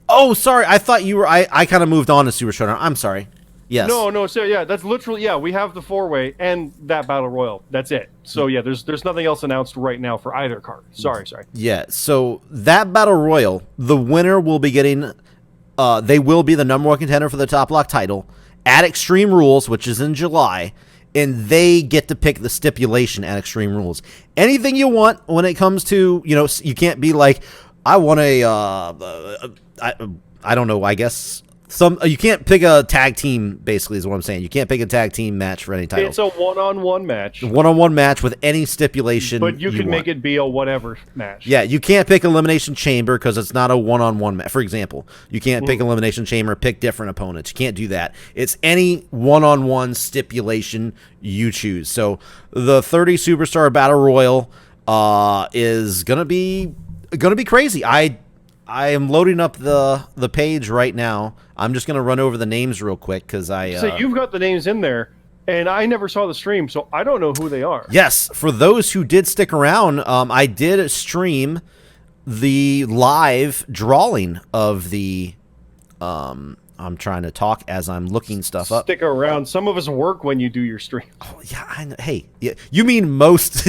Oh, sorry. I thought you were. I kind of moved on to Super Showdown. I'm sorry. Yes. No. So yeah, that's literally we have the 4-way and that battle royal. That's it. So yeah, there's nothing else announced right now for either card. Sorry. Yeah. So that battle royal, the winner will be getting. They will be the #1 contender for the Top Lock title at Extreme Rules, which is in July, and they get to pick the stipulation at Extreme Rules. Anything you want when it comes to, you can't be like, I want I don't know, I guess you can't pick a tag team, basically is what I'm saying. You can't pick a tag team match for any title. It's a one-on-one match. One-on-one match with any stipulation. But you can make it be a whatever match. Yeah, you can't pick Elimination Chamber because it's not a one-on-one match. For example, you can't pick Elimination Chamber, pick different opponents. You can't do that. It's any one-on-one stipulation you choose. So the 30 Superstar Battle Royal is gonna be crazy. I am loading up the page right now. I'm just going to run over the names real quick because So you've got the names in there, and I never saw the stream, so I don't know who they are. Yes, for those who did stick around, I did stream the live drawing of the... I'm trying to talk as I'm looking stuff up. Stick around. Some of us work when you do your stream. Oh, yeah, I know. Hey, yeah, you mean most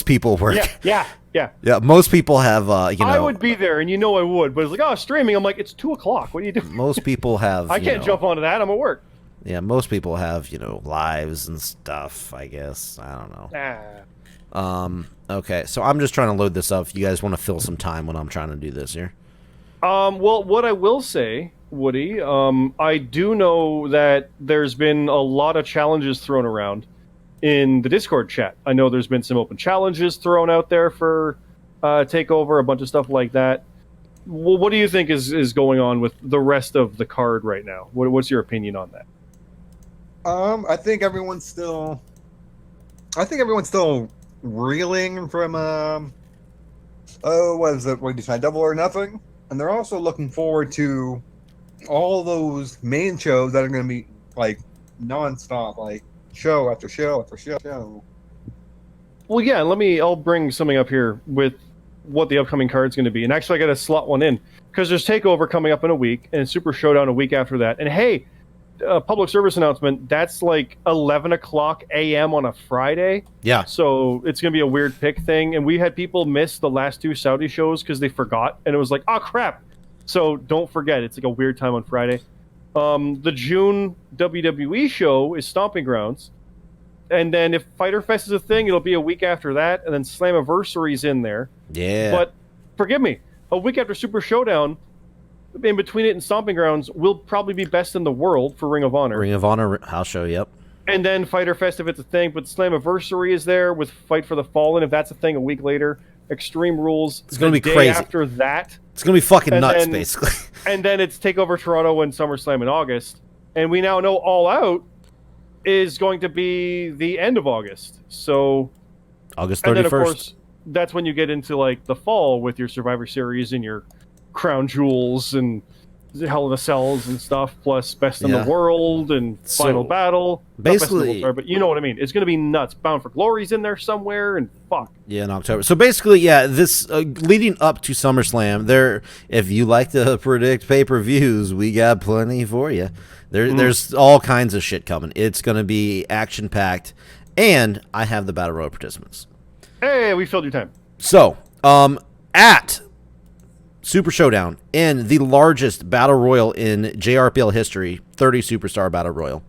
people work? Yeah. Yeah, most people have, I would be there, and I would, but it's like, streaming. I'm like, it's 2:00. What are you doing? Most people have. I can't jump onto that. I'm at work. Yeah, most people have, lives and stuff, I guess. I don't know. Okay, so I'm just trying to load this up. If you guys want to fill some time when I'm trying to do this here. Well, what I will say, Woody, I do know that there's been a lot of challenges thrown around in the Discord chat. I know there's been some open challenges thrown out there for TakeOver, a bunch of stuff like that. Well, what do you think is going on with the rest of the card right now? What's your opinion on that? I think everyone's still reeling from what is it? What did you say? Double or Nothing, and they're also looking forward to all those main shows that are going to be like nonstop, like show after show after show. Well, yeah, I'll bring something up here with what the upcoming card's going to be. And actually, I got to slot one in because there's TakeOver coming up in a week and Super Showdown a week after that. And hey, public service announcement, that's like 11:00 a.m. on a Friday. Yeah. So it's going to be a weird pick thing. And we had people miss the last 2 Saudi shows because they forgot. And it was like, oh, crap. So don't forget, it's like a weird time on Friday. The June WWE show is Stomping Grounds. And then if Fyter Fest is a thing, it'll be a week after that. And then Slammiversary's in there. Yeah. But forgive me, a week after Super Showdown, in between it and Stomping Grounds, will probably be Best in the World for Ring of Honor. Ring of Honor house show, yep. And then Fyter Fest if it's a thing. But Slammiversary is there with Fight for the Fallen if that's a thing a week later. Extreme Rules. It's going to be day crazy. After that. It's going to be fucking nuts, then, basically. And then it's TakeOver Toronto and SummerSlam in August. And we now know All Out is going to be the end of August. So August 31st. And then, of course, that's when you get into like the fall with your Survivor Series and your Crown Jewels and Hell in the Cells and stuff, plus Best in the World and Final Battle. Basically, but you know what I mean. It's going to be nuts. Bound for Glory's in there somewhere, and fuck. Yeah, in October. So basically, yeah, this leading up to SummerSlam, there. If you like to predict pay-per-views, we got plenty for you. There's all kinds of shit coming. It's going to be action-packed, and I have the Battle Royal participants. Hey, we filled your time. So, at Super Showdown, in the largest Battle Royal in JRPL history, 30 Superstar Battle Royal,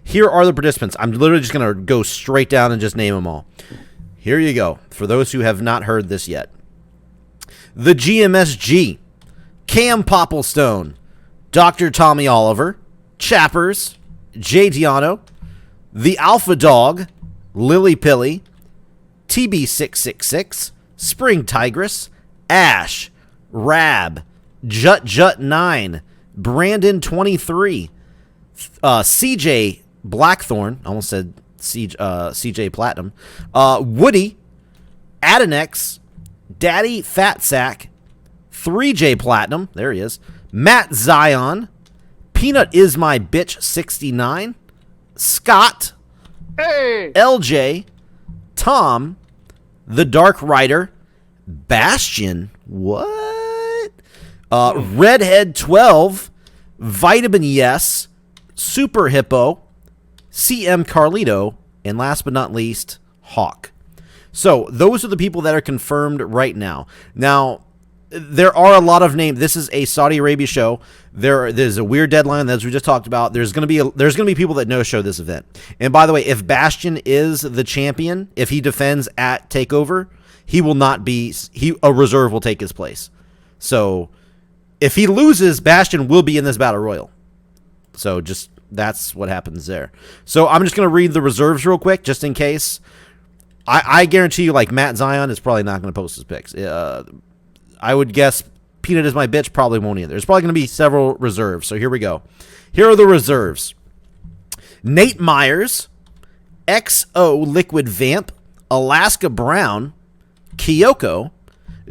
here are the participants. I'm literally just going to go straight down and just name them all. Here you go, for those who have not heard this yet. The GMSG, Cam Popplestone, Dr. Tommy Oliver, Chappers, Jay Diano, The Alpha Dog, Lily Pilly, TB666, Spring Tigress, Ash, Rab, Jut 9, Brandon 23, CJ Blackthorn, I almost said CJ Platinum, Woody, Adonex, Daddy Fatsack, 3J Platinum, there he is, Matt Zion, Peanut is my bitch 69, Scott, Hey! LJ, Tom, The Dark Rider, Bastion, what? Redhead 12, Vitamin Yes, Super Hippo, CM Carlito, and last but not least, Hawk. So those are the people that are confirmed right now. Now, there are a lot of names. This is a Saudi Arabia show. There's a weird deadline, as we just talked about. There's gonna be people that no show this event. And by the way, if Bastion is the champion, if he defends at Takeover, he will not be. A reserve will take his place. So if he loses, Bastion will be in this battle royal. So just that's what happens there. So I'm just gonna read the reserves real quick, just in case. I guarantee you, like Matt Zion is probably not gonna post his picks. I would guess Peanut is my bitch probably won't either. There's probably going to be several reserves. So here we go. Here are the reserves. Nate Myers, XO Liquid Vamp, Alaska Brown, Kyoko,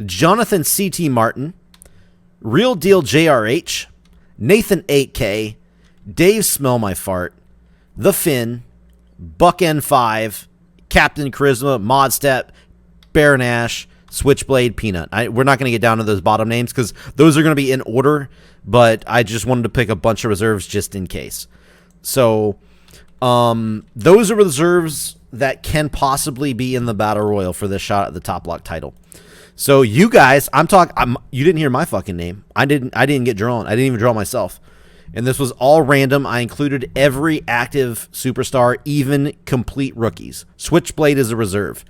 Jonathan CT Martin, Real Deal JRH, Nathan 8K, Dave Smell My Fart, The Finn, Buck N5, Captain Charisma, Modstep, Bear Nash, Switchblade, Peanut. We're not going to get down to those bottom names because those are going to be in order, but I just wanted to pick a bunch of reserves just in case. So those are reserves that can possibly be in the Battle Royal for this shot at the Top Lock title. So you guys, you didn't hear my fucking name. I didn't get drawn. I didn't even draw myself. And this was all random. I included every active superstar, even complete rookies. Switchblade is a reserve.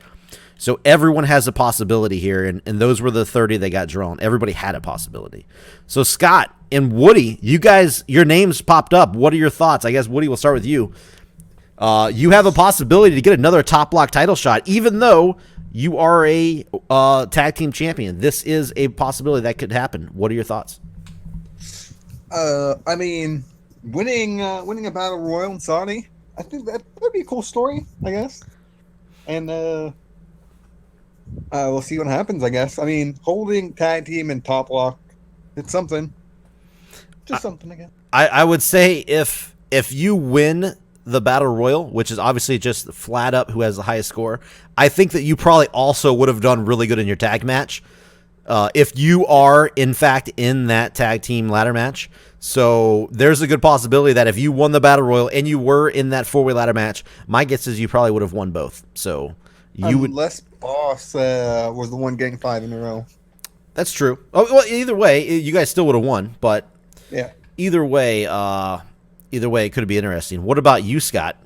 So everyone has a possibility here, and those were the 30 that got drawn. Everybody had a possibility. So Scott and Woody, you guys, your names popped up. What are your thoughts? I guess, Woody, we'll start with you. You have a possibility to get another Top Lock title shot, even though you are a tag team champion. This is a possibility that could happen. What are your thoughts? I mean, winning a battle royal in Saudi, I think that would be a cool story, I guess. And we'll see what happens, I guess. I mean, holding tag team and Top Lock, it's something. Just something, I guess. I would say if you win the Battle Royal, which is obviously just flat up who has the highest score, I think that you probably also would have done really good in your tag match. If you are, in fact, in that tag team ladder match. So there's a good possibility that if you won the Battle Royal and you were in that 4-way ladder match, my guess is you probably would have won both. So Unless Boss was the one getting 5 in a row. That's true. Oh, well, either way, you guys still would have won. But yeah, either way, it could be interesting. What about you, Scott?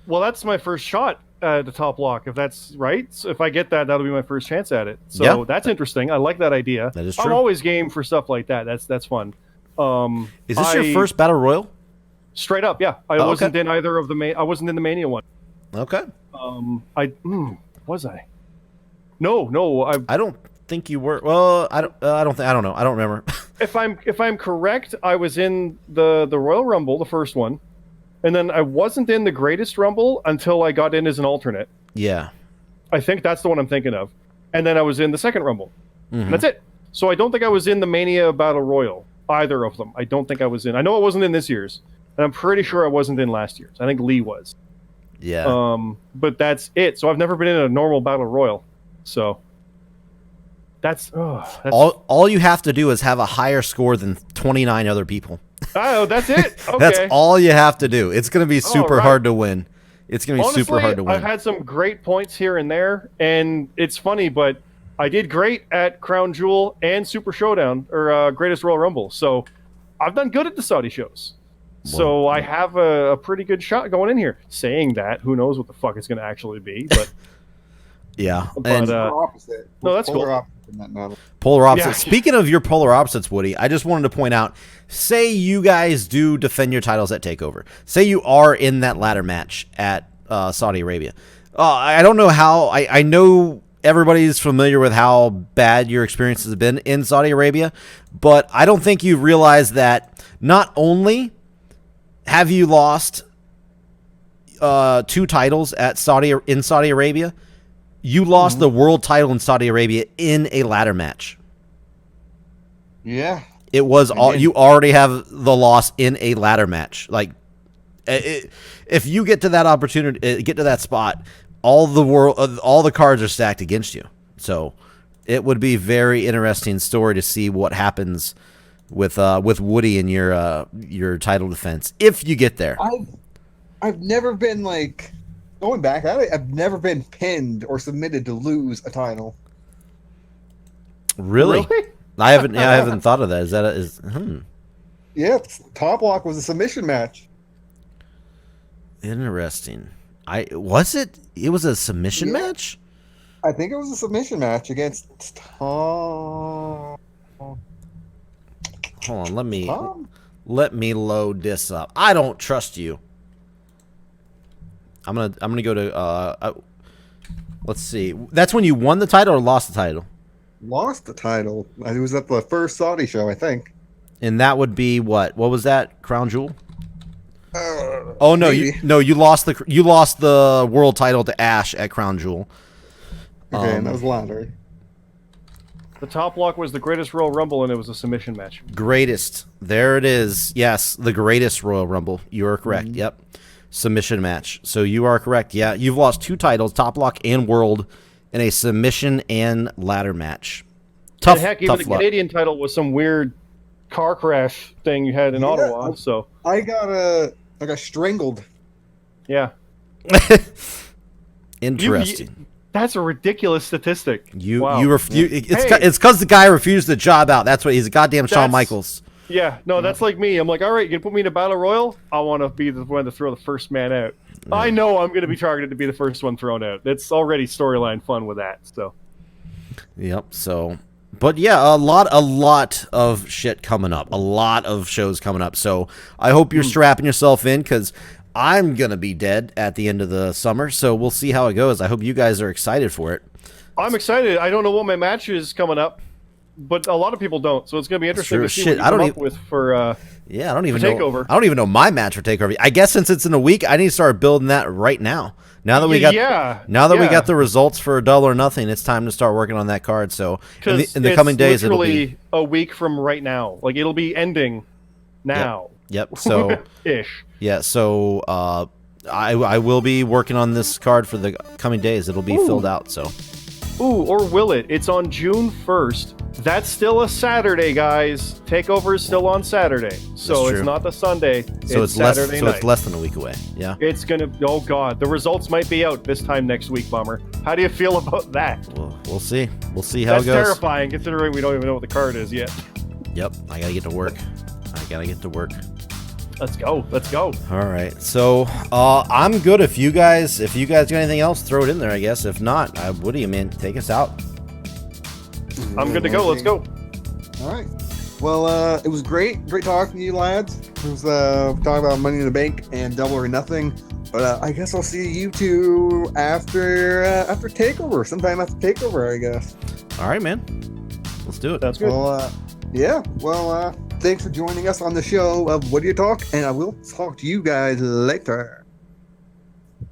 Well, that's my first shot at the Top Lock, if that's right. So if I get that, that'll be my first chance at it. So yeah, that's interesting. I like that idea. That is true. I'm always game for stuff like that. That's fun. Is this your first Battle Royal? Straight up, yeah. I wasn't in either of the I wasn't in the Mania one. Okay. Was I? No. I don't think you were. Well, I don't know. I don't remember. If I'm correct, I was in the Royal Rumble, the first one, and then I wasn't in the Greatest Rumble until I got in as an alternate. Yeah. I think that's the one I'm thinking of. And then I was in the second Rumble. Mm-hmm. And that's it. So I don't think I was in the Mania Battle Royal, either of them. I don't think I was in. I know I wasn't in this year's, and I'm pretty sure I wasn't in last year's. I think Lee was. Yeah. But that's it. So I've never been in a normal Battle Royal. So that's all you have to do is have a higher score than 29 other people. Oh, that's it. Okay. That's all you have to do. It's going to be super hard to win. It's going to be super hard to win. I've had some great points here and there, and it's funny, but I did great at Crown Jewel and Super Showdown, or Greatest Royal Rumble. So I've done good at the Saudi shows. So I have a pretty good shot going in here. Saying that, who knows what the fuck it's going to actually be, but yeah. But polar opposite. No, that's polar cool. Opposite in that matter. Polar opposite. Yeah. Speaking of your polar opposites, Woody, I just wanted to point out, say you guys do defend your titles at TakeOver. Say you are in that ladder match at Saudi Arabia. I don't know how. I know everybody's familiar with how bad your experiences have been in Saudi Arabia, but I don't think you realize that not only have you lost 2 titles in Saudi Arabia, you lost the world title in Saudi Arabia in a ladder match. Yeah. It was you already have the loss in a ladder match. Like, if you get to that opportunity, get to that spot, all the cards are stacked against you. So it would be a very interesting story to see what happens with Woody and your title defense if you get there. I've never been like going back at it. I've never been pinned or submitted to lose a title. Really? I haven't thought of that. Yeah, Top Lock was a submission match. Interesting. It was a submission match? I think it was a submission match against Tom. Hold on, let me load this up. I don't trust you. I'm gonna go to let's see. That's when you won the title or lost the title? Lost the title. It was at the first Saudi show, I think. And that would be what? What was that? Crown Jewel? Oh no, you lost the world title to Ash at Crown Jewel. Okay, and that was ladder. The Top Lock was the greatest Royal Rumble, and it was a submission match. Greatest. There it is. Yes, the greatest Royal Rumble. You are correct. Yep. Submission match. So you are correct. Yeah, you've lost 2 titles, Top Lock and World, in a submission and ladder match. Tough. And heck, even the Canadian title was some weird car crash thing you had in Ottawa. So I got strangled. Yeah. Interesting. That's a ridiculous statistic. It's because the guy refused the job out. That's what he's a goddamn Shawn Michaels. Yeah, no, that's like me. I'm like, all right, you can put me in a battle royal. I want to be the one to throw the first man out. Yeah. I know I'm going to be targeted to be the first one thrown out. It's already storyline fun with that. So. Yep. So, but yeah, a lot of shit coming up. A lot of shows coming up. So I hope you're strapping yourself in because I'm gonna be dead at the end of the summer. So we'll see how it goes. I hope you guys are excited for it. I'm excited. I don't know what my match is coming up, but a lot of people don't. So it's gonna be interesting to see what you come up with for. Yeah, I don't even Takeover. know. I don't even know my match for Takeover. I guess since it's in a week, I need to start building that right now. Now that we got we got the results for Double or Nothing, it's time to start working on that card. So in the coming days, it'll be a week from right now. Like it'll be ending now. Yep. So ish. Yeah. So I will be working on this card for the coming days. It'll be filled out. So. Ooh, or will it? It's on June 1st. That's still a Saturday, guys. Takeover is still on Saturday. So it's not the Sunday. So it's Saturday night. It's less than a week away. Yeah. It's going to... Oh, God. The results might be out this time next week, Bummer. How do you feel about that? Well, we'll see. We'll see how it goes. That's terrifying, considering we don't even know what the card is yet. Yep. I got to get to work. Let's go. Let's go. All right. So I'm good. If you guys got anything else, throw it in there, I guess. If not, Woody, man, take us out. I'm good to go. Let's go. All right. Well, it was great talking to you, lads. It was talking about Money in the Bank and Double or Nothing. But I guess I'll see you two after Takeover, sometime after Takeover, I guess. All right, man. Let's do it. That's good. Well, yeah. Well, thanks for joining us on the show of WoodYaTalk, and I will talk to you guys later.